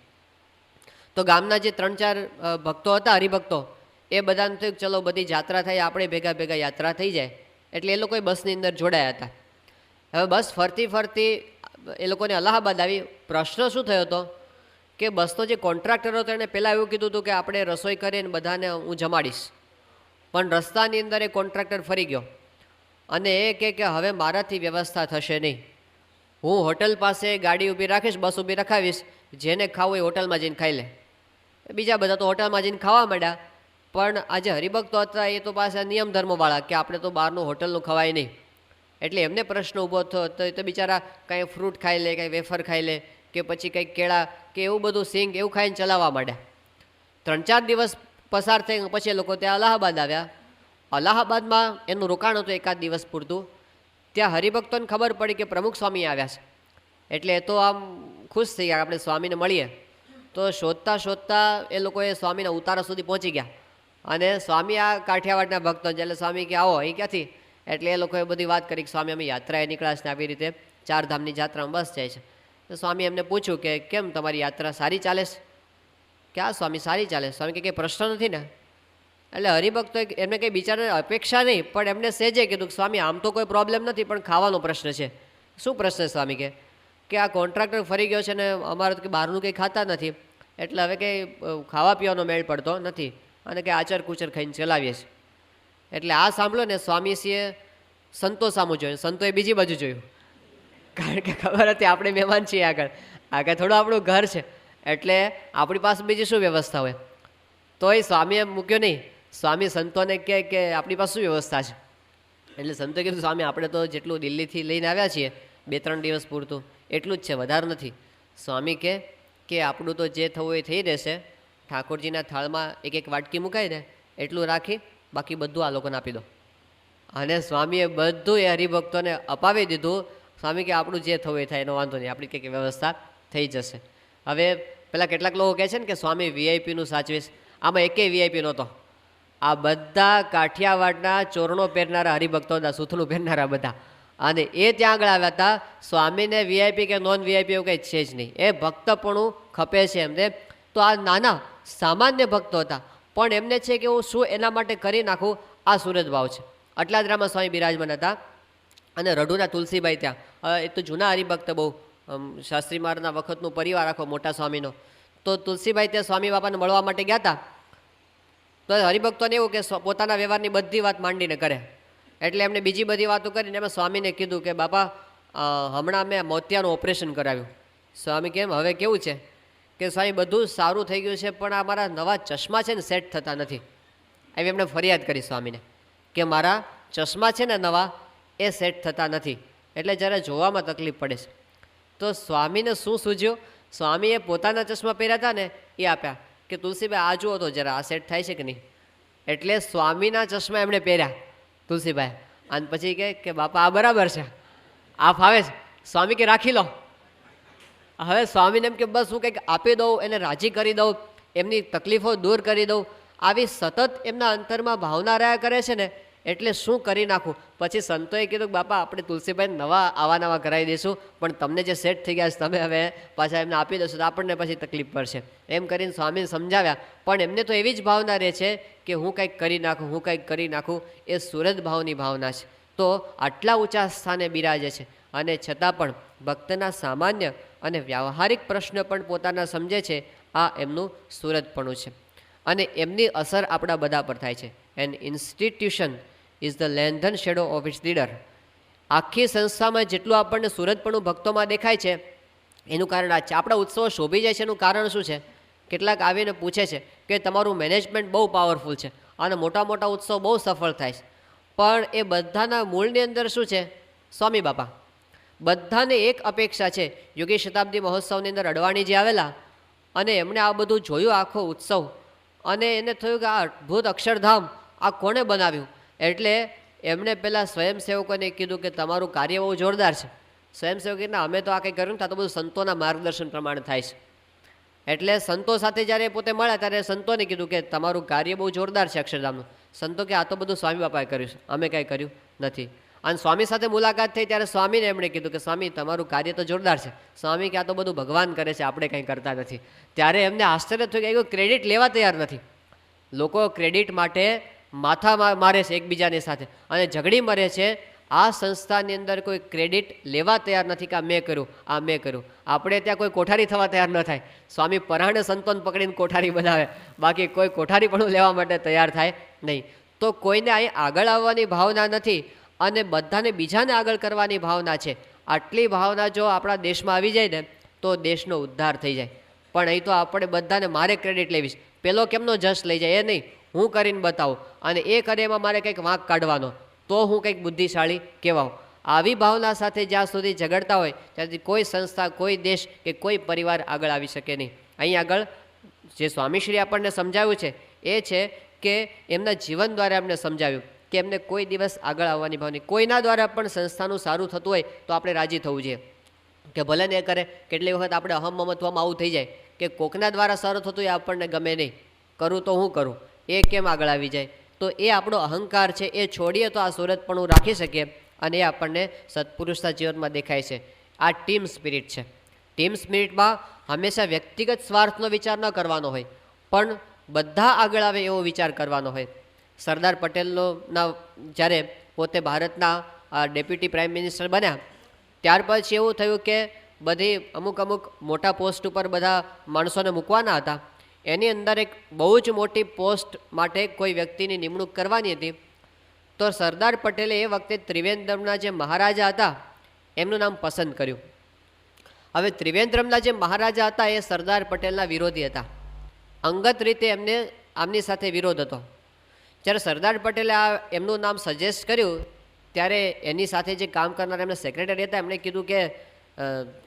[SPEAKER 1] તો ગામના જે 3-4 ભક્તો હતા, હરિભક્તો, એ બધાને થયું ચલો બધી યાત્રા થાય, આપણે ભેગા ભેગા યાત્રા થઈ જાય. એટલે એ લોકોએ બસની અંદર જોડાયા હતા. હવે બસ ફરતી ફરતી એ લોકોને અલ્હાબાદ આવી. પ્રશ્ન શું થયો હતો કે બસનો જે કોન્ટ્રાક્ટર હતો એણે પહેલાં એવું કીધું હતું કે આપણે રસોઈ કરીને બધાને હું જમાડીશ, પણ રસ્તાની અંદર એ કોન્ટ્રાક્ટર ફરી ગયો અને એ કહે કે હવે મારાથી વ્યવસ્થા થશે નહીં, હું હોટલ પાસે ગાડી ઊભી રાખીશ, બસ ઊભી રખાવીશ, જેને ખાવું એ હોટલમાં જઈને ખાઈ લે. બીજા બધા તો હોટલમાં જઈને ખાવા માંડ્યા, પણ આ જે હરિભક્તો હતા એ તો પાછા નિયમ ધર્મવાળા કે આપણે તો બહારનું હોટલનું ખવાય નહીં. એટલે એમને પ્રશ્ન ઊભો થયો તો એ તો બિચારા કાંઈ ફ્રૂટ ખાઈ લે, કાંઈ વેફર ખાઈ લે કે પછી કંઈક કેળા કે એવું બધું સિંગ એવું ખાઈને ચલાવવા માંડ્યા. 3-4 દિવસ પસાર થઈ પછી એ લોકો ત્યાં અલ્હાબાદ આવ્યા. અલ્હાબાદમાં એનું રોકાણ હતું 1 દિવસ પૂરતું. ત્યાં હરિભક્તોને ખબર પડી કે પ્રમુખ સ્વામી આવ્યા છે, એટલે એ તો આમ ખુશ થઈ ગયા આપણે સ્વામીને મળીએ. તો શોધતા શોધતા એ લોકોએ સ્વામીના ઉતારા સુધી પહોંચી ગયા અને સ્વામી આ કાઠિયાવાડના ભક્તો, એટલે સ્વામી કે આવો અહીં ક્યાંથી, એટલે એ લોકોએ બધી વાત કરી કે સ્વામી અમે યાત્રાએ નીકળ્યા છે ને આવી રીતે 4 ધામની યાત્રામાં બસ જાય છે. તો સ્વામી એમને પૂછ્યું કે કેમ તમારી યાત્રા સારી ચાલે છે? કે હા સ્વામી સારી ચાલે. સ્વામી કે કંઈ પ્રશ્ન નથી ને? એટલે હરિભક્તો એમને કંઈ બિચારાને અપેક્ષા નહીં, પણ એમને સહેજે કીધું કે સ્વામી આમ તો કોઈ પ્રોબ્લેમ નથી, પણ ખાવાનો પ્રશ્ન છે. શું પ્રશ્ન? સ્વામી કે આ કોન્ટ્રાક્ટર ફરી ગયો છે ને અમારે તો બહારનું કંઈ ખાતા નથી, એટલે હવે કંઈ ખાવા પીવાનો મેળ પડતો નથી અને કંઈ આચર કુચર ખાઈને ચલાવીએ છીએ. એટલે આ સાંભળો ને સ્વામીશ્રીએ સંતો સામું જોયું, સંતોએ બીજી બાજુ જોયું, કારણ કે ખબર હતી આપણે મહેમાન છીએ, આગળ થોડું આપણું ઘર છે, એટલે આપણી પાસે બીજી શું વ્યવસ્થા હોય. તોય સ્વામીએ મૂક્યો નહીં. સ્વામી સંતોને કહે કે આપણી પાસે શું વ્યવસ્થા છે. એટલે સંતોએ કીધું સ્વામી આપણે તો જેટલું દિલ્હીથી લઈને આવ્યા છીએ 2-3 દિવસ પૂરતું એટલું જ છે, વધારે નથી. સ્વામી કહે કે આપણું તો જે થવું એ થઈ રહેશે, ઠાકોરજીના થાળમાં એક એક વાટકી મુકાઈ દે એટલું રાખી, બાકી બધું આ લોકોને આપી દો. અને સ્વામીએ બધું એ હરિભક્તોને અપાવી દીધું. સ્વામી કે આપણું જે થવું એ થાય, એનો વાંધો નહીં, આપણી કંઈક વ્યવસ્થા થઈ જશે. હવે પેલા કેટલાક લોકો કહે છે ને કે સ્વામી વીઆઈપીનું સાચવીશ, આમાં એકેય વીઆઈપી નહોતો. આ બધા કાઠિયાવાડના ચોરણો પહેરનારા હરિભક્તો હતા, સૂથલું પહેરનારા બધા, અને એ ત્યાં આગળ આવ્યા હતા. સ્વામીને વીઆઈપી કે નોન વીઆઈપી એવું કંઈ છે જ નહીં, એ ભક્તપણું ખપે છે એમને. તો આ નાના સામાન્ય ભક્તો હતા, પણ એમને છે કે હું શું એના માટે કરી નાખું, આ સુરત ભાવ છે. અટલાદરામાં સ્વામી બિરાજમાન હતા, અને રઢુના તુલસીભાઈ ત્યાં, એ તો જૂના હરિભક્ત, બહુ શાસ્ત્રી મહારાજના વખતનું પરિવાર આખો મોટા સ્વામીનો. તો તુલસીભાઈ ત્યાં સ્વામી બાપાને મળવા માટે ગયા હતા. તો હરિભક્તોને એવું કે પોતાના વ્યવહારની બધી વાત માંડીને કરે, એટલે એમને બીજી બધી વાતો કરીને એમાં સ્વામીને કીધું કે બાપા હમણાં મેં મોતિયાનું ઓપરેશન કરાવ્યું. સ્વામી કેમ હવે કેવું છે? કે સ્વામી બધું સારું થઈ ગયું છે, પણ આ મારા નવા ચશ્મા છે ને સેટ થતા નથી. એવી એમણે ફરિયાદ કરી સ્વામીને કે મારા ચશ્મા છે ને નવા એ સેટ થતા નથી, એટલે જરા જોવામાં તકલીફ પડે છે. તો સ્વામીને શું સૂઝ્યું? સ્વામીએ પોતાના ચશ્મા પહેર્યા હતા ને એ આપ્યા કે તુલસીભાઈ આ જુઓ તો જરા આ સેટ થાય છે કે નહીં. એટલે સ્વામીના ચશ્મા એમણે પહેર્યા તુલસીભાઈ, અને પછી કહે કે બાપા આ બરાબર છે, આ ફાવે છે. સ્વામી કે રાખી લો. હવે સ્વામીને એમ કે બસ હું કંઈક આપી દઉં, એને રાજી કરી દઉં, એમની તકલીફો દૂર કરી દઉં. આવી સતત એમના અંતરમાં ભાવના રહ્યા કરે છે ને, એટલે શું કરી નાખું. પછી સંતોએ કીધું કે બાપા આપણે તુલસીભાઈ નવા આવા કરાવી દઈશું, પણ તમને જે સેટ થઈ ગયા છે તમે હવે પાછા એમને આપી દઈશું તો આપણને પછી તકલીફ પડશે. એમ કરીને સ્વામીને સમજાવ્યા, પણ એમને તો એવી જ ભાવના રહે છે કે હું કંઈક કરી નાખું, હું કંઈક કરી નાખું. એ સુરત ભાવની ભાવના છે. તો આટલા ઊંચા સ્થાને બિરાજે છે, અને છતાં પણ ભક્તના સામાન્ય અને વ્યવહારિક પ્રશ્ન પણ પોતાના સમજે છે. આ એમનું સુરતપણું છે, અને એમની અસર આપણા બધા પર થાય છે. An institution is the lengthened shadow of its leader. આખી સંસ્થામાં જેટલું આપણને સુરતપણું ભક્તોમાં દેખાય છે એનું કારણ આ છે. આપણા ઉત્સવો શોભી જાય છે એનું કારણ શું છે? કેટલાક આવીને પૂછે છે કે તમારું મેનેજમેન્ટ બહુ પાવરફુલ છે અને મોટા મોટા ઉત્સવ બહુ સફળ થાય છે, પણ એ બધાના મૂળની અંદર શું છે? સ્વામી બાપા. બધાને એક અપેક્ષા છે. યોગી શતાબ્દી મહોત્સવની અંદર અડવાણી જે આવેલા, અને એમણે આ બધું જોયું આખો ઉત્સવ, અને એને થયું કે આ અદ્ભુત અક્ષરધામ આ કોણે બનાવ્યું. એટલે એમણે પહેલાં સ્વયંસેવકોને કીધું કે તમારું કાર્ય બહુ જોરદાર છે. સ્વયંસેવકના અમે તો આ કંઈ કર્યું ને, તો બધું સંતોના માર્ગદર્શન પ્રમાણે થાય છે. એટલે સંતો સાથે જ્યારે પોતે મળ્યા ત્યારે સંતોને કીધું કે તમારું કાર્ય બહુ જોરદાર છે અક્ષરધામનું. સંતો કે આ તો બધું સ્વામી બાપાએ કર્યું છે, અમે કાંઈ કર્યું નથી. અને સ્વામી સાથે મુલાકાત થઈ ત્યારે સ્વામીને એમણે કીધું કે સ્વામી તમારું કાર્ય તો જોરદાર છે. સ્વામી કે આ તો બધું ભગવાન કરે છે, આપણે કંઈ કરતા નથી. ત્યારે એમને આશ્ચર્ય થયું કે ક્રેડિટ લેવા તૈયાર નથી. લોકો ક્રેડિટ માટે માથા મારે છે એકબીજાની સાથે અને ઝઘડી મરે છે. આ સંસ્થાની અંદર કોઈ ક્રેડિટ લેવા તૈયાર નથી કે આ મેં કર્યું, આ મેં કર્યું. આપણે ત્યાં કોઈ કોઠારી થવા તૈયાર ન થાય. સ્વામી પરાણે સંતોને પકડીને કોઠારી બનાવે, બાકી કોઈ કોઠારી પણ લેવા માટે તૈયાર થાય નહીં. તો કોઈને અહીં આગળ આવવાની ભાવના નથી, અને બધાને બીજાને આગળ કરવાની ભાવના છે. આટલી ભાવના જો આપણા દેશમાં આવી જાય ને તો દેશનો ઉદ્ધાર થઈ જાય. પણ અહીં તો આપણે બધાને મારે ક્રેડિટ લેવીશ, પેલો કેમનો જશ લઈ જાય એ નહીં, હું કરીને બતાવું, અને એ કરે એમાં મારે કંઈક વાંક કાઢવાનો, તો હું કંઈક બુદ્ધિશાળી કહેવાઉં. આવી ભાવના સાથે જ્યાં સુધી ઝઘડતા હોય ત્યાંથી કોઈ સંસ્થા, કોઈ દેશ કે કોઈ પરિવાર આગળ આવી શકે નહીં. અહીં આગળ જે સ્વામીશ્રી આપણને સમજાવ્યું છે એ છે કે એમના જીવન દ્વારા એમને સમજાવ્યું કે એમને કોઈ દિવસ આગળ આવવાની ભાવ નહીં. કોઈના દ્વારા પણ સંસ્થાનું સારું થતું હોય તો આપણે રાજી થવું જોઈએ, કે ભલે ને એ કરે. કેટલી વખત આપણે અહમ મમત્વમાં આવું થઈ જાય કે કોકના દ્વારા સારું થતું હોય આપણને ગમે નહીં, કરું તો હું કરું, એ કેમ આગળ આવી જાય. તો એ આપણો અહંકાર છે, એ છોડીએ તો આ સુરતપણું રાખી શકીએ, અને એ આપણને સત્પુરુષના જીવનમાં દેખાય છે. આ ટીમ સ્પિરિટ છે. ટીમ સ્પિરિટમાં હંમેશા વ્યક્તિગત સ્વાર્થનો વિચાર ન કરવાનો હોય, પણ બધા આગળ આવે એવો વિચાર કરવાનો હોય. સરદાર પટેલનો જ્યારે પોતે ભારતના ડેપ્યુટી પ્રાઇમ મિનિસ્ટર બન્યા ત્યાર પછી એવું થયું કે બધી અમુક મોટા પોસ્ટ ઉપર બધા માણસોને મૂકવાના હતા. એની અંદર એક બહુ જ મોટી પોસ્ટ માટે કોઈ વ્યક્તિની નિમણૂક કરવાની હતી. તો સરદાર પટેલે એ વખતે ત્રિવેન્દ્રમના જે મહારાજા હતા એમનું નામ પસંદ કર્યું. હવે ત્રિવેન્દ્રમના જે મહારાજા હતા એ સરદાર પટેલના વિરોધી હતા. અંગત રીતે એમને આમની સાથે વિરોધ હતો. જ્યારે સરદાર પટેલે એમનું નામ સજેસ્ટ કર્યું ત્યારે એની સાથે જે કામ કરનાર એમના સેક્રેટરી હતા એમણે કીધું કે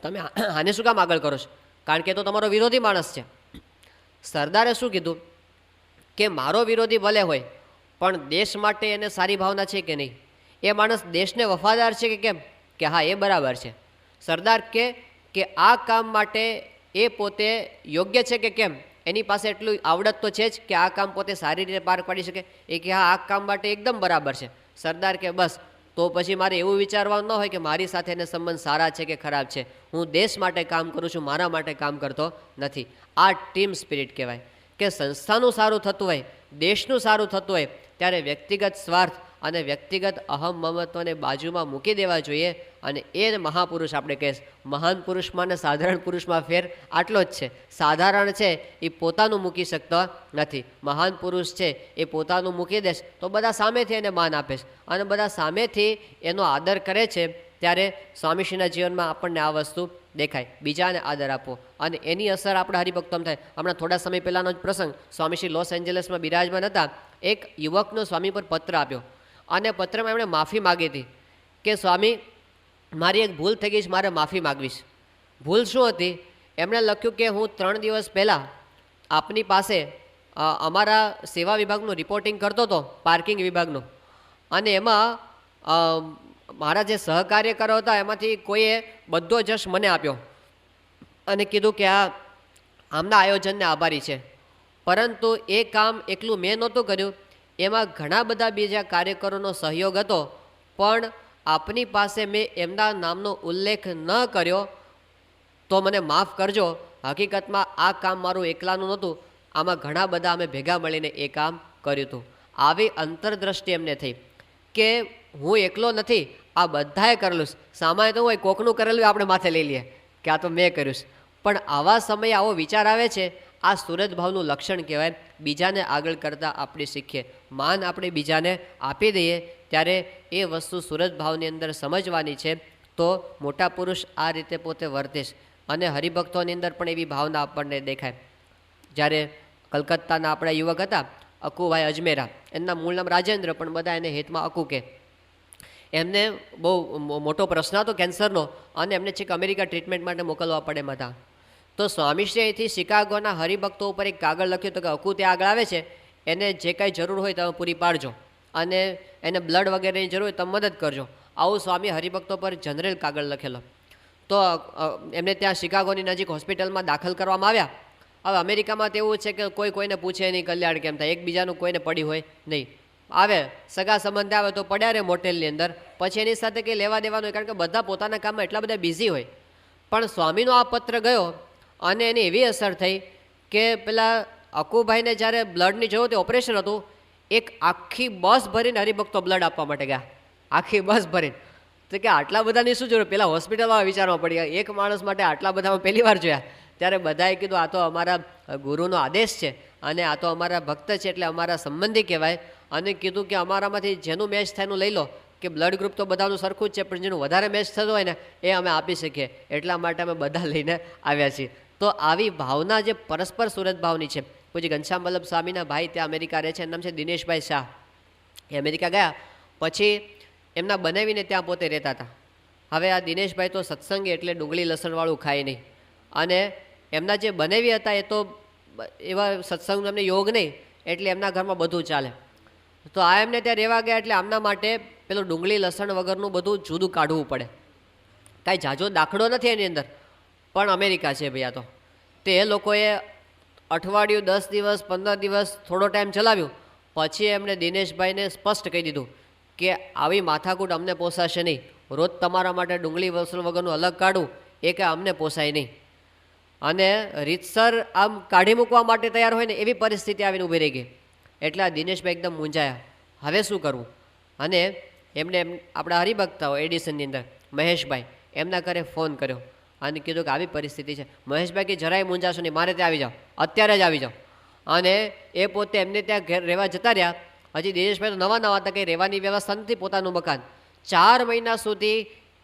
[SPEAKER 1] તમે આને શું કામ આગળ કરો છો, કારણ કે એ તો તમારો વિરોધી માણસ છે. સરદારે શું કીધું કે મારો વિરોધી ભલે હોય પણ દેશ માટે એને સારી ભાવના છે કે નહીં, એ માણસ દેશને વફાદાર છે કે કેમ, કે હા એ બરાબર છે. સરદાર કે આ કામ માટે એ પોતે યોગ્ય છે કે કેમ, એની પાસે એટલું આવડત તો છે જ કે આ કામ પોતે સારી રીતે પાર પાડી શકે. એ કે હા આ કામ માટે એકદમ બરાબર છે. સરદાર કે બસ તો પછી મારે એવું વિચારવાનું ન હોય કે મારી સાથે એને સંબંધ સારા છે કે ખરાબ છે, હું દેશ માટે કામ કરું છું, મારા માટે કામ કરતો નથી. આ ટીમ સ્પિરિટ કહેવાય કે સંસ્થાનું સારું થતું હોય, દેશનું સારું થતું હોય ત્યારે વ્યક્તિગત સ્વાર્થ અને વ્યક્તિગત અહમ મમત્વને બાજુમાં મૂકી દેવા જોઈએ. અને એ મહાપુરુષ આપણે કહીએ. મહાન પુરુષમાં અને સાધારણ પુરુષમાં ફેર આટલો જ છે. સાધારણ છે એ પોતાનું મૂકી શકતો નથી, મહાન પુરુષ છે એ પોતાનું મૂકી દેશ તો બધા સામેથી એને માન આપે છે અને બધા સામેથી એનો આદર કરે છે. ત્યારે સ્વામીશ્રીના જીવનમાં આપણને આ વસ્તુ દેખાય, બીજાને આદર આપવો અને એની અસર આપણા હરિભક્તોમાં થાય. હમણાં થોડા સમય પહેલાંનો જ પ્રસંગ, સ્વામીશ્રી લોસ એન્જલસમાં બિરાજમાન હતા. એક યુવકનો સ્વામી પર પત્ર આપ્યો અને પત્રમાં એમણે માફી માગી હતી કે સ્વામી મારી એક ભૂલ થઈ ગઈ છે, મારે માફી માગવીશ. ભૂલ શું હતી? એમણે લખ્યું કે હું 3 દિવસ પહેલાં આપની પાસે અમારા સેવા વિભાગનું રિપોર્ટિંગ કરતો હતો, પાર્કિંગ વિભાગનું, અને એમાં મારા જે સહકાર્યકરો હતા એમાંથી કોઈએ બધો જશ મને આપ્યો અને કીધું કે આમના આયોજનને આભારી છે, પરંતુ એ કામ એકલું મેં નહોતું કર્યું, એમાં ઘણા બધા બીજા કાર્યકરોનો સહયોગ હતો, પણ આપની પાસે મેં એમના નામનો ઉલ્લેખ ન કર્યો તો મને માફ કરજો. હકીકતમાં આ કામ મારું એકલાનું નહોતું, આમાં ઘણા બધા અમે ભેગા મળીને એ કામ કર્યું હતું. આવી અંતરદ્રષ્ટિ એમને થઈ કે હું એકલો નથી, આ બધાએ કરેલું છે. સામાન્ય તો હોય કોકનું કરેલું આપણે માથે લઈ લઈએ કે આ તો મેં કર્યું છે, પણ આવા સમયે આવો વિચાર આવે છે. આ સુરત ભાવનું લક્ષણ કહેવાય. બીજાને આગળ કરતાં આપણે શીખીએ, માન આપણે બીજાને આપી દઈએ ત્યારે એ વસ્તુ સુરત ભાવની અંદર સમજવાની છે. તો મોટા પુરુષ આ રીતે પોતે વર્તે છે અને હરિભક્તોની અંદર પણ એવી ભાવના આપણને દેખાય. જ્યારે કલકત્તાના આપણા યુવક હતા અકુભાઈ અજમેરા, એમના મૂળ નામ રાજેન્દ્ર પણ બધા એને હેતમાં અકુ કે, એમને બહુ મોટો પ્રશ્ન હતો કેન્સરનો અને એમને છેક અમેરિકા ટ્રીટમેન્ટ માટે મોકલવા પડે એમ હતા. તો સ્વામીશ્રી અહીંથી શિકાગોના હરિભક્તો ઉપર એક કાગળ લખ્યું હતું કે અકુ ત્યાં આગળ આવે છે, એને જે કાંઈ જરૂર હોય તમે પૂરી પાડજો અને એને બ્લડ વગેરેની જરૂર હોય તમે મદદ કરજો. આવું સ્વામી હરિભક્તો પર જનરલ કાગળ લખેલો. તો એમને ત્યાં શિકાગોની નજીક હોસ્પિટલમાં દાખલ કરવામાં આવ્યા. હવે અમેરિકામાં તો એવું છે કે કોઈ કોઈને પૂછે નહીં કલ્યાણ કેમ થાય, એકબીજાનું કોઈને પડી હોય નહીં. આવે સગા સંબંધ આવે તો પડ્યા રહે મોટેલની અંદર, પછી એની સાથે કંઈ લેવા દેવાનું હોય, કારણ કે બધા પોતાના કામમાં એટલા બધા બિઝી હોય. પણ સ્વામીનો આ પત્ર ગયો અને એની એવી અસર થઈ કે પેલા અકુભાઈને જ્યારે બ્લડની જરૂર હતી, ઓપરેશન હતું, એક આખી બસ ભરીને હરિભક્તો બ્લડ આપવા માટે ગયા, આખી બસ ભરીને. તો કે આટલા બધાની શું જરૂર, પેલા હોસ્પિટલમાં વિચારવા પડી ગયા, એક માણસ માટે આટલા બધામાં પહેલી વાર જોયા. ત્યારે બધાએ કીધું આ તો અમારા ગુરુનો આદેશ છે અને આ તો અમારા ભક્ત છે એટલે અમારા સંબંધી કહેવાય. અને કીધું કે અમારામાંથી જેનું મેચ થાય એનું લઈ લો, કે બ્લડ ગ્રુપ તો બધાનું સરખું જ છે, પણ જેનું વધારે મેચ થતું હોય ને એ અમે આપી શકીએ, એટલા માટે અમે બધા લઈને આવ્યા છીએ. તો આવી ભાવના જે પરસ્પર સુરત ભાવની છે. પછી ઘનશ્યામ વલ્લભ સ્વામીના ભાઈ ત્યાં અમેરિકા રહે છે, એનું નામ છે દિનેશભાઈ શાહ. એ અમેરિકા ગયા પછી એમના બનાવીને ત્યાં પોતે રહેતા હતા. હવે આ દિનેશભાઈ તો સત્સંગી એટલે ડુંગળી લસણવાળું ખાય નહીં, અને એમના જે બનેવી હતા એ તો એવા સત્સંગનો એમને યોગ નહીં, એટલે એમના ઘરમાં બધું ચાલે. તો આ એમને ત્યાં રહેવા ગયા એટલે આમના માટે પેલું ડુંગળી લસણ વગરનું બધું જુદું કાઢવું પડે. કાંઈ ઝાઝો દાખલો નથી એની અંદર, પણ અમેરિકા છે ભાઈ આ તો. તે એ લોકોએ અઠવાડિયું 10 દિવસ 15 દિવસ થોડો ટાઈમ ચલાવ્યું, પછી એમણે દિનેશભાઈને સ્પષ્ટ કહી દીધું કે આવી માથાકૂટ અમને પોસાશે નહીં, રોજ તમારા માટે ડુંગળી લસણ વગરનું અલગ કાઢું એ કે અમને પોસાય નહીં. અને રીતસર આમ કાઢી મૂકવા માટે તૈયાર હોય ને એવી પરિસ્થિતિ આવીને ઊભી રહી ગઈ. એટલે આ દિનેશભાઈ એકદમ મૂંઝાયા, હવે શું કરવું. અને એમને આપણા હરિભક્તાઓ એડિશનની અંદર મહેશભાઈ, એમના ઘરે ફોન કર્યો અને કીધું કે આવી પરિસ્થિતિ છે. મહેશભાઈ કે જરાય મૂંઝાશો નહીં, મારે ત્યાં આવી જાઓ, અત્યારે જ આવી જાઓ. અને એ પોતે એમને ત્યાં ઘેર રહેવા જતા રહ્યા હજી દિનેશભાઈ તો નવા નવા હતા, કંઈ રહેવાની વ્યવસ્થા નથી, પોતાનું મકાન. 4 મહિના સુધી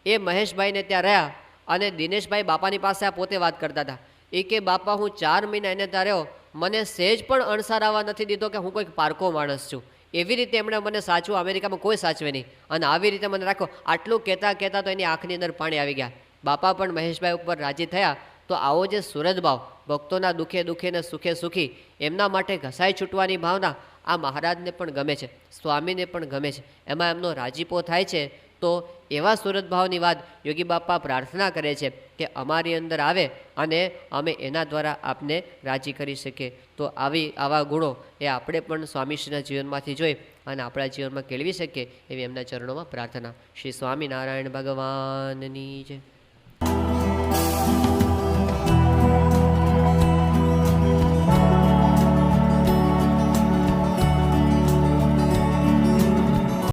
[SPEAKER 1] એ મહેશભાઈને ત્યાં રહ્યા અને દિનેશભાઈ બાપાની પાસે આ પોતે વાત કરતા હતા. એ કે બાપા હું 4 મહિના એને ત્યાં રહ્યો, મને સહેજ પણ અણસાર આવવા નથી દીધો કે હું કોઈક પારકો માણસ છું. એવી રીતે એમણે મને સાચવું, અમેરિકામાં કોઈ સાચવે નહીં, અને આવી રીતે મને રાખો. આટલું કહેતા કહેતા તો એની આંખની અંદર પાણી આવી ગયા. બાપા પણ મહેશભાઈ ઉપર રાજી થયા. તો આવો જે સુરત ભાવ, ભક્તોના દુઃખે દુઃખે ને સુખે સુખી, એમના માટે ઘસાઈ છૂટવાની ભાવના આ મહારાજને પણ ગમે છે, સ્વામીને પણ ગમે છે, એમાં એમનો રાજીપો થાય છે. તો એવા સુરત ભાવની વાત યોગી બાપા પ્રાર્થના કરે છે કે અમારી અંદર આવે અને અમે એના દ્વારા આપને રાજી કરી શકીએ. તો આવા ગુણો એ આપણે પણ સ્વામીશ્રીના જીવનમાંથી જોઈ અને આપણા જીવનમાં કેળવી શકીએ એવી એમના ચરણોમાં પ્રાર્થના. શ્રી સ્વામિનારાયણ ભગવાનની જય.